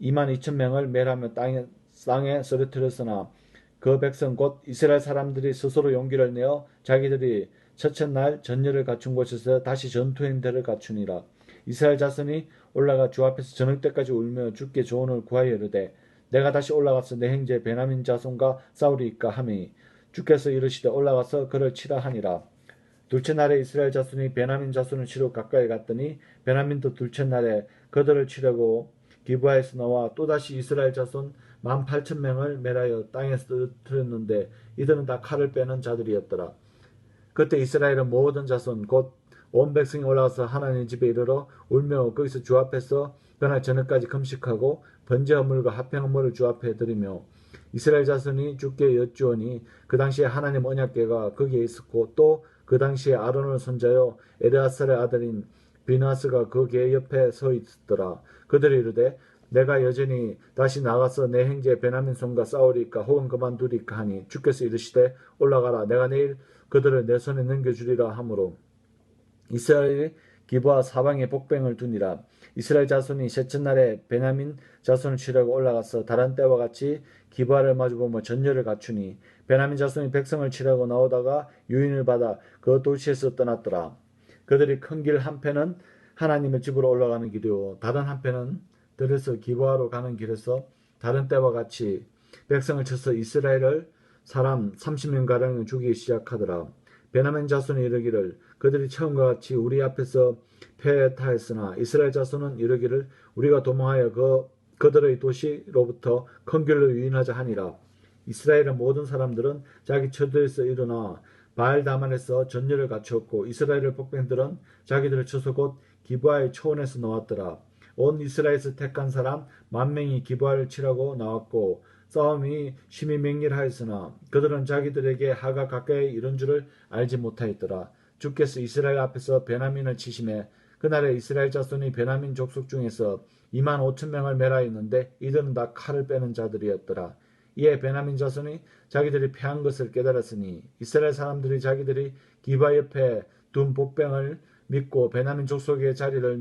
22,000명을 멸하며 땅에 쓰러뜨렸으나 그 백성 곧 이스라엘 사람들이 스스로 용기를 내어 자기들이 첫째 날 전열을 갖춘 곳에서 다시 전투행대를 갖추니라. 이스라엘 자손이 올라가 주 앞에서 저녁 때까지 울며 주께 조언을 구하여 이르되 내가 다시 올라가서 내 형제 베냐민 자손과 싸우리이까 하니 주께서 이르시되 올라가서 그를 치라 하니라. 둘째 날에 이스라엘 자손이 베냐민 자손을 치러 가까이 갔더니 베냐민도 둘째 날에 그들을 치려고 기브아에서 나와 또다시 이스라엘 자손 18,000명을 멸하여 땅에서 떨어뜨렸는데 이들은 다 칼을 빼는 자들이었더라. 그때 이스라엘은 모든 자손 곧 온 백성이 올라가서 하나님 집에 이르러 울며 거기서 주 앞에서 그날 저녁까지 금식하고 번제 허물과 화평 허물을 주 앞에 드리며 이스라엘 자손이 주께 여쭈오니 그 당시에 하나님 언약궤가 거기에 있었고 또 그 당시에 아론을 손자여 엘르아살의 아들인 비느하스가 그 궤 옆에 서 있었더라. 그들이 이르되 내가 여전히 다시 나가서 내 형제 베냐민 손과 싸우리까 혹은 그만두리까 하니 주께서 이르시되 올라가라. 내가 내일 그들을 내 손에 넘겨주리라 하므로 이스라엘이 기브아 사방에 복병을 두니라. 이스라엘 자손이 셋째 날에 베냐민 자손을 치려고 올라가서 다른 때와 같이 기브아를 마주보며 전열을 갖추니 베냐민 자손이 백성을 치려고 나오다가 유인을 받아 그 도시에서 떠났더라. 그들이 큰 길 한편은 하나님의 집으로 올라가는 길이요 다른 한편은 들에서 기브아로 가는 길에서 다른 때와 같이 백성을 쳐서 이스라엘을 사람 30명가량을 죽이기 시작하더라. 베냐민 자손이 이르기를 그들이 처음과 같이 우리 앞에서 패타했으나 이스라엘 자손은 이르기를 우리가 도망하여 그들의 도시로부터 큰 길로 유인하자 하니라. 이스라엘의 모든 사람들은 자기 처들에서 일어나 바알다만에서 전열을 갖추었고 이스라엘의 복병들은 자기들을 쳐서 곧 기브아의 초원에서 나왔더라. 온 이스라엘에서 택한 사람 10,000명이 기브아를 치라고 나왔고 싸움이 심히 맹렬하였으나 그들은 자기들에게 하가 가까이 이른 줄을 알지 못하였더라. 주께서 이스라엘 앞에서 베냐민을 치심에 그날에 이스라엘 자손이 베냐민 족속 중에서 25,000명을 멸하였는데 이들은 다 칼을 빼는 자들이었더라. 이에 베냐민 자손이 자기들이 패한 것을 깨달았으니 이스라엘 사람들이 자기들이 기브아 옆에 둔 복병을 믿고 베냐민 족속의 자리를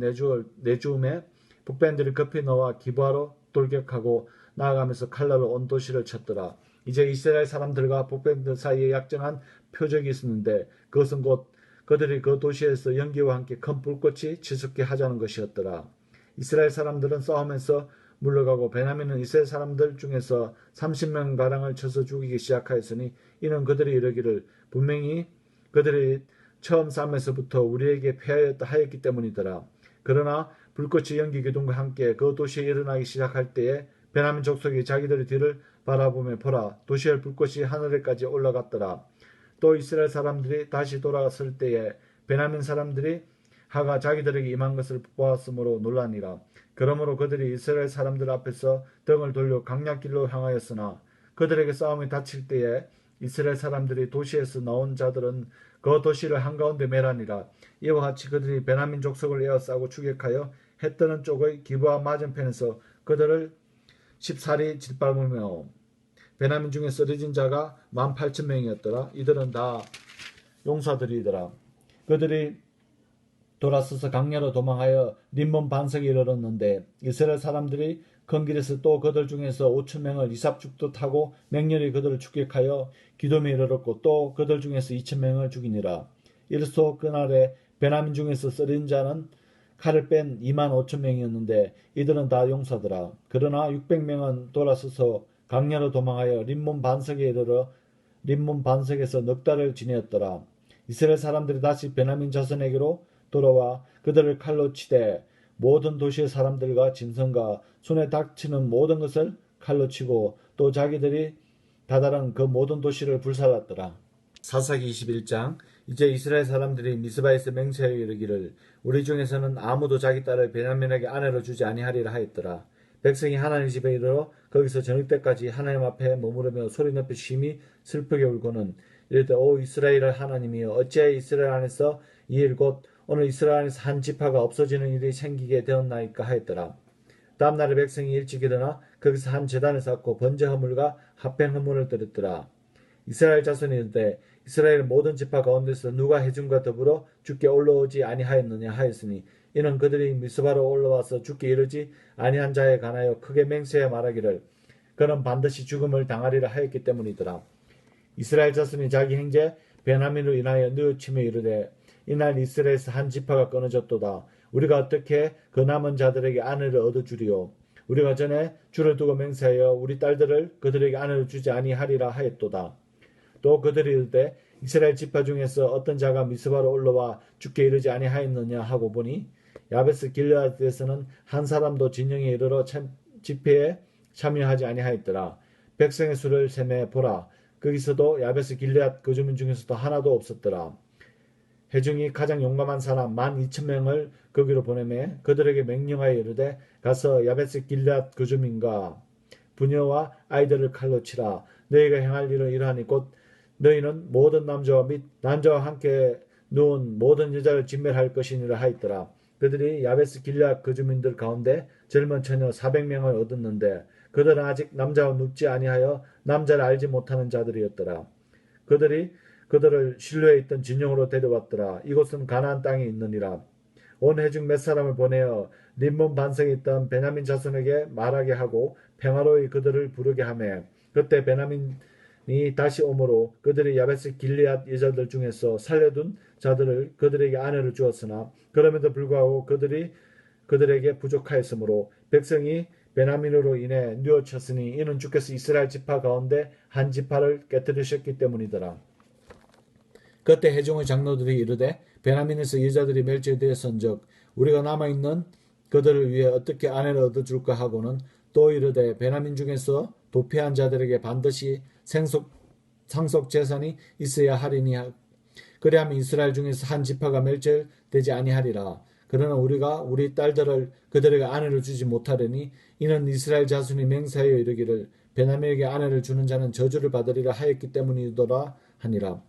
내주음에 복병들이 급히 나와 기브아로 돌격하고 나아가면서 칼날로 온 도시를 쳤더라. 이제 이스라엘 사람들과 복병들 사이에 약정한 표적이 있었는데 그것은 곧 그들이 그 도시에서 연기와 함께 큰 불꽃이 치솟게 하자는 것이었더라. 이스라엘 사람들은 싸우면서 물러가고 베냐민은 이스라엘 사람들 중에서 30명가량을 쳐서 죽이기 시작하였으니 이는 그들이 이르기를 분명히 그들이 처음 싸움에서부터 우리에게 패하였다 하였기 때문이더라. 그러나 불꽃이 연기 기둥과 함께 그 도시에 일어나기 시작할 때에 베냐민 족속이 자기들의 뒤를 바라보며 보라 도시의 불꽃이 하늘에까지 올라갔더라. 또 이스라엘 사람들이 다시 돌아갔을 때에 베냐민 사람들이 하가 자기들에게 임한 것을 보았으므로 놀라니라. 그러므로 그들이 이스라엘 사람들 앞에서 등을 돌려 강약길로 향하였으나 그들에게 싸움이 닥칠 때에 이스라엘 사람들이 도시에서 나온 자들은 그 도시를 한가운데 멸하니라. 이와 같이 그들이 베냐민 족속을 에워싸고 추격하여 해 뜨는 쪽의 기브아 맞은편에서 그들을 십살이 짓밟으며 베냐민 중에 쓰러진 자가 18,000명이었더라. 이들은 다 용사들이더라. 그들이 돌아서서 강야로 도망하여 림몬 반석에 이르렀는데 이스라엘 사람들이 큰 길에서 또 그들 중에서 5,000명을 이삽죽도 타고 맹렬히 그들을 추격하여 기돔에 이르렀고 또 그들 중에서 2,000명을 죽이니라. 이르소 그날에 베냐민 중에서 쓰러진 자는 칼을 뺀 25,000명이었는데 이들은 다 용사더라. 그러나 600명은 돌아서서 강야로 도망하여 림몬 반석에 이르러 림몬 반석에서 넉 달을 지내었더라. 이스라엘 사람들이 다시 베냐민 자손에게로 돌아와 그들을 칼로 치되 모든 도시의 사람들과 짐승과 손에 닥치는 모든 것을 칼로 치고 또 자기들이 다다른 그 모든 도시를 불살랐더라. 사사기 21장. 이제 이스라엘 사람들이 미스바에서 맹세하여 이르기를 우리 중에서는 아무도 자기 딸을 베냐민에게 아내로 주지 아니하리라 하였더라. 백성이 하나님 집에 이르러 거기서 저녁 때까지 하나님 앞에 머무르며 소리 높여 심히 슬프게 울고는 이르되 오 이스라엘의 하나님이여 어찌하여 이스라엘 안에서 이 일 곧 오늘 이스라엘 안에서 한 지파가 없어지는 일이 생기게 되었나이까 하였더라. 다음 날에 백성이 일찍 일어나 거기서 한 제단을 쌓고 번제 허물과 화평 허물을 드렸더라. 이스라엘 자손이 이르되 이스라엘 모든 지파 가운데서 누가 해중과 더불어 주께 올라오지 아니하였느냐 하였으니 이는 그들이 미스바로 올라와서 주께 이르지 아니한 자에 관하여 크게 맹세해 말하기를 그는 반드시 죽음을 당하리라 하였기 때문이더라. 이스라엘 자손이 자기 형제 베냐민으로 인하여 뉘우치며 이르되 이날 이스라엘에서 한 지파가 끊어졌도다. 우리가 어떻게 그 남은 자들에게 아내를 얻어주리요. 우리가 전에 주를 두고 맹세하여 우리 딸들을 그들에게 아내로 주지 아니하리라 하였도다. 또 그들이 이르되 이스라엘 지파 중에서 어떤 자가 미스바로 올라와 죽게 이르지 아니하였느냐 하고 보니 야베스 길르앗에서는 한 사람도 진영에 이르러 집회에 참여하지 아니하였더라. 백성의 수를 세매 보라. 거기서도 야베스 길르앗 그 주민 중에서도 하나도 없었더라. 회중이 가장 용감한 사람 12,000명을 거기로 보내매 그들에게 명령하여 이르되 가서 야베스 길르앗 그 주민과 부녀와 아이들을 칼로 치라. 너희가 행할 일은 이러하니 곧 너희는 모든 남자와 및 남자와 함께 누운 모든 여자를 진멸할 것이니라 하였더라. 그들이 야베스 길르앗 그 주민들 가운데 젊은 처녀 400명을 얻었는데 그들은 아직 남자와 눕지 아니하여 남자를 알지 못하는 자들이었더라. 그들이 그들을 실로에 있던 진영으로 데려왔더라. 이곳은 가나안 땅에 있느니라. 온 회중 몇 사람을 보내어 림몬 반성에 있던 베냐민 자손에게 말하게 하고 평화로이 그들을 부르게 하매 그때 베냐민이 다시 오므로 그들이 야베스 길르앗 여자들 중에서 살려둔 자들을 그들에게 아내로 주었으나 그럼에도 불구하고 그들이 그들에게 부족하였으므로 백성이 베냐민으로 인해 뉘어쳤으니 이는 주께서 이스라엘 지파 가운데 한 지파를 깨뜨리셨기 때문이더라. 그때 회중의 장로들이 이르되 베냐민에서 여자들이 멸절되었은즉 우리가 남아있는 그들을 위해 어떻게 아내를 얻어줄까 하고는 또 이르되 베냐민 중에서 도피한 자들에게 반드시 상속 재산이 있어야 하리니 그리하면 이스라엘 중에서 한 지파가 멸절되지 아니하리라. 그러나 우리가 우리 딸들을 그들에게 아내를 주지 못하려니 이는 이스라엘 자손이 맹세하여 이르기를 베냐민에게 아내를 주는 자는 저주를 받으리라 하였기 때문이더라 하니라.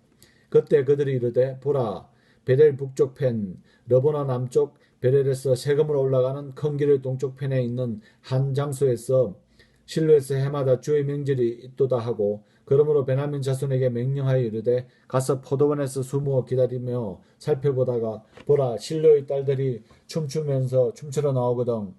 그때 그들이 이르되 보라 베델 북쪽 편 러보나 남쪽 베델에서 세금으로 올라가는 큰 길의 동쪽 편에 있는 한 장소에서 실로에서 해마다 주의 명절이 있도다 하고 그러므로 베냐민 자손에게 명령하여 이르되 가서 포도원에서 숨어 기다리며 살펴보다가 보라 실로의 딸들이 춤추면서 춤추러 나오거든.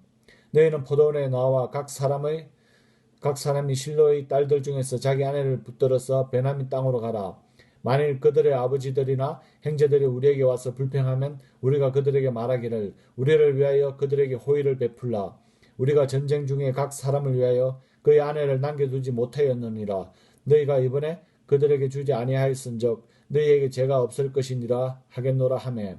너희는 포도원에 나와 각 사람이 실로의 딸들 중에서 자기 아내를 붙들어서 베냐민 땅으로 가라. 만일 그들의 아버지들이나 형제들이 우리에게 와서 불평하면 우리가 그들에게 말하기를 우리를 위하여 그들에게 호의를 베풀라. 우리가 전쟁 중에 각 사람을 위하여 그의 아내를 남겨두지 못하였느니라. 너희가 이번에 그들에게 주지 아니하였은즉 너희에게 죄가 없을 것이니라 하겠노라 하매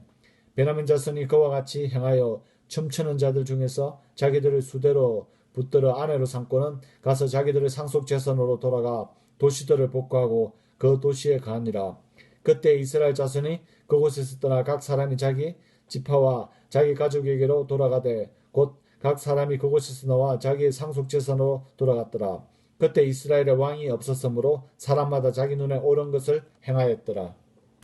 베냐민 자손이 그와 같이 행하여 춤추는 자들 중에서 자기들을 수대로 붙들어 아내로 삼고는 가서 자기들의 상속 재산으로 돌아가 도시들을 복구하고 그 도시에 가니라. 그때 이스라엘 자손이 그곳에서 떠나 각 사람이 자기 지파와 자기 가족에게로 돌아가되 곧 각 사람이 그곳에서 나와 자기의 상속 재산으로 돌아갔더라. 그때 이스라엘의 왕이 없었으므로 사람마다 자기 눈에 옳은 것을 행하였더라.